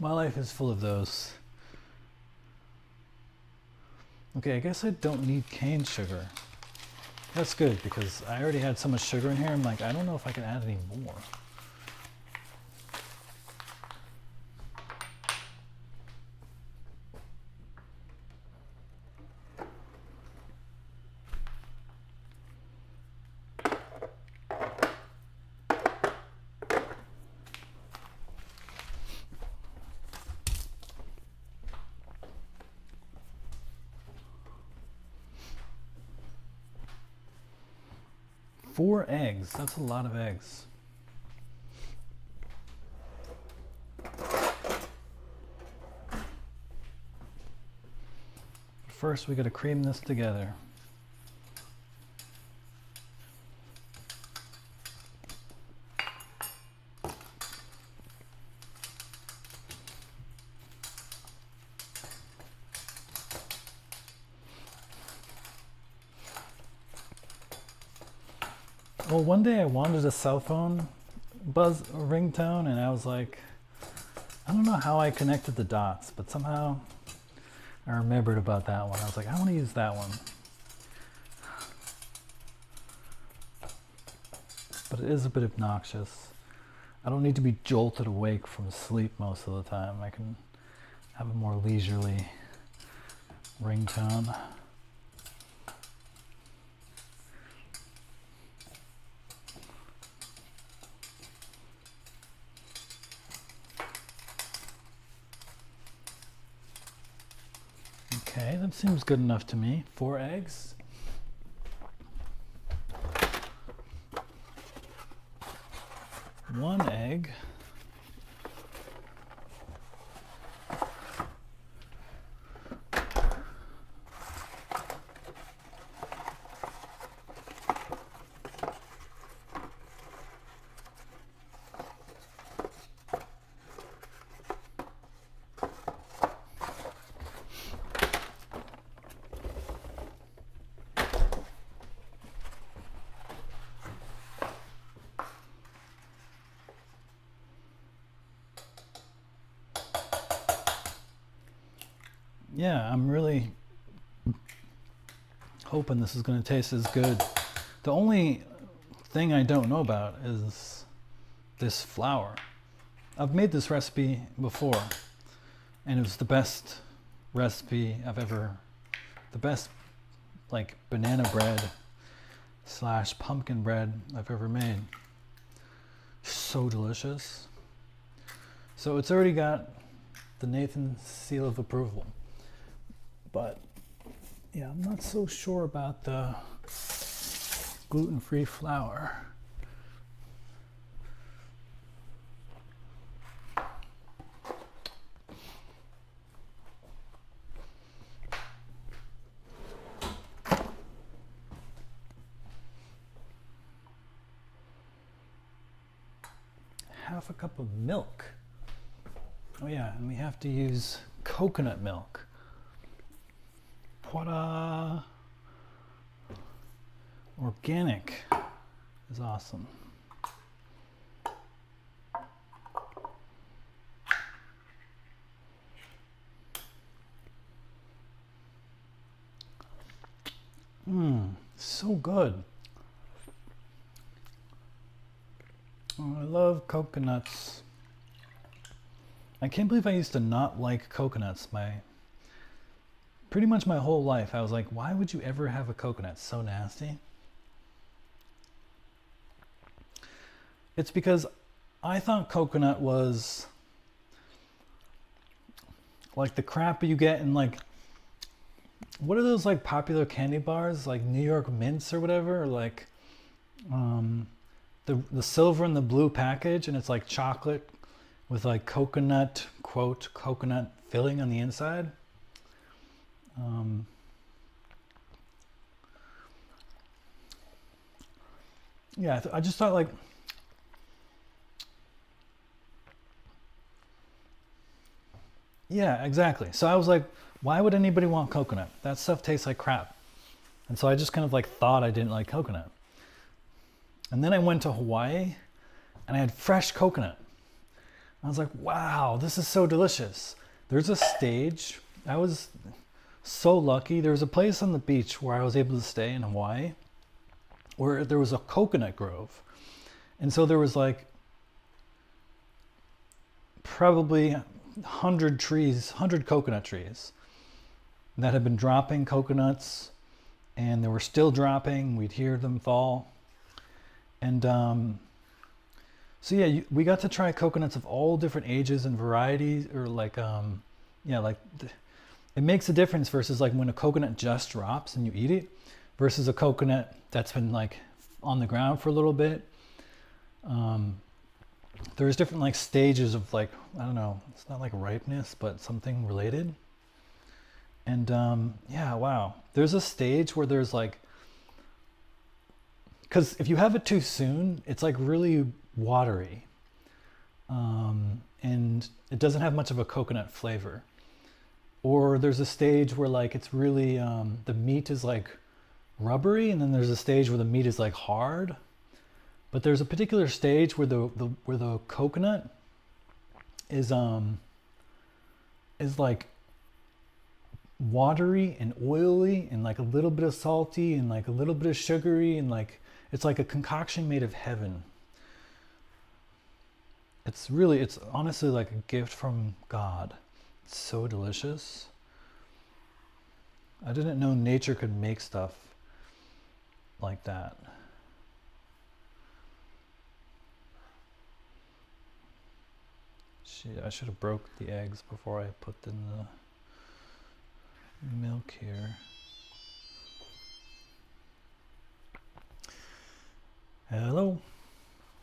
My life is full of those. Okay, I guess I don't need cane sugar. That's good because I already had so much sugar in here. I'm like, I don't know if I can add any more. 4 eggs, that's a lot of eggs. First we gotta cream this together. Well, one day I wanted a cell phone buzz ringtone, and I was like, I don't know how I connected the dots, but somehow I remembered about that one. I was like, I want to use that one. But it is a bit obnoxious. I don't need to be jolted awake from sleep most of the time. I can have a more leisurely ringtone. Okay, that seems good enough to me. 4 eggs. One egg. Yeah, I'm really hoping this is going to taste as good. The only thing I don't know about is this flour. I've made this recipe before, and it was the best recipe I've ever, the best like banana bread / pumpkin bread I've ever made. So delicious. So it's already got the Nathan seal of approval. But yeah, I'm not so sure about the gluten-free flour. Half a cup of milk. Oh yeah, and we have to use coconut milk. Ta-da! Organic is awesome. So good. Oh, I love coconuts. I can't believe I used to not like coconuts. Pretty much my whole life, I was like, why would you ever have a coconut? It's so nasty. It's because I thought coconut was like the crap you get in like, what are those like popular candy bars, like New York Mints or whatever, or like the silver and the blue package, and it's like chocolate with like coconut, quote, coconut filling on the inside. Yeah, I just thought like, yeah, exactly. So I was like, why would anybody want coconut? That stuff tastes like crap. And so I just kind of like thought I didn't like coconut. And then I went to Hawaii and I had fresh coconut. I was like, wow, this is so delicious. There's a stage. I was so lucky. There was a place on the beach where I was able to stay in Hawaii where there was a coconut grove. And so there was like probably 100 trees, 100 coconut trees that had been dropping coconuts, and they were still dropping. We'd hear them fall. And so yeah, we got to try coconuts of all different ages and varieties, or like, yeah, like it makes a difference versus like when a coconut just drops and you eat it versus a coconut that's been like on the ground for a little bit. There's different like stages of like, I don't know, it's not like ripeness, but something related. And yeah, wow. There's a stage where there's like, because if you have it too soon, it's like really watery. And it doesn't have much of a coconut flavor. Or there's a stage where like it's really, the meat is like rubbery, and then there's a stage where the meat is like hard. But there's a particular stage where the coconut is like watery and oily and like a little bit of salty and like a little bit of sugary, and like it's like a concoction made of heaven. It's honestly like a gift from God. It's so delicious. I didn't know nature could make stuff like that. Shit, I should have broke the eggs before I put in the milk here. Hello?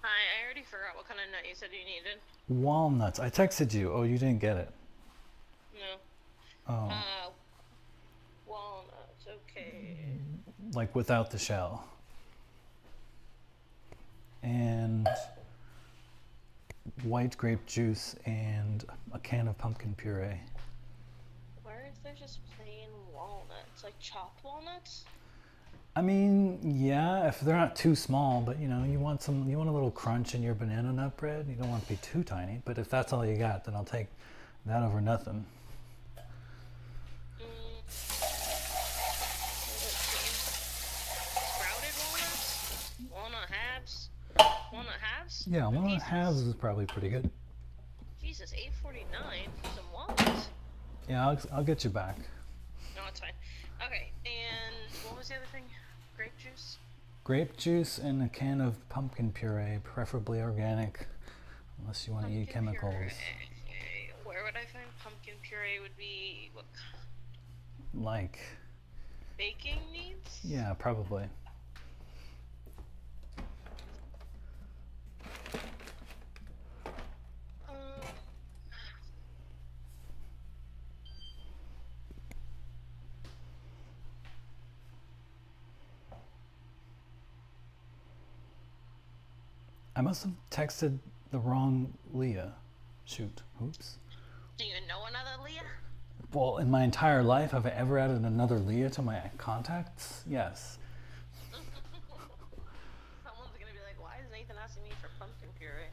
Hi, I already forgot what kind of nut you said you needed. Walnuts. I texted you. Oh, you didn't get it. No. Oh. Walnuts, okay. Like without the shell. And white grape juice and a can of pumpkin puree. Where is there just plain walnuts? Like chopped walnuts? I mean, yeah, if they're not too small, but you know, you want a little crunch in your banana nut bread. You don't want it to be too tiny, but if that's all you got, then I'll take that over nothing. Sprouted walnuts? Walnut halves? Walnut halves? Yeah, walnut halves is probably pretty good. Jesus, $8.49 for some walnuts. Yeah, I'll get you back. No, it's fine. Okay, and what was the other thing? Grape juice? Grape juice and a can of pumpkin puree, preferably organic, unless you want to eat chemicals. Puree. Where would I find pumpkin puree? Would be what? Like Baking needs? Yeah, probably. I must have texted the wrong Leah. Shoot. Oops. Do you know another Leah? Well, in my entire life, have I ever added another Leah to my contacts? Yes. Someone's gonna be like, why is Nathan asking me for pumpkin puree?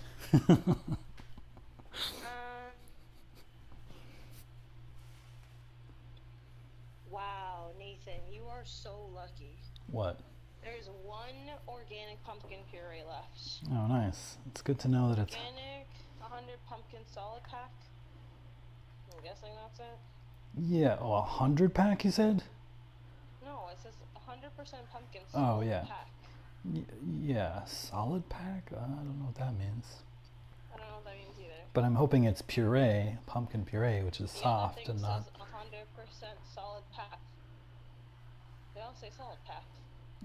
Wow, Nathan, you are so lucky. What? There's one organic pumpkin puree left. Oh, nice. It's good to know that it's... Organic, 100 pumpkin solid pack. I'm guessing that's it. Yeah, oh, 100 pack, you said? No, it says 100% pumpkin Oh, solid yeah. pack. Yeah, solid pack? I don't know what that means. I don't know what that means either. But I'm hoping it's puree, pumpkin puree, which is soft The other and thing not... says 100% solid pack. They all say solid pack.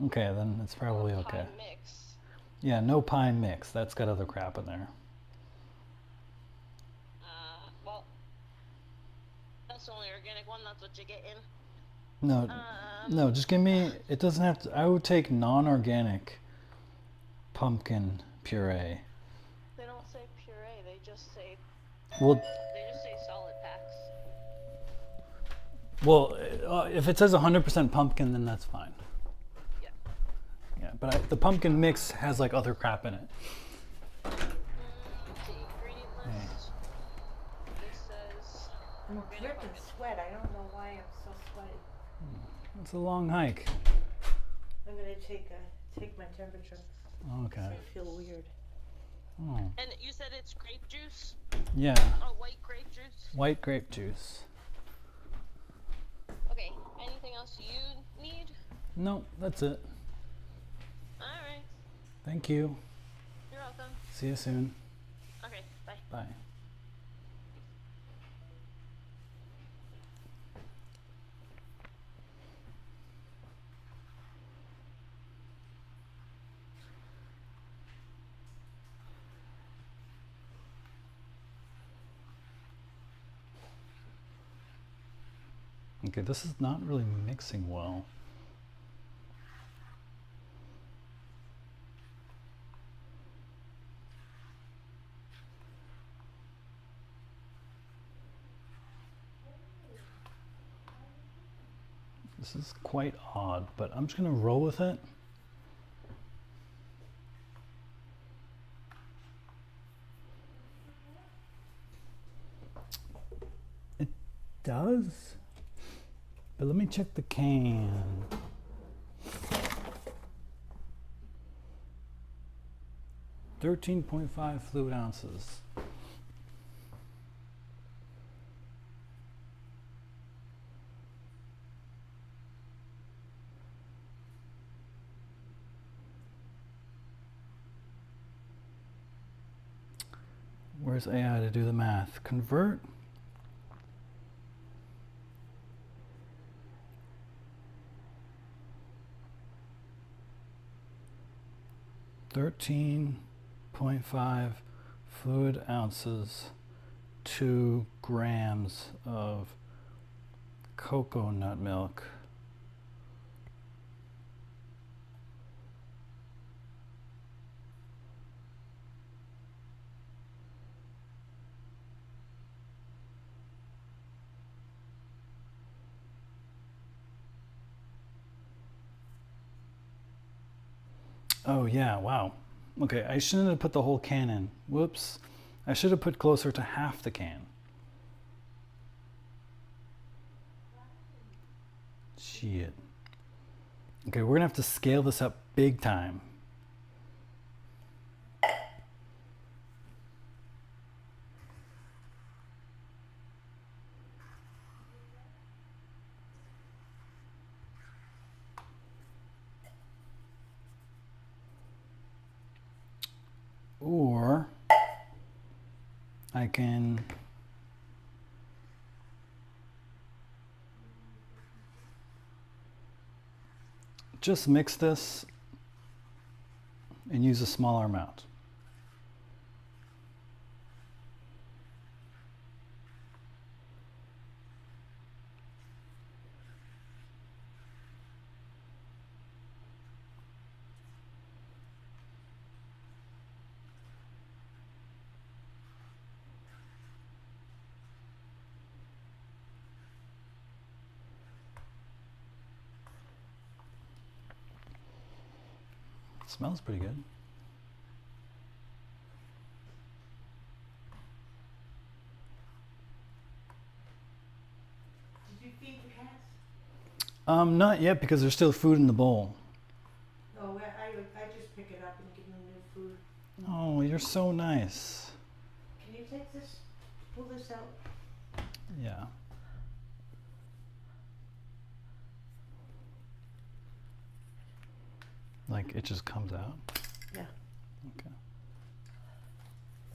Okay, then it's probably okay. Pine mix. Yeah, no pine mix. That's got other crap in there. Well, that's the only organic one. That's what you get in. No, no, just give me... It doesn't have to... I would take non-organic pumpkin puree. They don't say puree. They just say... Well... They just say solid packs. Well, if it says 100% pumpkin, then that's fine. Yeah. Yeah, but the pumpkin mix has like other crap in it. Let's see, ingredient list. This says I'm organic dripping pumpkin. sweat. I don't know why I'm so sweaty. It's a long hike. I'm gonna take my temperature. Okay. I feel weird. Oh. And you said it's grape juice? Yeah, Oh, white grape juice? white grape juice. Okay, anything else you need? No, that's it. Alright, Thank you. you're welcome. See you soon. Okay, bye. Bye. Okay, this is not really mixing well. This is quite odd, but I'm just gonna roll with it. It does, but let me check the can. $13.5 fluid ounces. Where's AI to do the math? Convert. $13.5 fluid ounces, 2 grams of coconut milk. Oh yeah, wow. Okay, I shouldn't have put the whole can in. Whoops. I should have put closer to half the can. Shit. Okay, we're gonna have to scale this up big time. Or I can just mix this and use a smaller amount. It smells pretty good. Did you feed the cats? Not yet because there's still food in the bowl. No, I just pick it up and give them new food. Oh, you're so nice. Can you take this, pull this out? Yeah. Like it just comes out? Yeah. Okay.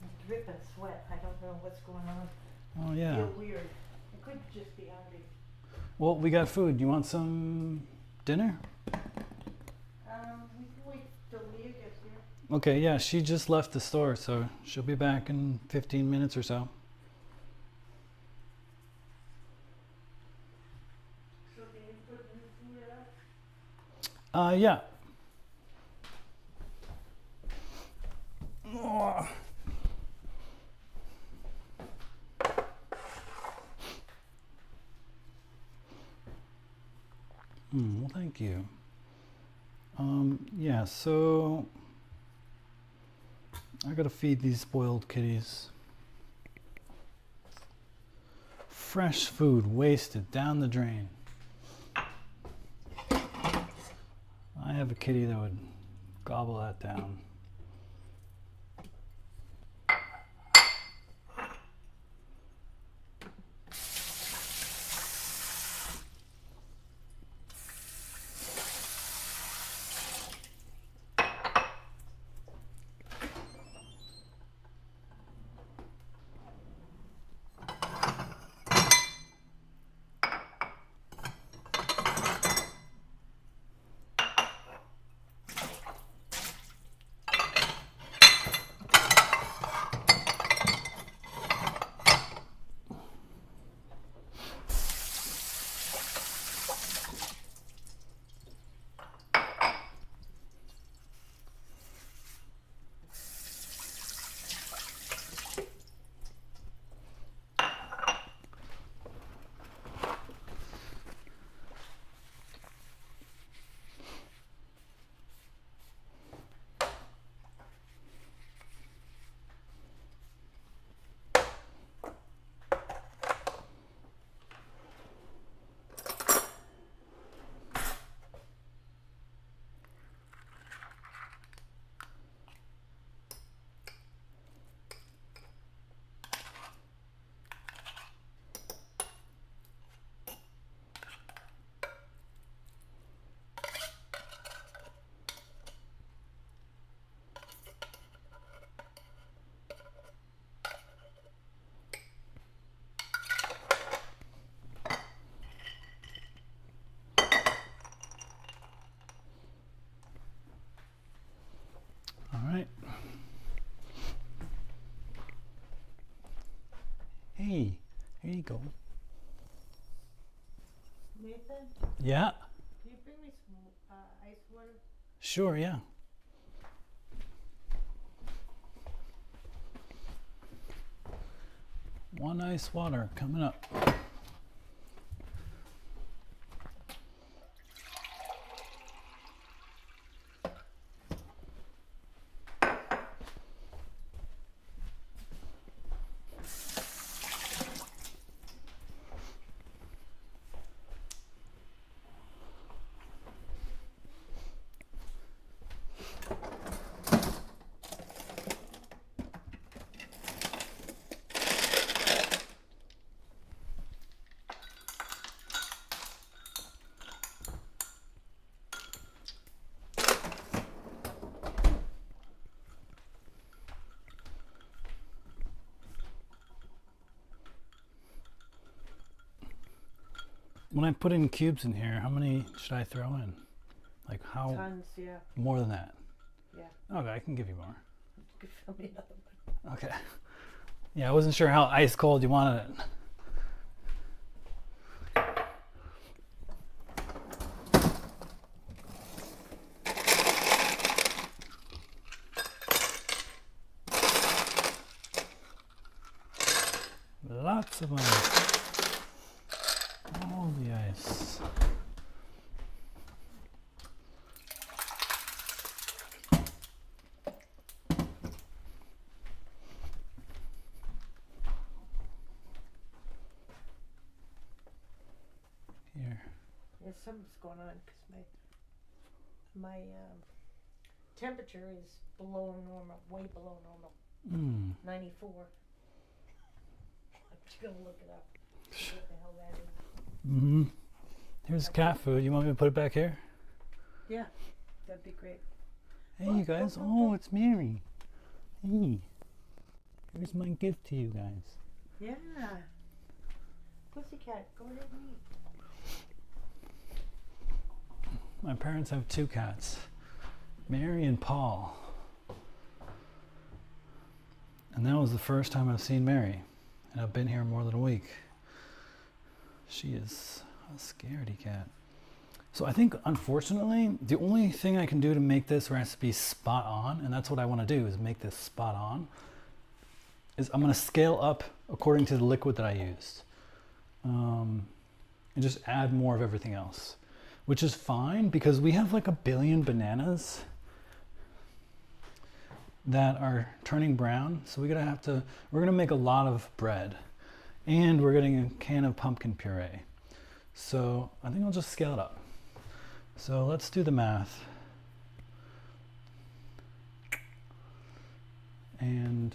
I drip and sweat. I don't know what's going on. Oh I yeah. feel weird. I could just be hungry. Well, we got food. You want some dinner? We can wait till Leah gets here. Okay, yeah, she just left the store, so she'll be back in 15 minutes or so. So can you put new food out? Yeah. Oh. Well, thank you. Yeah, so I gotta feed these spoiled kitties. Fresh food wasted down the drain. I have a kitty that would gobble that down. All right. Hey, here you go. Nathan, Yeah, can you bring me some ice water? sure, yeah. One ice water coming up. When I put in cubes in here, how many should I throw in? Like how? Tons, yeah. More than that? Yeah. Okay, I can give you more. You could fill me another one. Okay. Yeah, I wasn't sure how ice cold you wanted it. Lots of ice. All the ice. Here. There's something's going on because my temperature is below normal, way below normal, 94. I'm just gonna look it up. See what the hell that is. Here's cat food. You want me to put it back here? Yeah, that'd be great. Hey, you guys. Oh, it's Mary. Hey. Here's my gift to you guys. Yeah. Pussycat, go ahead and eat. My parents have 2 cats, Mary and Paul. And that was the first time I've seen Mary. And I've been here more than a week. She is a scaredy cat. So I think, unfortunately, the only thing I can do to make this recipe spot on, and that's what I want to do, is make this spot on, is I'm going to scale up according to the liquid that I used. And just add more of everything else. Which is fine because we have like 1 billion bananas that are turning brown. So we're gonna make a lot of bread, and we're getting a can of pumpkin puree. So I think I'll just scale it up. So let's do the math. And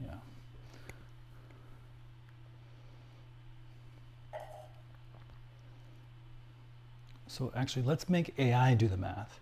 yeah. So actually, let's make AI do the math.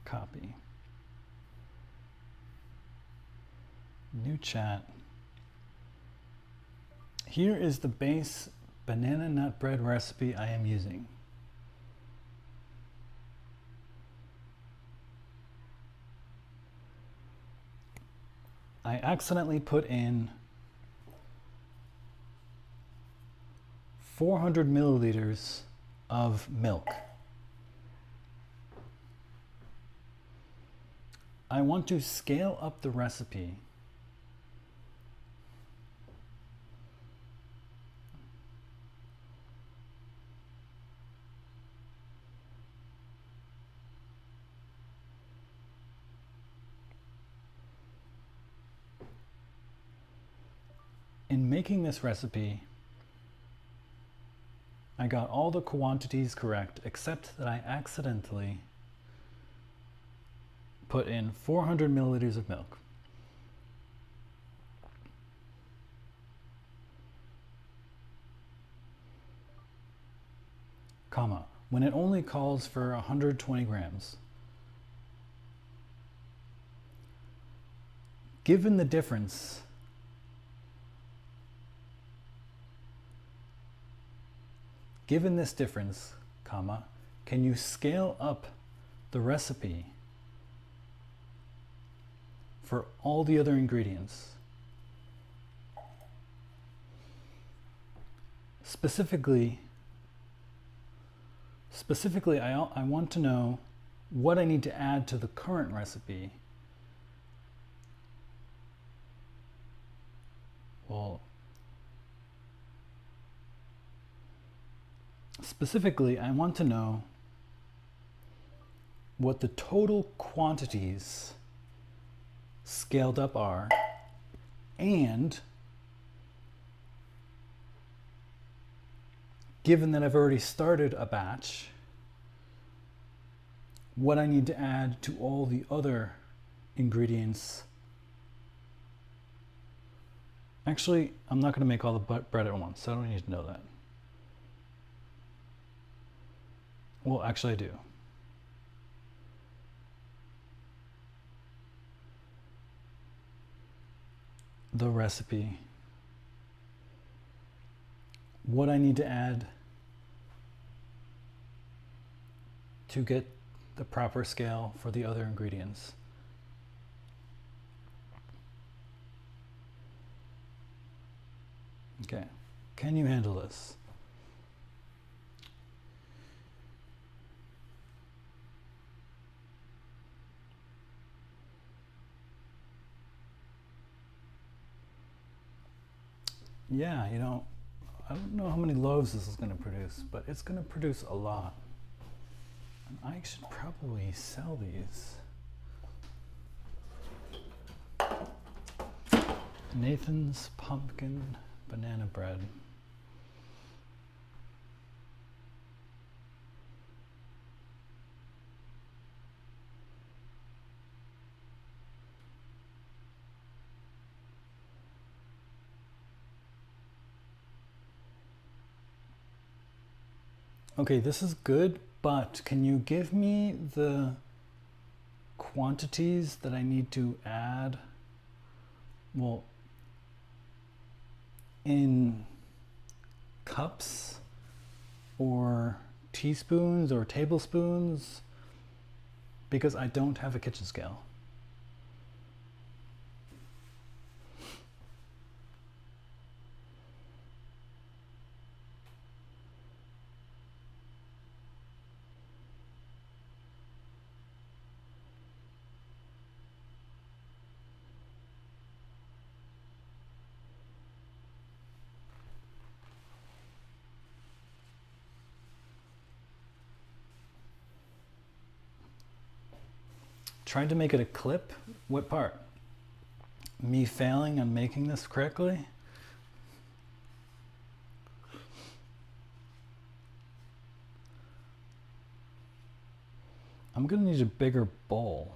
Copy. New chat. Here is the base banana nut bread recipe I am using. I accidentally put in 400 milliliters of milk. I want to scale up the recipe in making this recipe. I got all the quantities correct, except that I accidentally put in 400 milliliters of milk. Comma, when it only calls for 120 grams. Given the difference, given this difference, comma, can you scale up the recipe for all the other ingredients? Specifically, I want to know what I need to add to the current recipe. Well, specifically, I want to know what the total quantities scaled up are, and given that I've already started a batch, what I need to add to all the other ingredients. Actually, I'm not going to make all the bread at once, so I don't need to know that. Well, actually I do. The recipe. What I need to add to get the proper scale for the other ingredients. Okay, can you handle this? yeah, you know, I don't know how many loaves this is going to produce, but it's going to produce a lot. And I should probably sell these. Nathan's pumpkin banana bread. Okay, this is good, but can you give me the quantities that I need to add? Well, in cups or teaspoons or tablespoons, because I don't have a kitchen scale. Tried to make it a clip? What part? Me failing on making this correctly? I'm gonna need a bigger bowl.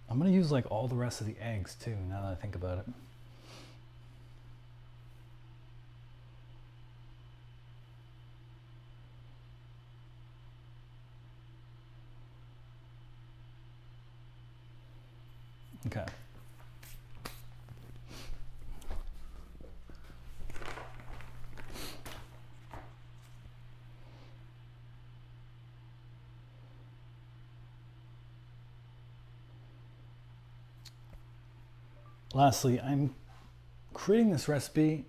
I'm gonna use like all the rest of the eggs too, now that I think about it. Okay. Lastly, I'm creating this recipe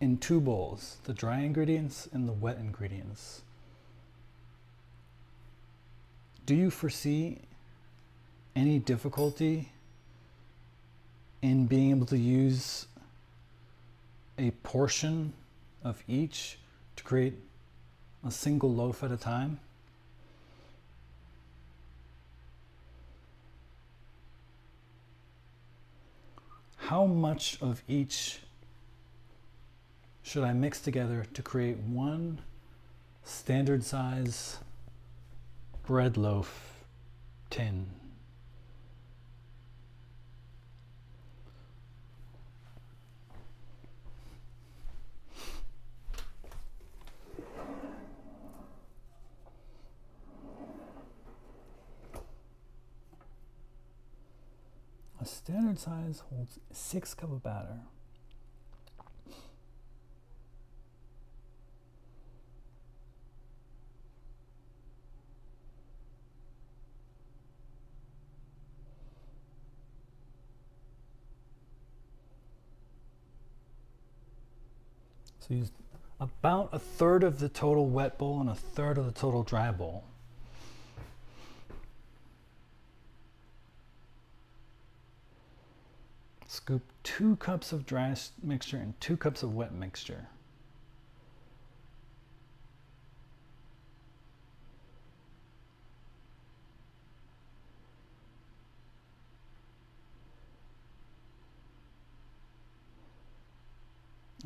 in 2 bowls, the dry ingredients and the wet ingredients. Do you foresee any difficulty in being able to use a portion of each to create a single loaf at a time? How much of each should I mix together to create one standard size bread loaf tin? A standard size holds 6 cups of batter. So use about a third of the total wet bowl and a third of the total dry bowl. Scoop 2 cups of dry mixture and 2 cups of wet mixture.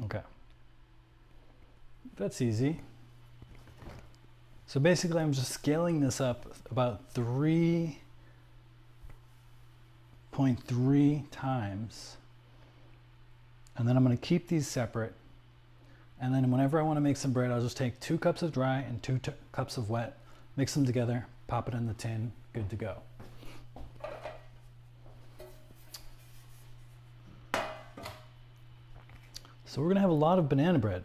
Okay. That's easy. So basically I'm just scaling this up about 3.3 times. And then I'm going to keep these separate. And then whenever I want to make some bread, I'll just take 2 cups of dry and 2 cups of wet, mix them together, pop it in the tin, good to go. So we're going to have a lot of banana bread.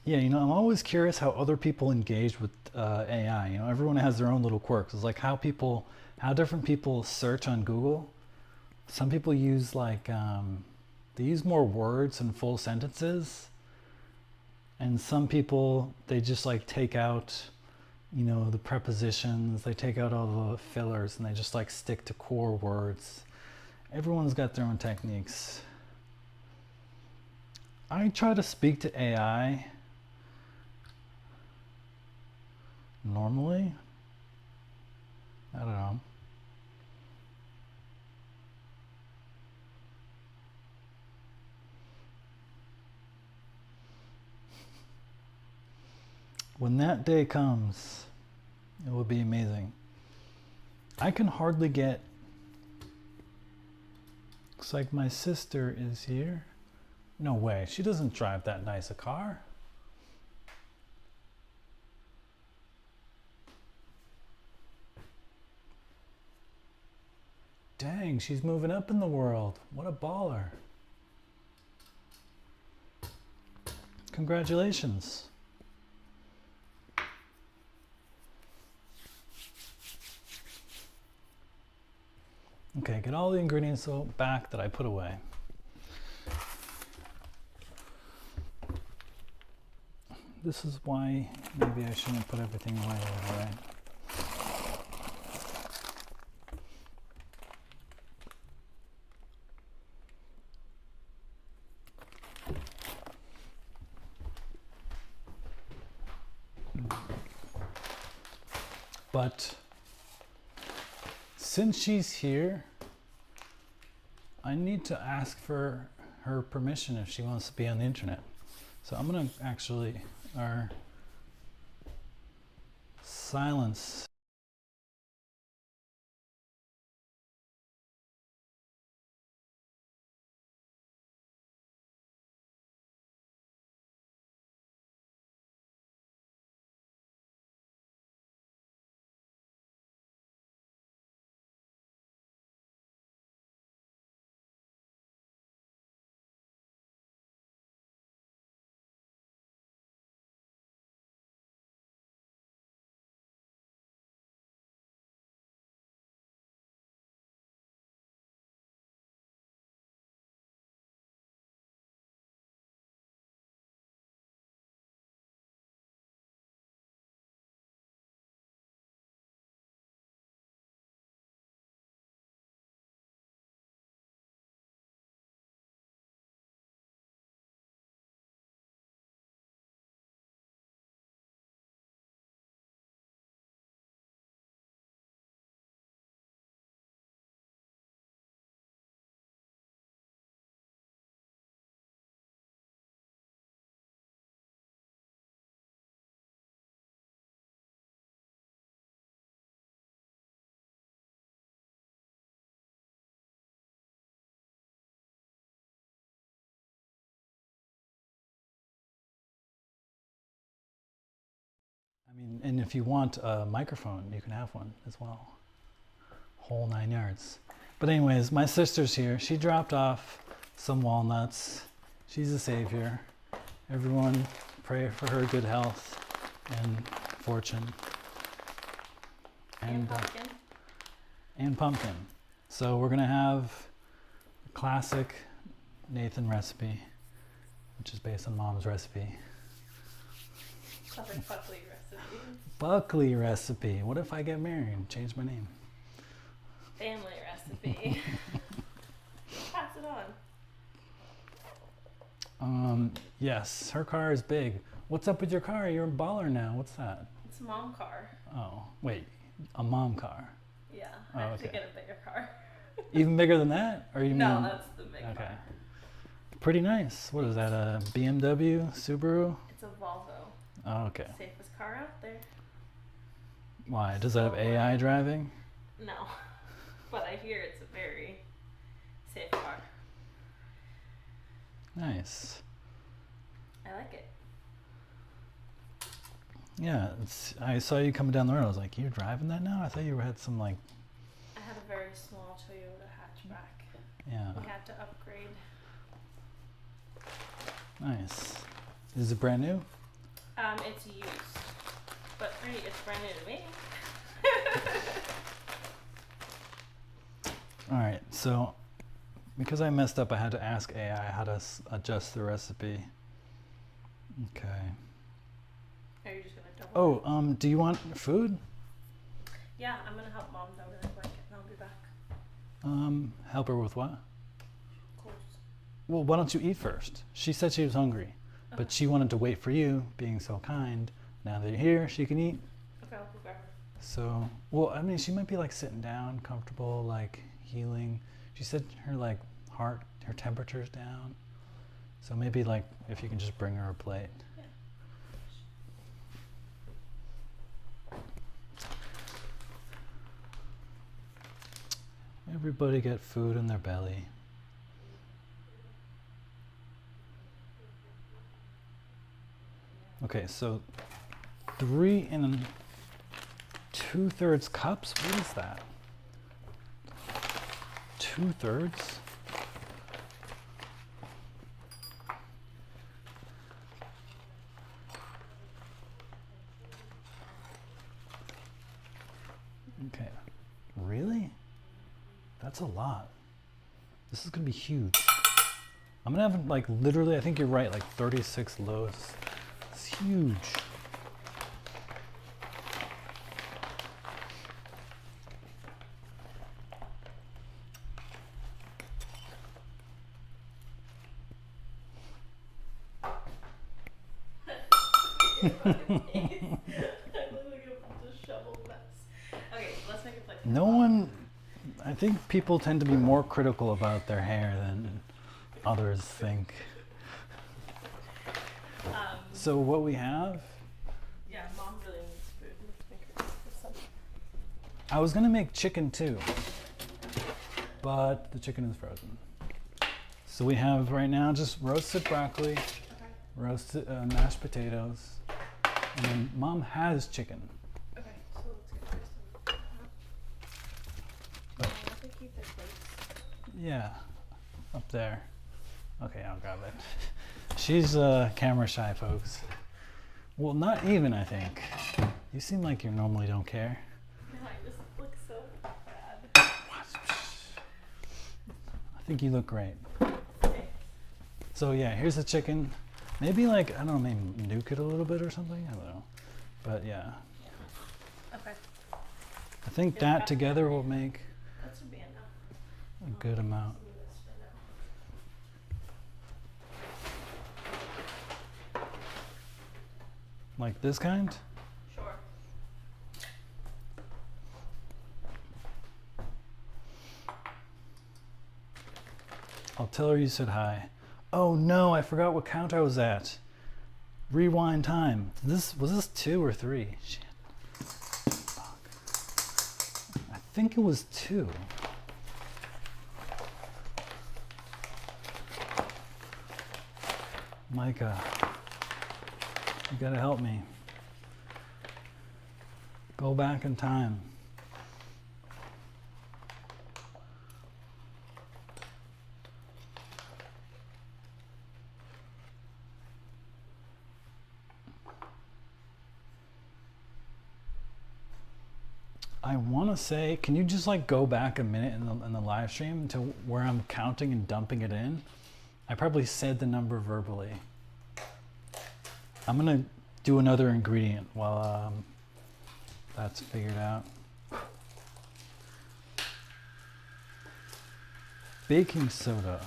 Yeah, you know, I'm always curious how other people engage with AI. You know, everyone has their own little quirks. It's like how different people search on Google. Some people use like They use more words and full sentences. And some people, they just like take out, you know, the prepositions, they take out all the fillers, and they just like stick to core words. Everyone's got their own techniques. I try to speak to AI normally. I don't know. When that day comes, it will be amazing. I can hardly get. Looks like my sister is here. No way, she doesn't drive that nice a car. Dang, she's moving up in the world. What a baller. Congratulations. Okay, get all the ingredients back that I put away. This is why maybe I shouldn't put everything away right away. But since she's here, I need to ask for her permission if she wants to be on the internet. So I'm gonna actually silence. I mean, and if you want a microphone, you can have one as well. Whole 9 yards. But anyways, my sister's here. She dropped off some walnuts. She's a savior. Everyone pray for her good health and fortune. And pumpkin. And pumpkin. So we're gonna have a classic Nathan recipe, which is based on Mom's recipe. Southern Buckley recipe. Buckley recipe. What if I get married and change my name? Family recipe. Pass it on. Yes, her car is big. What's up with your car? You're a baller now. What's that? It's a mom car. Oh, wait, a mom car. Yeah, Oh, I have to okay. get a bigger car. Even bigger than that? Or you No, mean? that's the big Okay. car. Pretty nice. What is that? A BMW, Subaru? It's a Volvo. Oh, okay. Safest car out there. Why? Does it have AI driving? No, but I hear it's a very safe car. Nice. I like it. Yeah, I saw you coming down the road. I was like, you're driving that now? I thought you had some like, I had a very small Toyota hatchback. yeah, We had to upgrade. nice. Is it brand new? It's used, but it's brand new to me. All right, so Because I messed up, I had to ask AI how to adjust the recipe. Okay. Are you just gonna double? Oh, do you want food? Yeah, I'm gonna help Mom though really quick, and I'll be back. Help her with what? Of course. Well, why don't you eat first? She said she was hungry, but she wanted to wait for you, being so kind. Now that you're here, she can eat. Okay, I'll go grab her. So, well, I mean, she might be like sitting down, comfortable, like healing. She said her like heart, her temperature's down. So maybe like if you can just bring her a plate. Yeah. Everybody get food in their belly. Okay, so 3 2/3 cups? What is that? 2/3? Okay, really? That's a lot. This is gonna be huge. I'm gonna have like literally, I think you're right, like 36 loaves. It's huge. No one, I think people tend to be more critical about their hair than others think. So what we have, Yeah, Mom really needs food. Let's make her some. I was gonna make chicken too, but the chicken is frozen. So we have right now just roasted broccoli, Okay. roasted mashed potatoes, and then Mom has chicken. Okay, so let's get her some. But- I have to keep their plates. Yeah, up there. Okay, I'll grab it. She's camera shy, folks. Well, not even, I think. You seem like you normally don't care. No, I just look so bad. I think you look great. Okay. So yeah, here's the chicken. Maybe like, I don't know, maybe nuke it a little bit or something. I don't know. But yeah, Okay. I think that together will make That should be enough. a good amount. Do this for now. Like this kind? Sure. I'll tell her you said hi. Oh no, I forgot what count I was at. Rewind time. Was this 2 or 3? Shit. Fuck. I think it was 2. Micah, you gotta help me. Go back in time. I want to say, can you just like go back a minute in the live stream to where I'm counting and dumping it in? I probably said the number verbally. I'm gonna do another ingredient while that's figured out. Baking soda.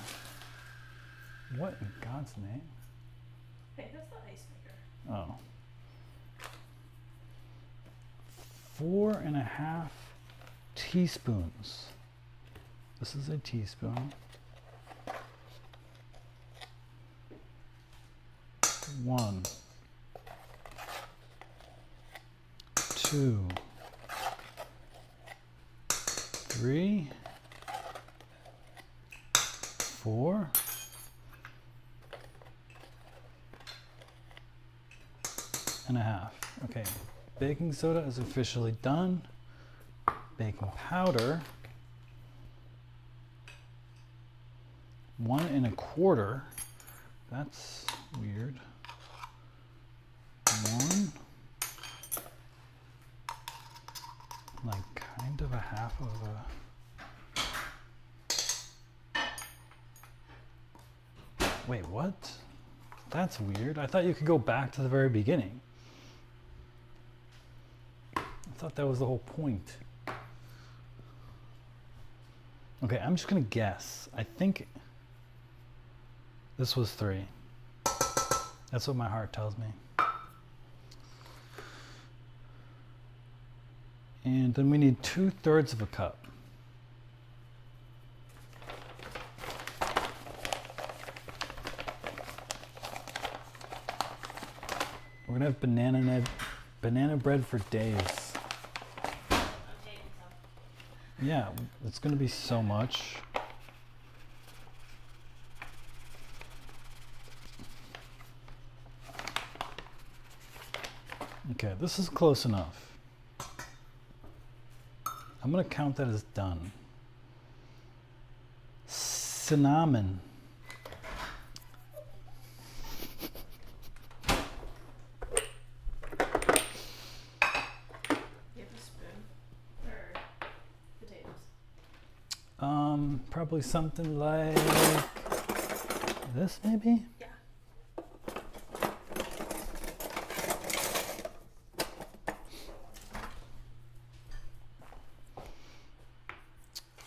What in God's name? Hey, that's the ice maker. Oh. 4.5 teaspoons. This is a teaspoon. 1, 2, 3, 4, 1.5. Okay, baking soda is officially done. Baking powder, 1.25. That's weird. 1, like kind of a half of a. Wait, what? That's weird. I thought you could go back to the very beginning. I thought that was the whole point. Okay, I'm just gonna guess. I think this was 3. That's what my heart tells me. And then we need 2/3 of a cup. We're gonna have banana bread for days. Yeah, it's gonna be so much. Okay, this is close enough. I'm gonna count that as done. Cinnamon. You have a spoon or potatoes. Probably something like this, maybe? Yeah.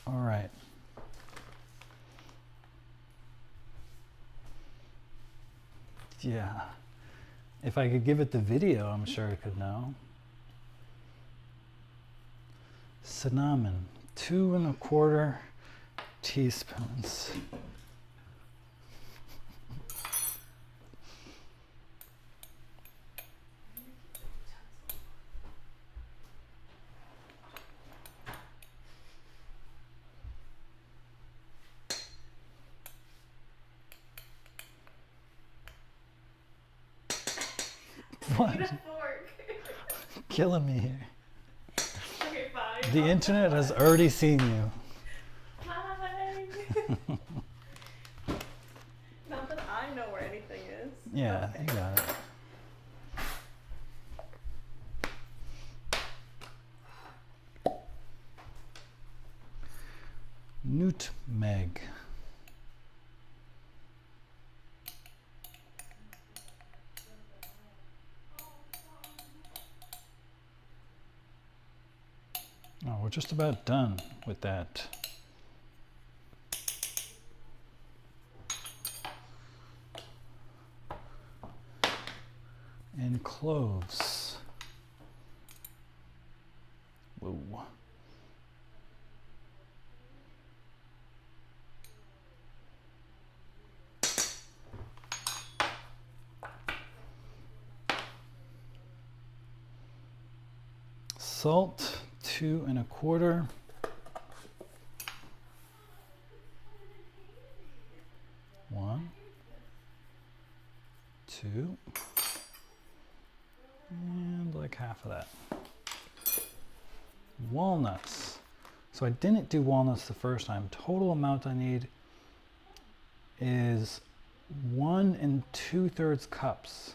All right. Yeah. If I could give it the video, I'm sure I could know. Cinnamon, 2 1/4 teaspoons. What? Need a fork. Killing me here. Okay, fine. The internet has already seen you. Hi. Not that I know where anything is. Yeah, Okay. you got it. Nutmeg. Oh, we're just about done with that. And cloves. Whoa. Salt, 2 1/4. One, 2, and like half of that. Walnuts. So I didn't do walnuts the first time. Total amount I need is 1 2/3 cups.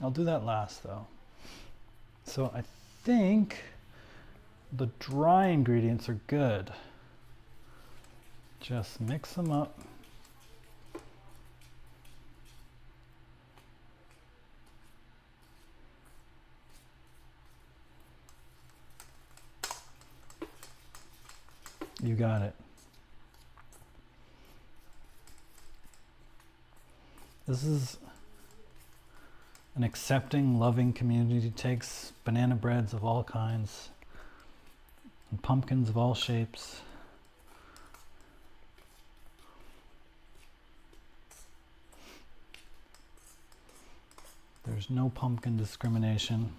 I'll do that last though. So I think the dry ingredients are good. Just mix them up. You got it. This is an accepting, loving community. Takes banana breads of all kinds and pumpkins of all shapes. There's no pumpkin discrimination.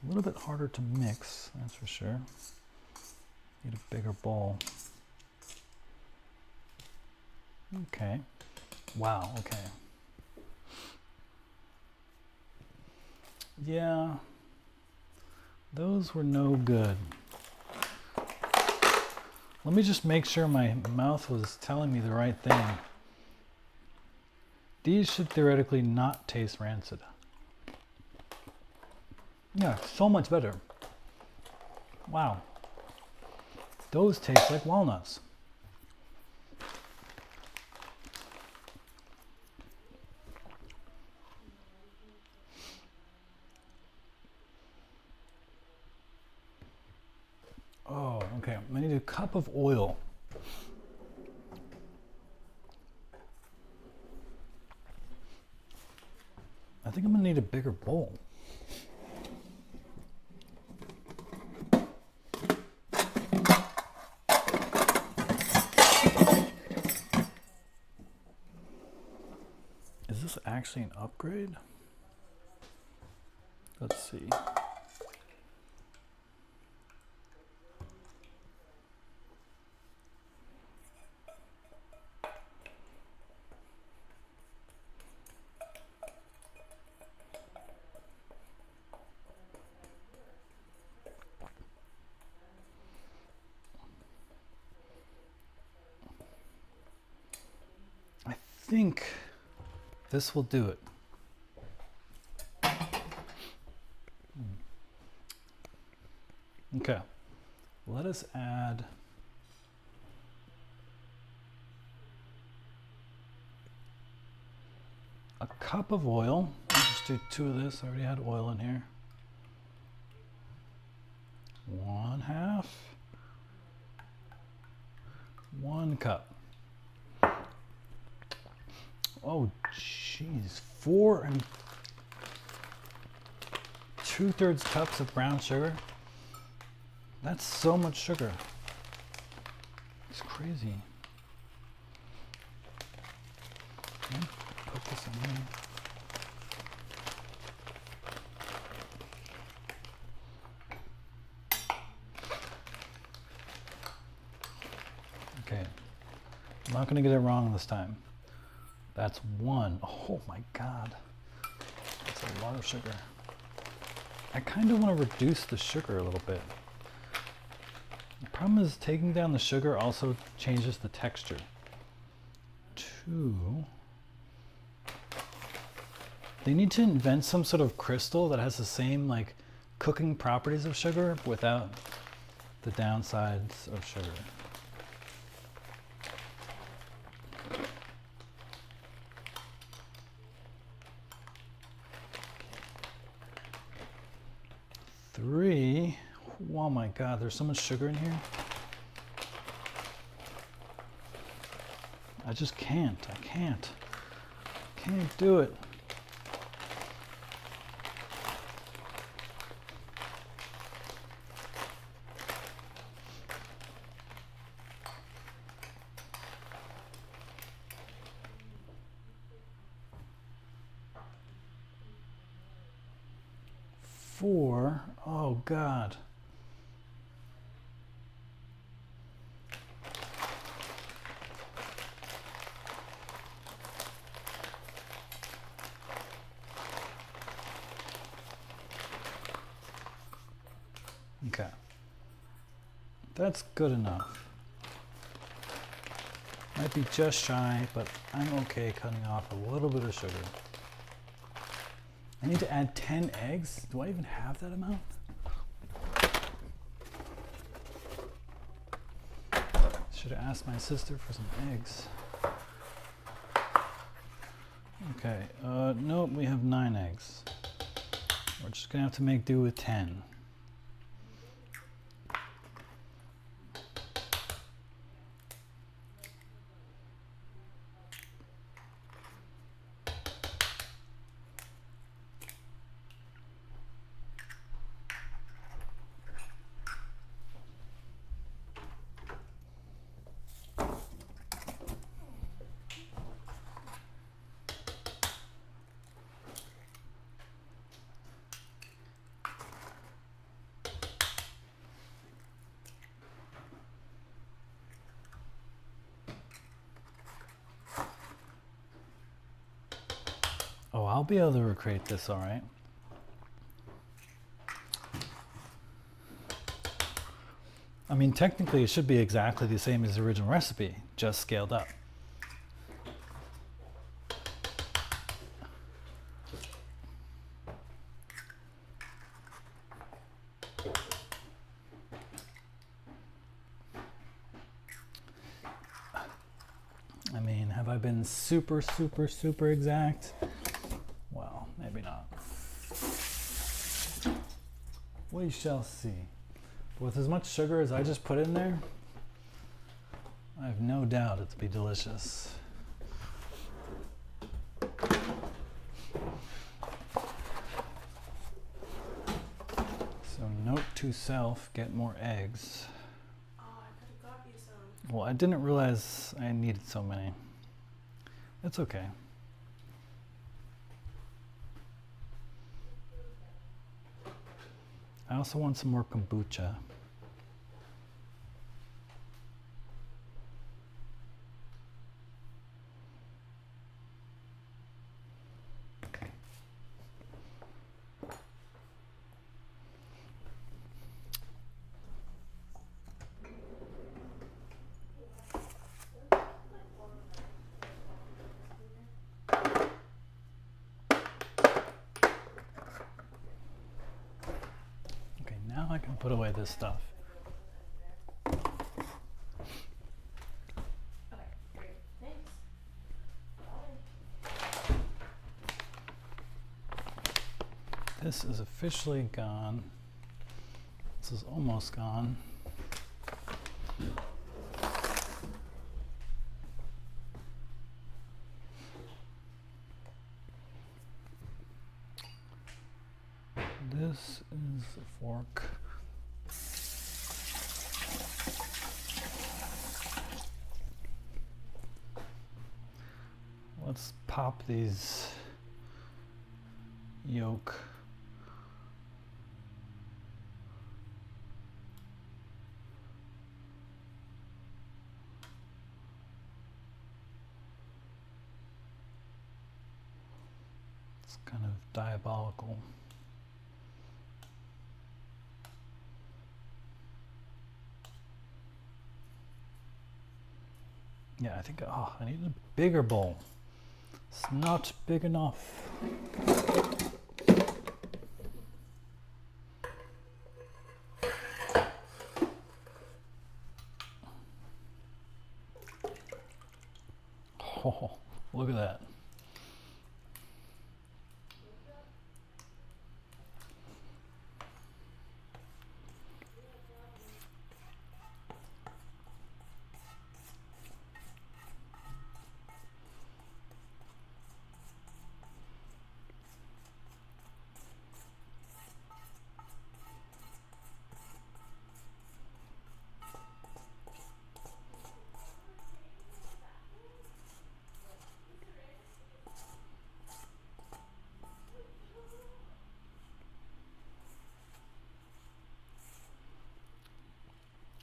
A little bit harder to mix, that's for sure. Need a bigger bowl. Okay. Wow, okay. Yeah, those were no good. Let me just make sure my mouth was telling me the right thing. These should theoretically not taste rancid. Yeah, so much better. Wow. Those taste like walnuts. Oh, okay. I need a cup of oil. I think I'm gonna need a bigger bowl. Is this actually an upgrade? Let's see. I think this will do it. Okay, let us add a cup of oil. I'll just do 2 of this. I already had oil in here. 1/2. 1 cup. Oh, jeez. 4 2/3 cups of brown sugar. That's so much sugar. It's crazy. Okay, put this in here. Okay, I'm not gonna get it wrong this time. That's 1. Oh my God, that's a lot of sugar. I kind of want to reduce the sugar a little bit. The problem is taking down the sugar also changes the texture. 2. They need to invent some sort of crystal that has the same like cooking properties of sugar without the downsides of sugar. Three. Oh my God, there's so much sugar in here. I just can't. I can't do it. Four. Oh God. Okay. That's good enough. Might be just shy, but I'm okay cutting off a little bit of sugar. I need to add 10 eggs? Do I even have that amount? Should have asked my sister for some eggs. Okay, nope, we have 9 eggs. We're just gonna have to make do with 10. Oh, I'll be able to recreate this, all right. I mean, technically it should be exactly the same as the original recipe, just scaled up. been super, super, super exact, well, maybe not. We shall see. With as much sugar as I just put in there, I have no doubt it'll be delicious. So note to self, get more eggs. Oh, I could have got you some. Well, I didn't realize I needed so many. It's okay. I also want some more kombucha. Okay, now I can put away this stuff. Okay, great. Thanks. Bye. This is officially gone. This is almost gone. This is a fork. Let's pop these yolk. It's kind of diabolical. Yeah, I think, oh, I need a bigger bowl. It's not big enough. Oh, look at that.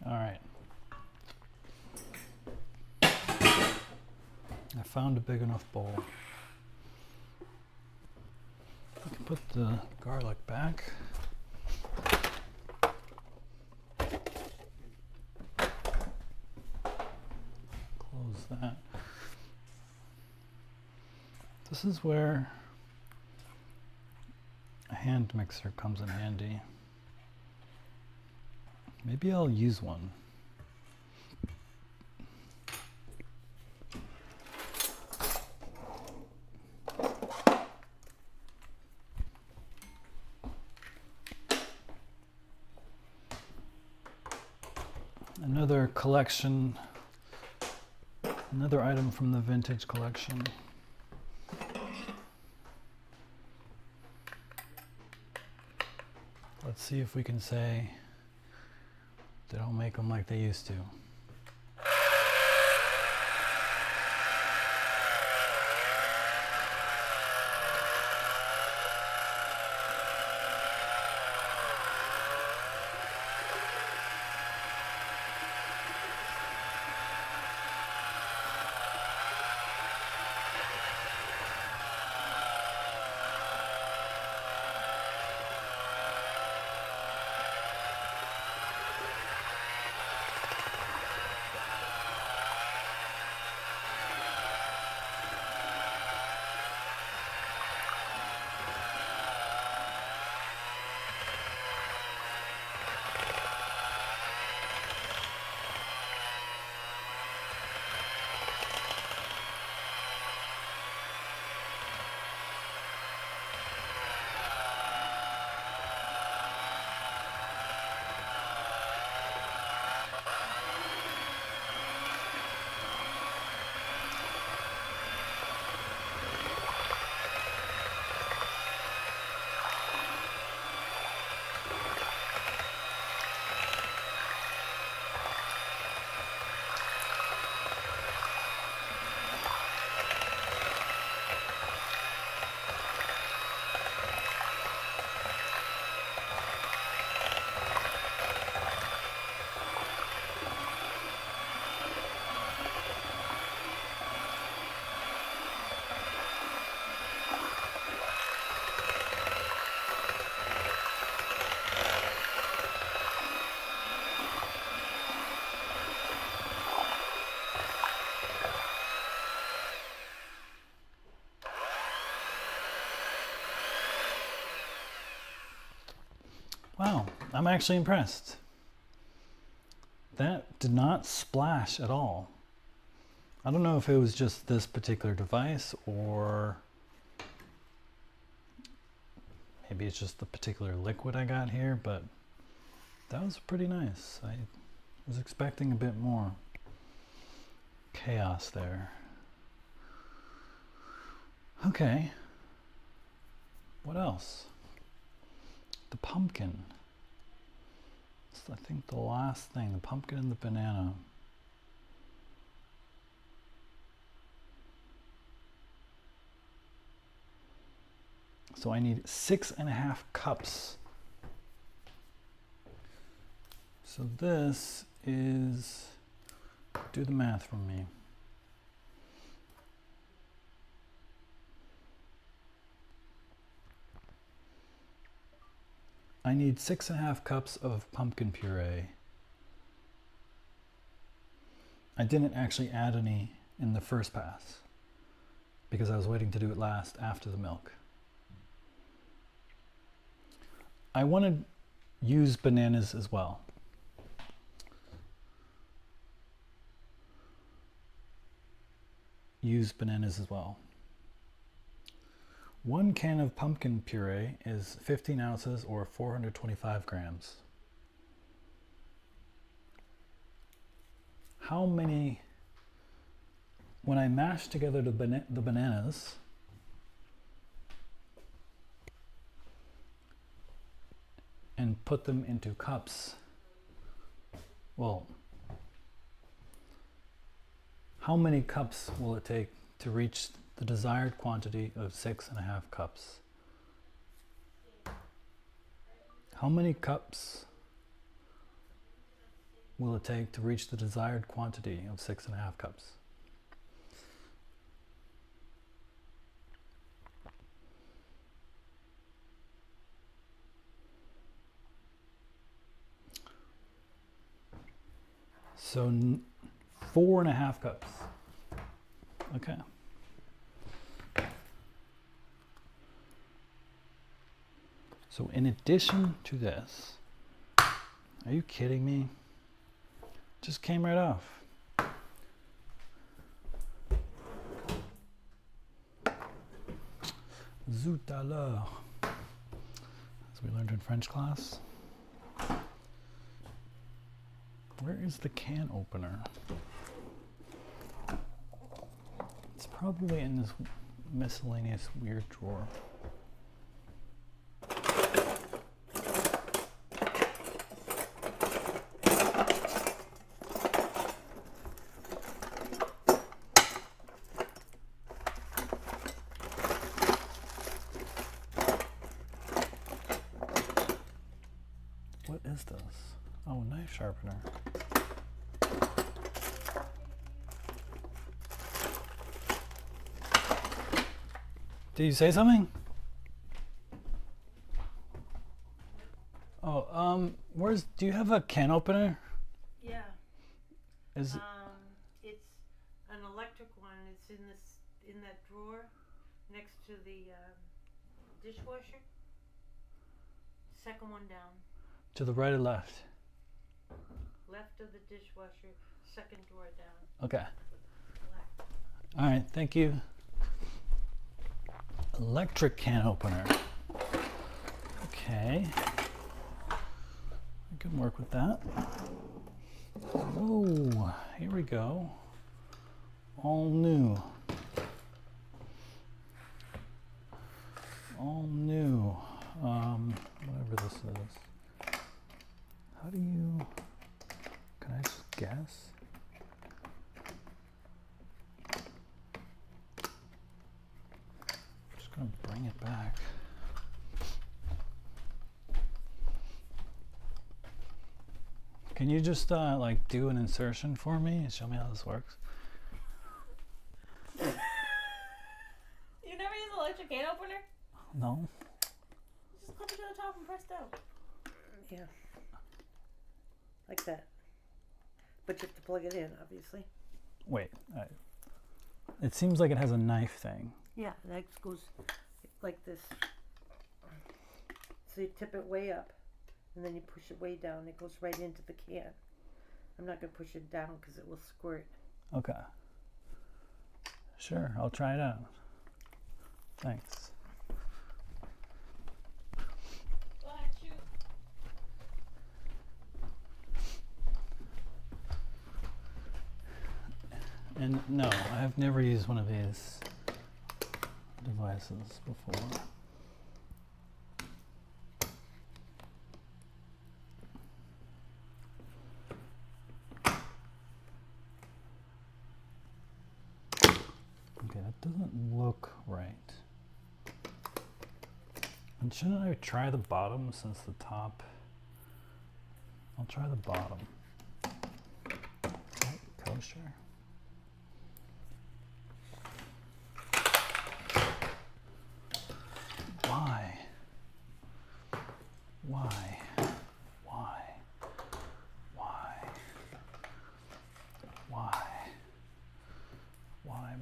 All right. I found a big enough bowl. I can put the garlic back. Close that. This is where a hand mixer comes in handy. Maybe I'll use one. Another collection, another item from the vintage collection. Let's see if we can say they don't make them like they used to. Wow, I'm actually impressed. That did not splash at all. I don't know if it was just this particular device or maybe it's just the particular liquid I got here, but that was pretty nice. I was expecting a bit more chaos there. Okay. What else? The pumpkin. It's, I think, the last thing. The pumpkin and the banana. So I need 6.5 cups. So this is, do the math for me. I need 6.5 cups of pumpkin puree. I didn't actually add any in the first pass because I was waiting to do it last after the milk. I want to use bananas as well. Use bananas as well. 1 can of pumpkin puree is 15 ounces or 425 grams. How many, when I mash together the bananas, and put them into cups, well, how many cups will it take to reach the desired quantity of 6.5 cups? How many cups will it take to reach the desired quantity of 6.5 cups? So 4.5 cups. Okay. So in addition to this, are you kidding me? Just came right off. Zut alors, as we learned in French class. Where is the can opener? It's probably in this miscellaneous weird drawer. What is this? Oh, knife sharpener. Did you say something? Oh, do you have a can opener? Yeah. Is it, It's an electric one. It's in that drawer next to the dishwasher. Second one down. to the right or left? Left of the dishwasher, second drawer down. Okay. Left. All right, thank you. Electric can opener. Okay. I can work with that. Whoa, here we go. All new. All new. Whatever this is. How do you, can I just guess? Just gonna bring it back. Can you just like do an insertion for me and show me how this works? You never use an electric can opener? No? Just clip it to the top and press down. Yeah. Like that. But you have to plug it in, obviously. Wait. It seems like it has a knife thing. Yeah, that goes like this. So you tip it way up, and then you push it way down. It goes right into the can. I'm not gonna push it down because it will squirt. Okay. Sure, I'll try it out. Thanks. Go ahead, shoot. And no, I have never used one of these devices before. Okay, that doesn't look right. And shouldn't I try the bottom since the top? I'll try the bottom. Right, kosher. Why? Why? Why? Why? Why? Why?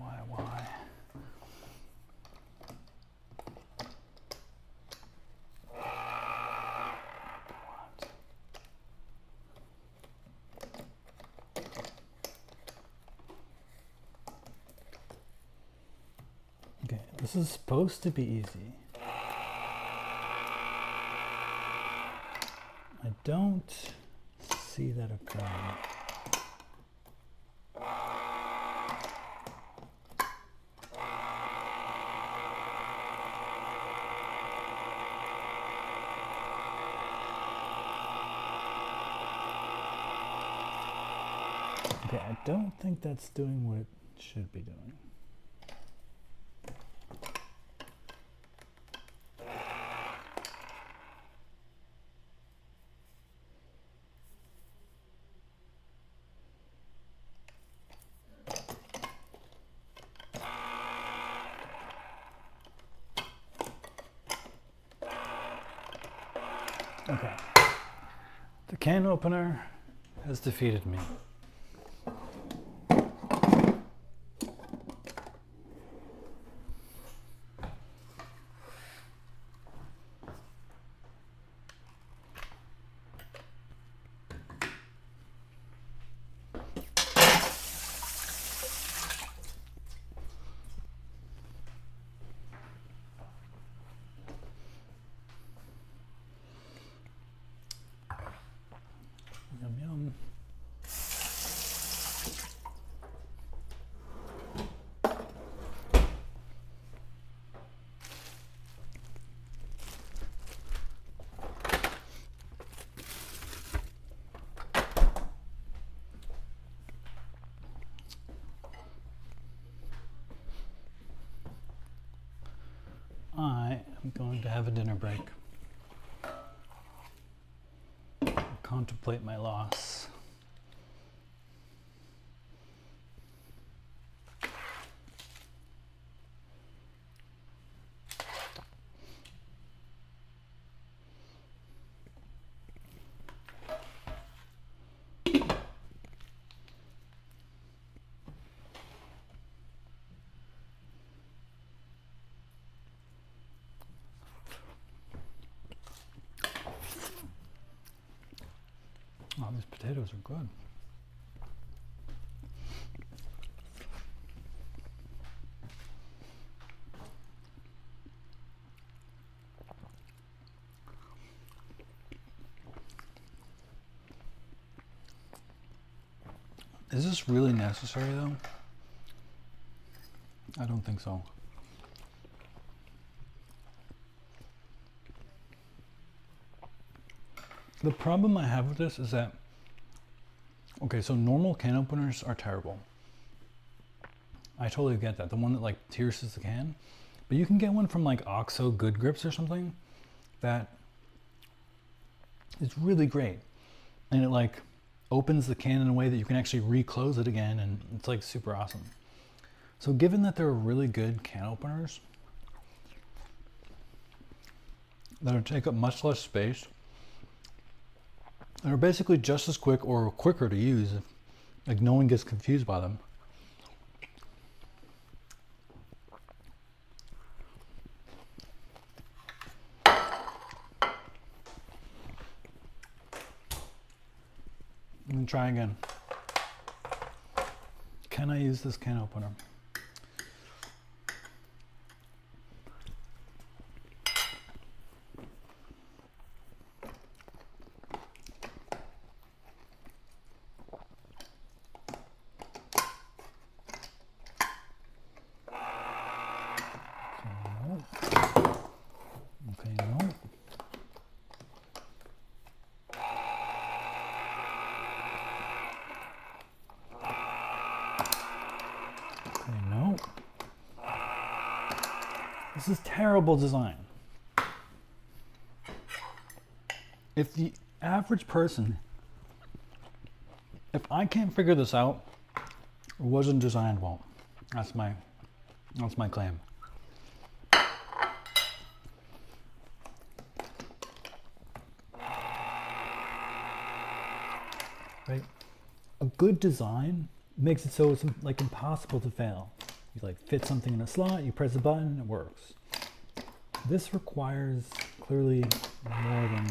What? Okay, this is supposed to be easy. I don't see that occurring. Okay, I don't think that's doing what it should be doing. Okay, the can opener has defeated me. Yum yum. I am going to have a dinner break. Contemplate my loss. Oh, these potatoes are good. Is this really necessary though? I don't think so. The problem I have with this is that, okay, so normal can openers are terrible. I totally get that. The one that like pierces the can. But you can get one from like OXO Good Grips or something that is really great. And it like opens the can in a way that you can actually reclose it again, and it's like super awesome. So given that they're really good can openers that take up much less space, and are basically just as quick or quicker to use if like no one gets confused by them. Let me try again. Can I use this can opener? Okay, no. Okay, no. This is terrible design. If the average person, if I can't figure this out, it wasn't designed well. That's my claim. Right? A good design makes it so it's like impossible to fail. You like fit something in a slot, you press a button, it works. This requires clearly more than.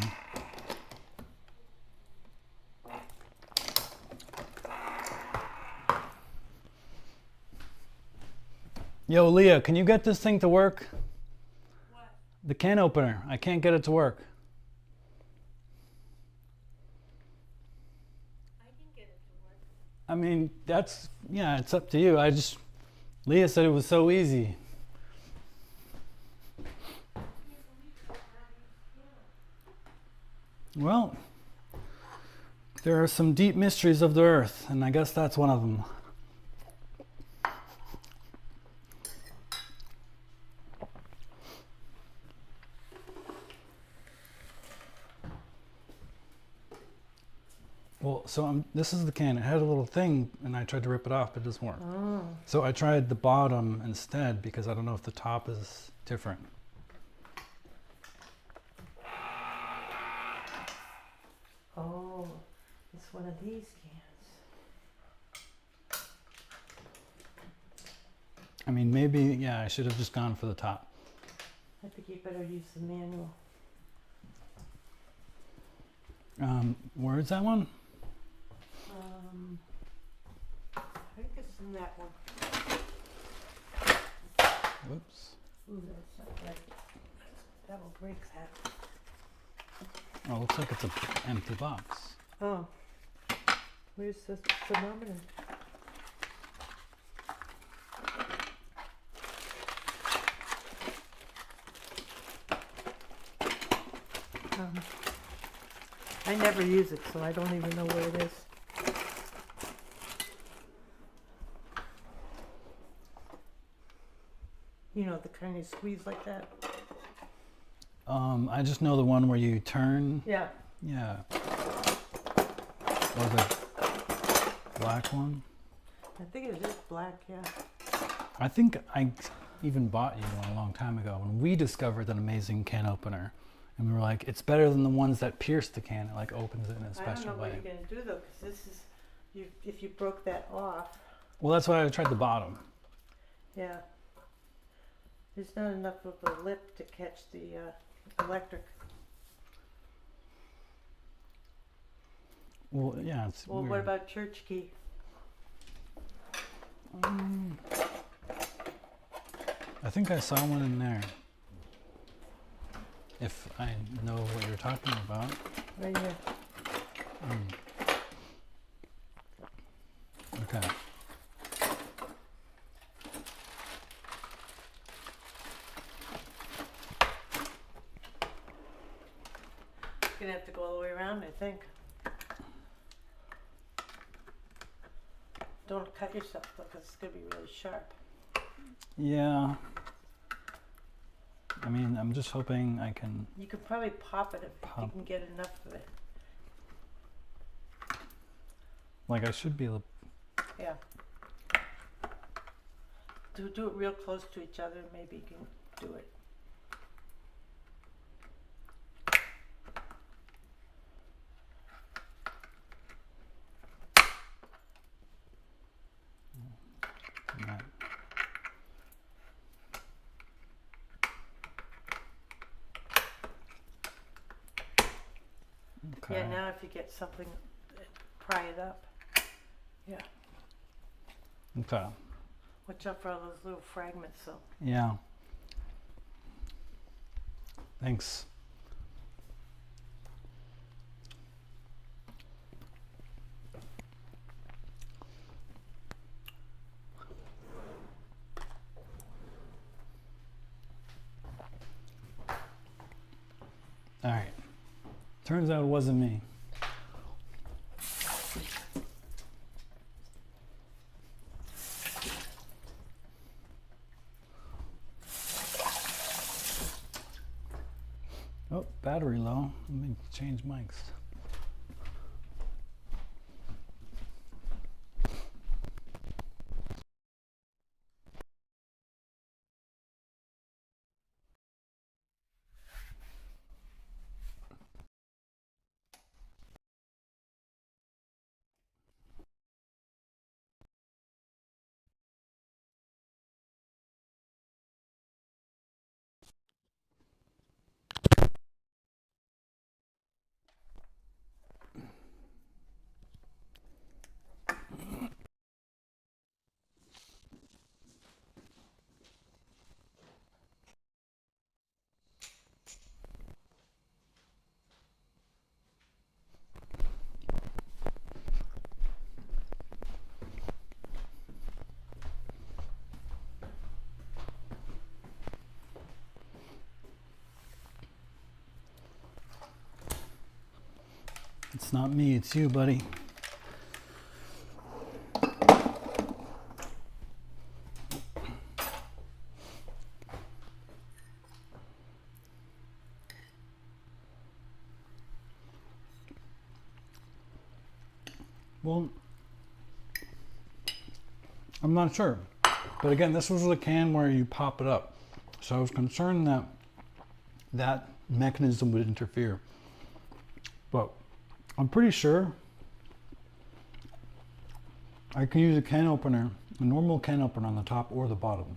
Yo, Leah, can you get this thing to work? What? The can opener. I can't get it to work. I can get it to work. I mean, yeah, it's up to you. Leah said it was so easy. Well, there are some deep mysteries of the earth, and I guess that's one of them. Well, so this is the can. It had a little thing, and I tried to rip it off, but it doesn't work. Oh. So I tried the bottom instead because I don't know if the top is different. Oh, it's one of these cans. I mean, maybe, yeah, I should have just gone for the top. I think you better use the manual. Where is that one? I think it's in that one. Whoops. Ooh, that's not right. That will break that. Oh, looks like it's an empty box. Oh, where's the thermometer? I never use it, so I don't even know where it is. You know, the kind you squeeze like that? I just know the one where you turn. Yeah. Yeah. Or the black one. I think it is black, yeah. I think I even bought you one a long time ago when we discovered an amazing can opener. And we were like, it's better than the ones that pierce the can. It like opens it in a I don't special know what way. you're gonna do though, because this is, if you broke that off, Well, that's why I tried the bottom. yeah. There's not enough of a lip to catch the electric. Well, yeah, it's Well, weird. what about church key? I think I saw one in there. If I know what you're talking about. Right here. Okay. You're gonna have to go all the way around, I think. Don't cut yourself though, because it's gonna be really sharp. Yeah. I mean, I'm just hoping I can. You could probably pop it if you Pop. can get enough of it. Like, I should be able. Yeah. Do it real close to each other, maybe you can do it. Not. Okay. Yeah, now if you get something pry it up. Yeah. Okay. Watch out for all those little fragments, though. Yeah. Thanks. All right. Turns out it wasn't me. Oh, battery low. Let me change mics. It's not me, it's you, buddy. Well, I'm not sure. But again, this was a can where you pop it up. So I was concerned that that mechanism would interfere. But I'm pretty sure I can use a can opener, a normal can opener on the top or the bottom.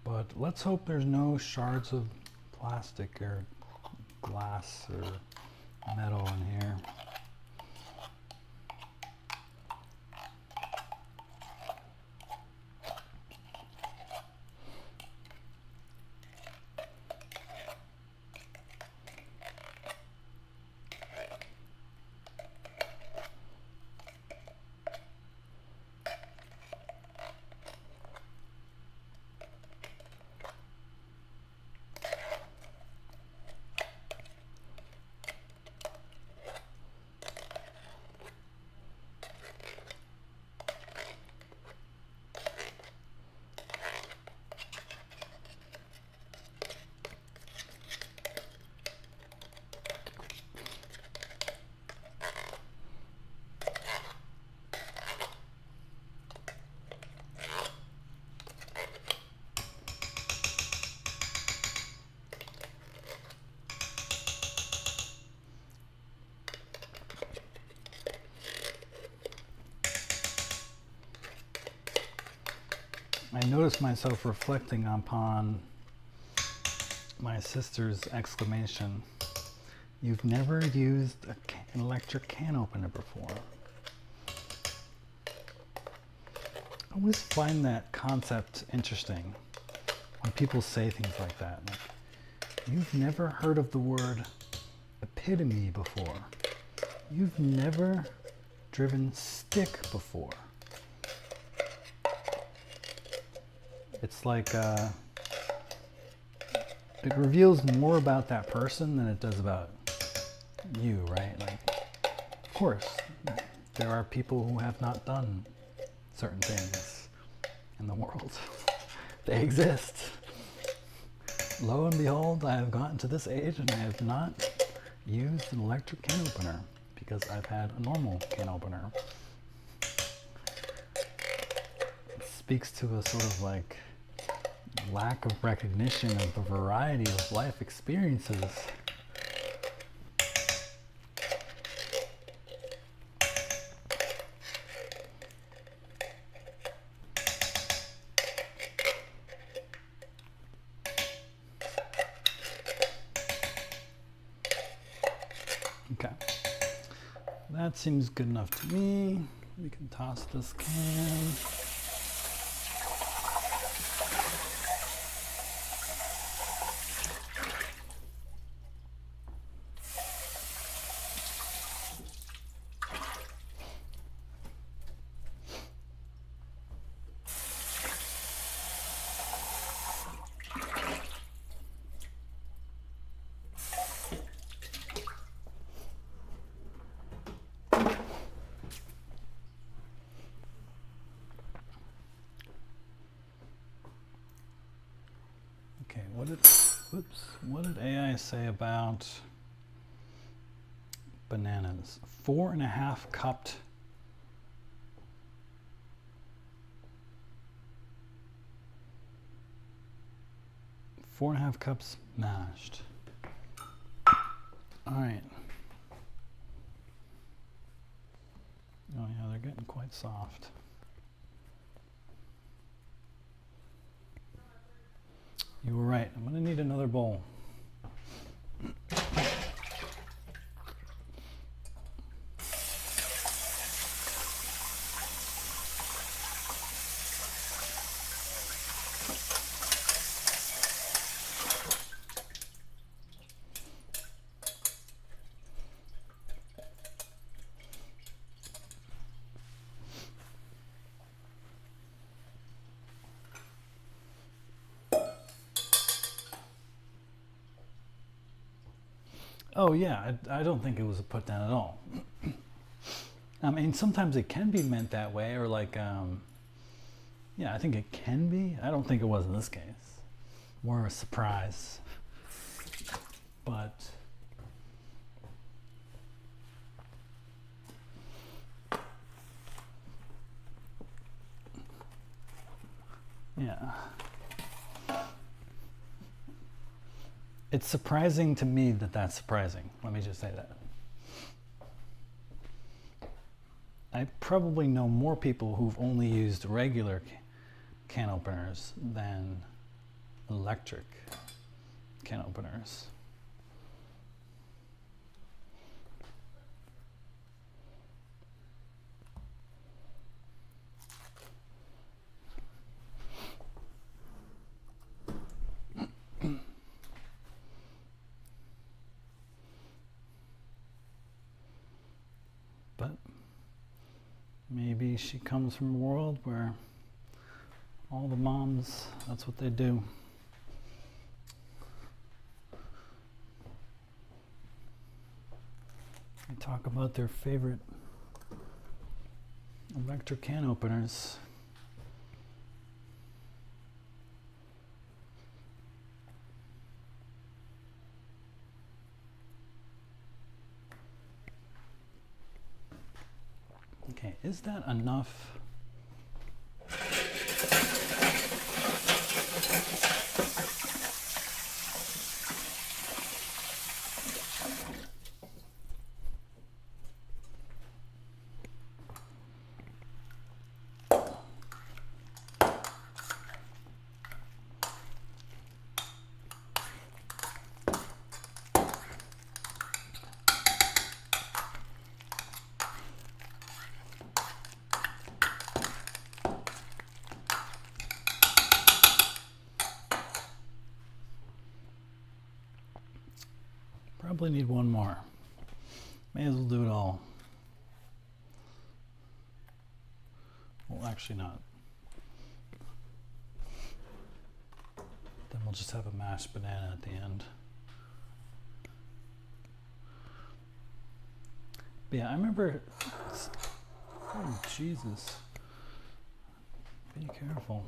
But let's hope there's no shards of plastic or glass or metal in here. I noticed myself reflecting upon my sister's exclamation, "You've never used an electric can opener before." I always find that concept interesting when people say things like that. Like, you've never heard of the word epitome before. You've never driven stick before. It's like it reveals more about that person than it does about you, right? Like, of course, there are people who have not done certain things in the world. They exist. Lo and behold, I have gotten to this age and I have not used an electric can opener because I've had a normal can opener. It speaks to a sort of like lack of recognition of the variety of life experiences. That seems good enough to me. We can toss this can. Okay, what did AI say about bananas? 4.5 cupped. Four and a half cups mashed. All right. Oh yeah, they're getting quite soft. You were right. I'm gonna need another bowl. Oh yeah, I don't think it was a put down at all. I mean, sometimes it can be meant that way, or like, yeah, I think it can be. I don't think it was in this case. More a surprise. But yeah. It's surprising to me that that's surprising. Let me just say that. I probably know more people who've only used regular can openers than electric can openers. But maybe she comes from a world where all the moms, that's what they do. They talk about their favorite electric can openers. Okay, is that enough? Probably need one more. May as well do it all. Well, actually not. Then we'll just have a mashed banana at the end. But yeah, I remember. Oh, Jesus. Be careful.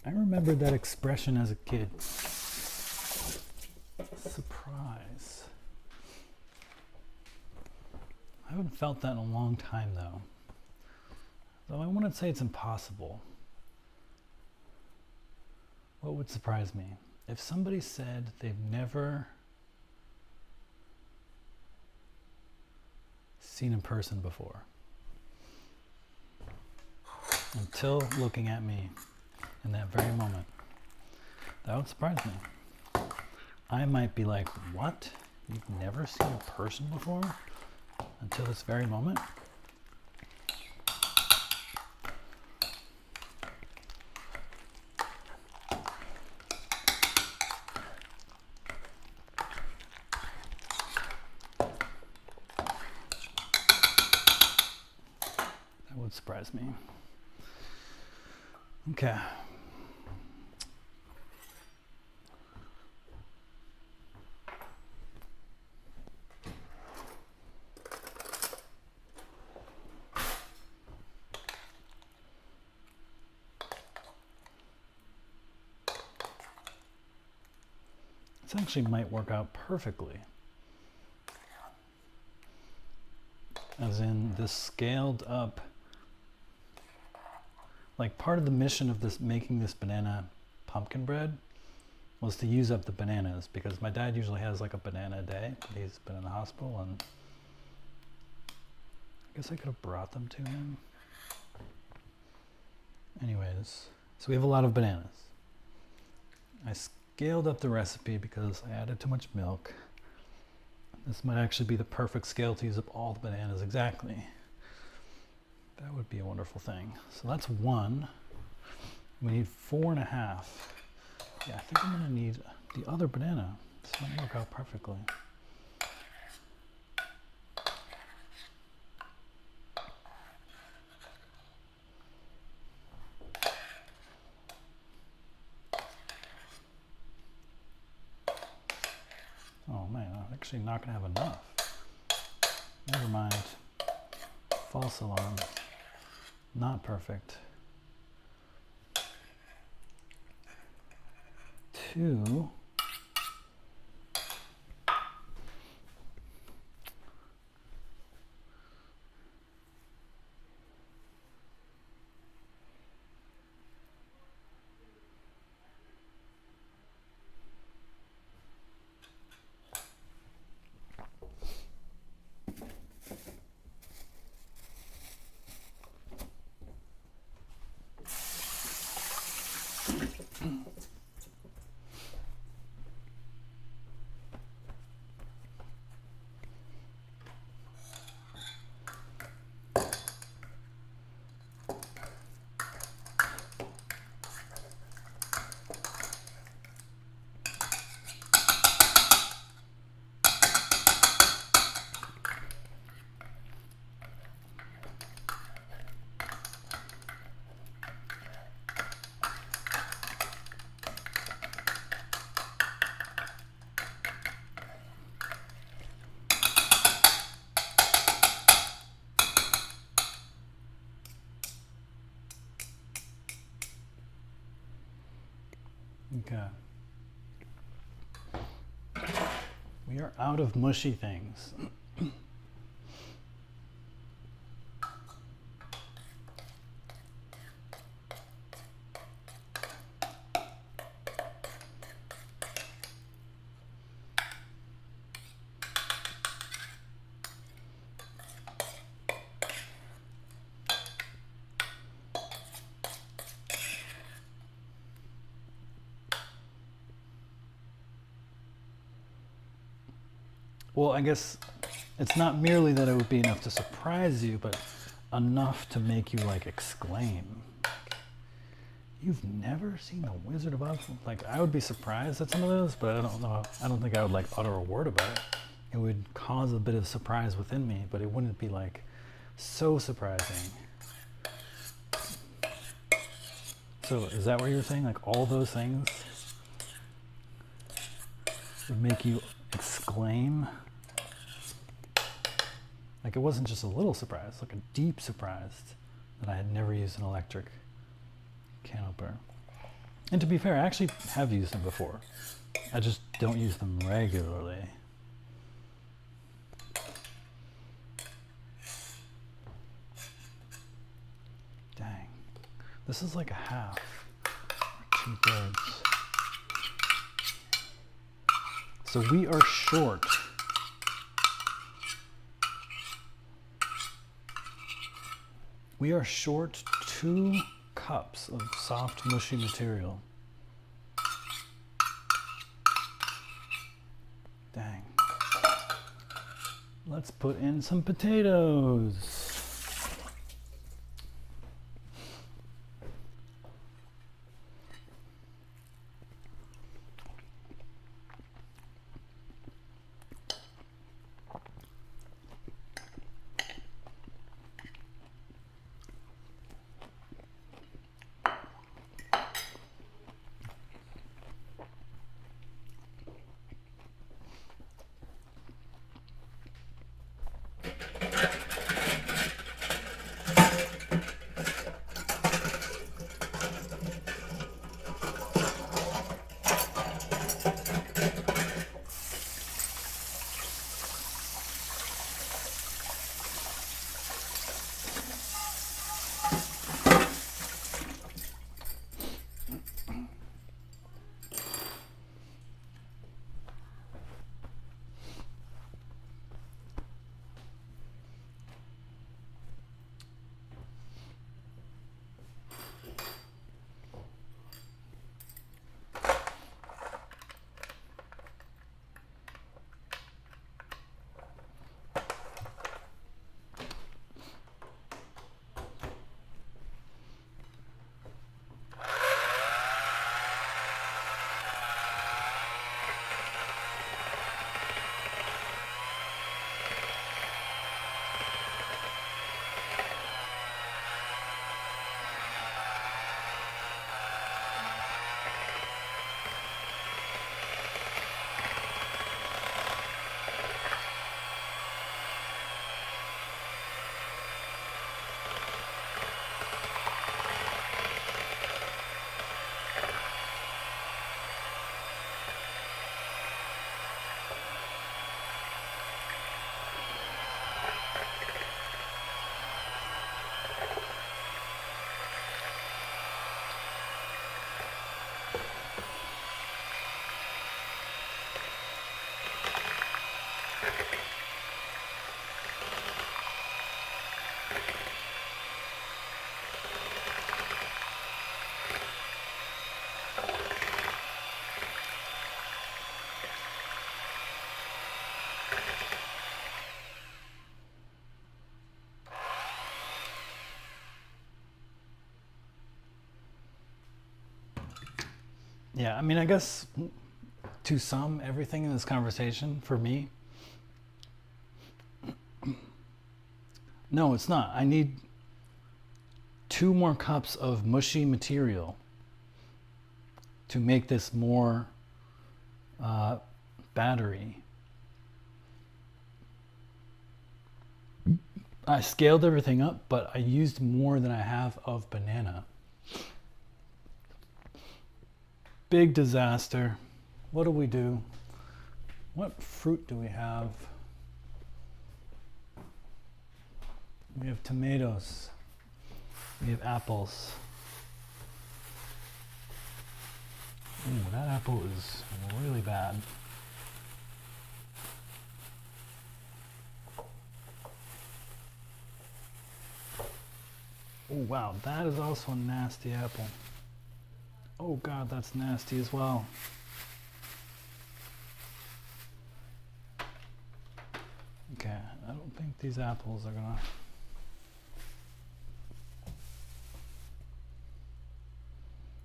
I remember that expression as a kid. Surprise. I haven't felt that in a long time though. Though I wouldn't say it's impossible. What would surprise me? If somebody said they've never seen in person before. Until looking at me in that very moment. That would surprise me. I might be like, what? You've never seen a person before until this very moment? That would surprise me. Okay. This actually might work out perfectly. As in this scaled up, like part of the mission of this making this banana pumpkin bread was to use up the bananas, because my dad usually has like a banana a day. He's been in the hospital, and I guess I could have brought them to him. Anyways, so we have a lot of bananas. I scaled up the recipe because I added too much milk. This might actually be the perfect scale to use up all the bananas exactly. That would be a wonderful thing. So that's 1. We need 4.5. Yeah, I think I'm gonna need the other banana. This might work out perfectly. Oh man, I'm actually not gonna have enough. Never mind. False alarm. Not perfect. 2. Okay. We are out of mushy things. Well, I guess it's not merely that it would be enough to surprise you, but enough to make you like exclaim. You've never seen the Wizard of Oz? Like, I would be surprised at some of those, but I don't know. I don't think I would like utter a word about it. It would cause a bit of surprise within me, but it wouldn't be like so surprising. So is that what you're saying? Like all those things would make you exclaim? Like it wasn't just a little surprise, like a deep surprise that I had never used an electric can opener. And to be fair, I actually have used them before. I just don't use them regularly. Dang. This is like a half, or 2/3. So we are short. We are short 2 cups of soft, mushy material. Dang. Let's put in some potatoes. Yeah, I mean, I guess to sum everything in this conversation for me, no, it's not. I need 2 more cups of mushy material to make this more battery. I scaled everything up, but I used more than I have of banana. Big disaster. What do we do? What fruit do we have? We have tomatoes. We have apples. Ooh, that apple is really bad. Oh wow, that is also a nasty apple. Oh god, that's nasty as well. Okay, I don't think these apples are gonna...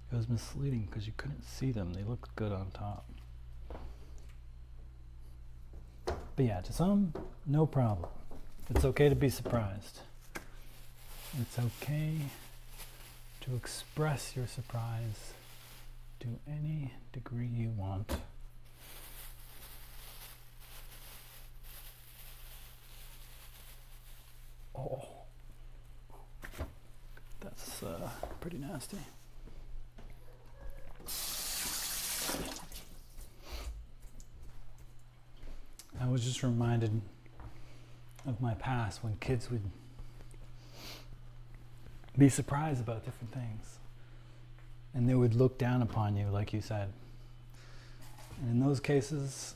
It was misleading because you couldn't see them. They looked good on top. But yeah, to some, no problem. It's okay to be surprised. It's okay to express your surprise to any degree you want. Oh, that's pretty nasty. I was just reminded of my past when kids would be surprised about different things. And they would look down upon you, like you said. And in those cases,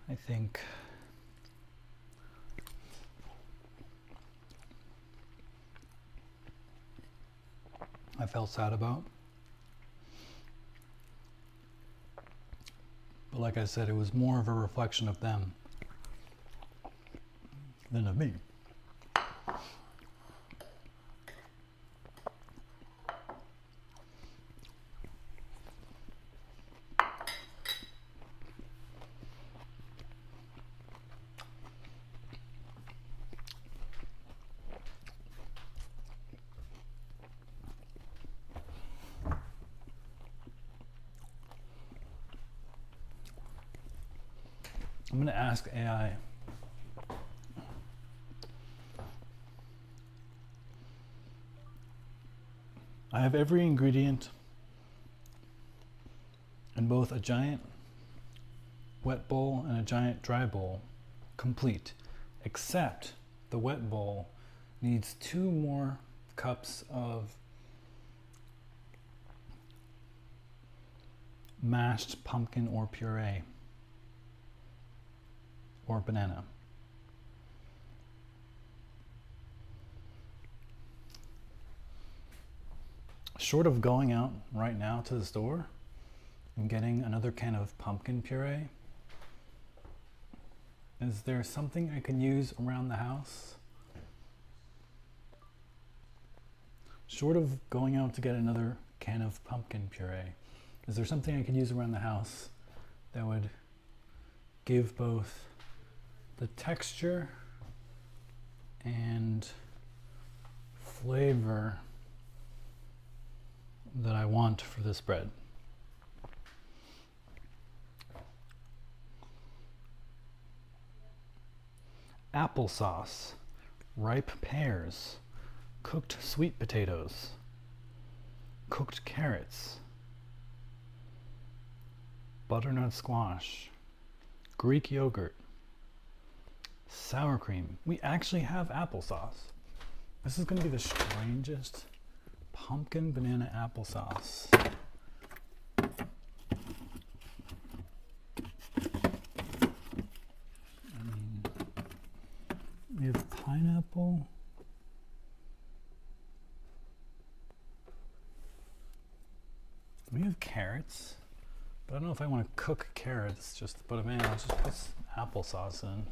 I think I felt sad about. But like I said, it was more of a reflection of them than of me. I'm going to ask AI. I have every ingredient in both a giant wet bowl and a giant dry bowl complete, except the wet bowl needs 2 more cups of mashed pumpkin or puree or banana. Short of going out right now to the store and getting another can of pumpkin puree, is there something I can use around the house? Short of going out to get another can of pumpkin puree, is there something I could use around the house that would give both the texture and flavor that I want for this bread? Applesauce, ripe pears, cooked sweet potatoes, cooked carrots, butternut squash, Greek yogurt, sour cream. We actually have applesauce. This is going to be the strangest pumpkin banana applesauce. I mean, we have pineapple. We have carrots, but I don't know if I want to cook carrots just to put them in. I'll just put applesauce in.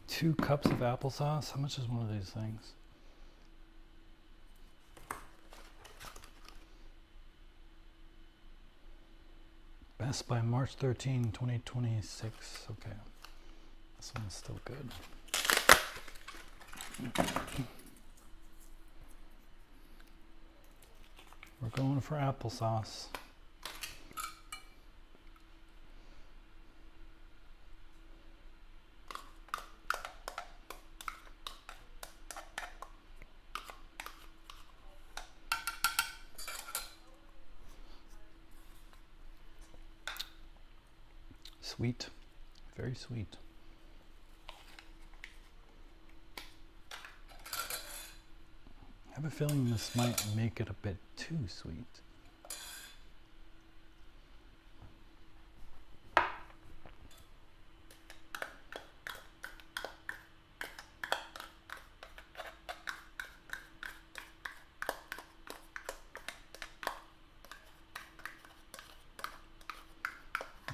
2 cups of applesauce. How much is one of these things? Best by March 13, 2026. Okay. This one's still good. We're going for applesauce. Sweet, very sweet. I have a feeling this might make it a bit too sweet.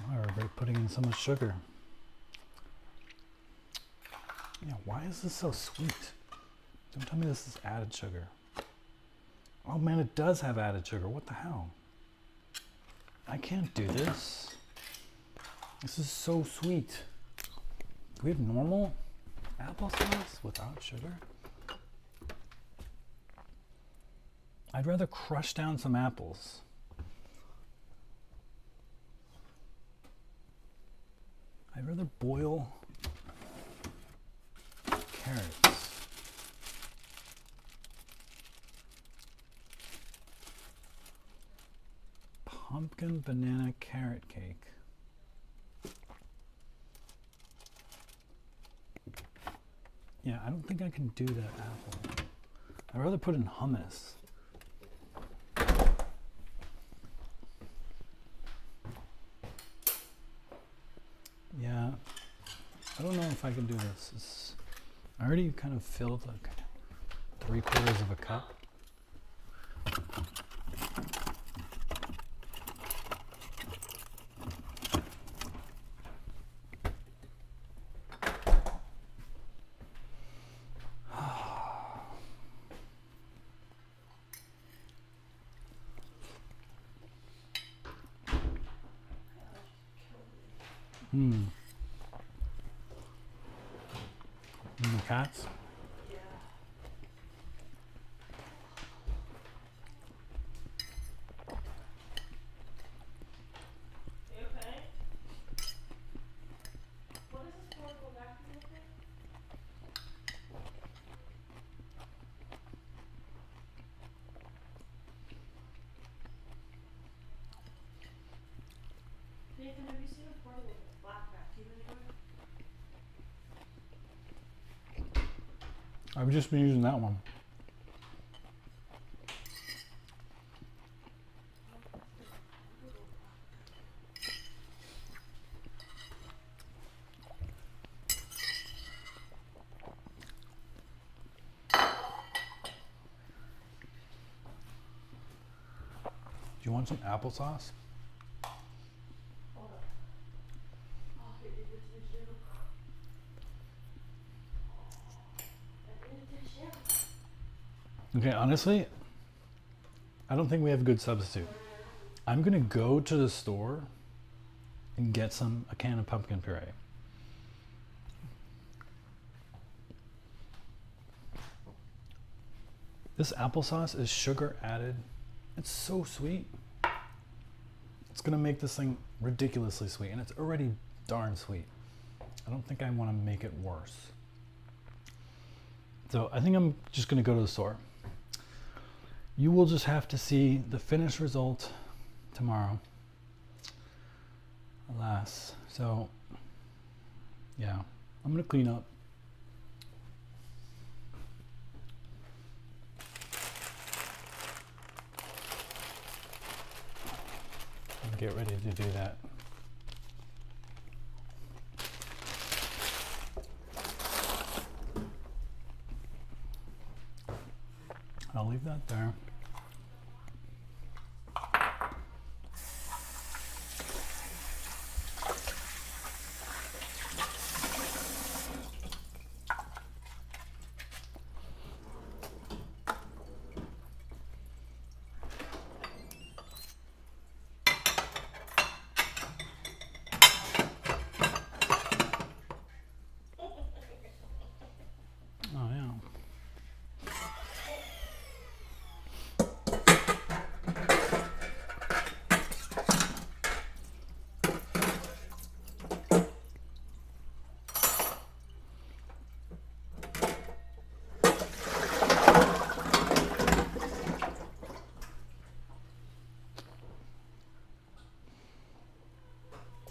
Why are everybody putting in so much sugar? Yeah, why is this so sweet? Don't tell me this is added sugar. Oh man, it does have added sugar. What the hell? I can't do this. This is so sweet. Do we have normal applesauce without sugar? I'd rather crush down some apples. I'd rather boil carrots. Pumpkin banana carrot cake. Yeah, I don't think I can do that apple. I'd rather put in hummus. Yeah, I don't know if I can do this. I already kind of filled like 3/4 of a cup. Hmm. And the cats? Yeah. You okay? What is this portable vacuum thing? Nathan, have you seen a portable black vacuum anywhere? I've just been using that one. Do you want some applesauce? Hold on. Oh, here, did your tissue? I need a tissue. Okay, honestly, I don't think we have a good substitute. I'm gonna go to the store and get a can of pumpkin puree. This applesauce is sugar added. It's so sweet. It's gonna make this thing ridiculously sweet, and it's already darn sweet. I don't think I wanna make it worse. So I think I'm just gonna go to the store. You will just have to see the finished result tomorrow. Alas. So, yeah, I'm gonna clean up. And get ready to do that. I'll leave that there. Oh yeah.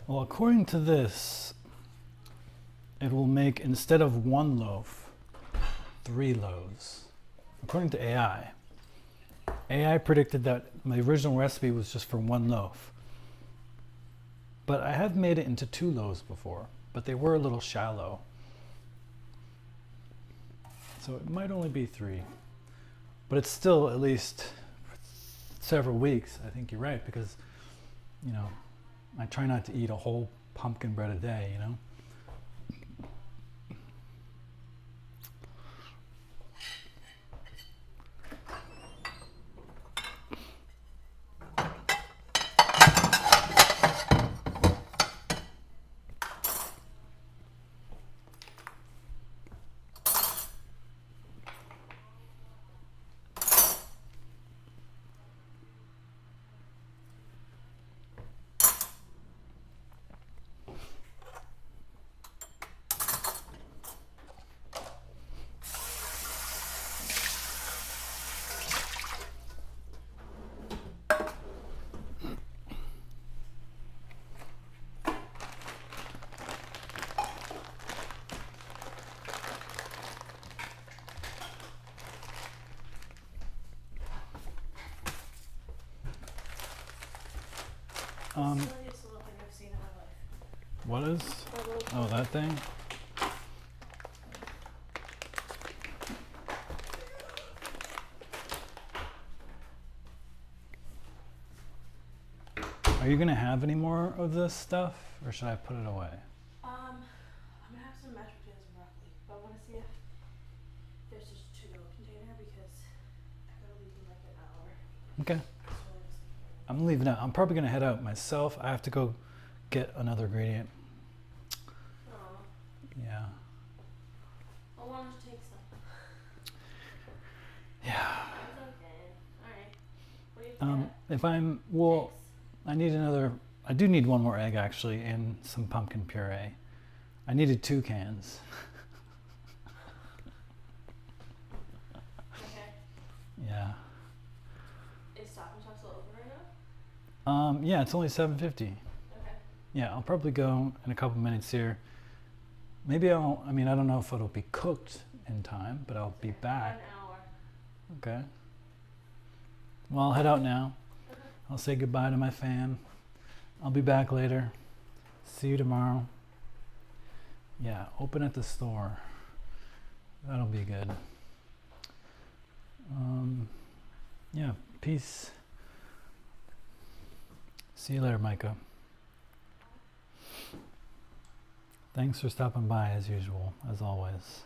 Well, according to this, it will make, instead of 1 loaf, 3 loaves. According to AI. AI predicted that my original recipe was just for 1 loaf. But I have made it into 2 loaves before, but they were a little shallow. So it might only be 3. But it's still at least several weeks. I think you're right, because, you know, I try not to eat a whole pumpkin bread a day, you know? Silliest little thing I've seen in my life. What is? That little Oh, that thing? Are you gonna have any more of this stuff, or should I put it away? I'm gonna have some mashed potatoes and broccoli, but I wanna see if there's just a to-go container because I gotta leave in like an hour. Okay. So I was thinking, I'm leaving out. I'm probably gonna head out myself. I have to go get another ingredient. Yeah. I want to take some. Yeah. It's okay. Alright. What do you got? If I'm, well, Eggs? I do need one more egg actually, and some pumpkin puree. I needed 2 cans. Okay. Yeah. Is Stop and Shop still open right now? Yeah, it's only 7:50. Okay. Yeah, I'll probably go in a couple minutes here. Maybe I don't know if it'll be cooked in time, but I'll be back. 1 hour. Okay. Well, I'll head out now. Okay. I'll say goodbye to my fam. I'll be back later. See you tomorrow. Yeah, open at the store. That'll be good. Yeah, peace. See you later, Micah. Thanks for stopping by as usual, as always.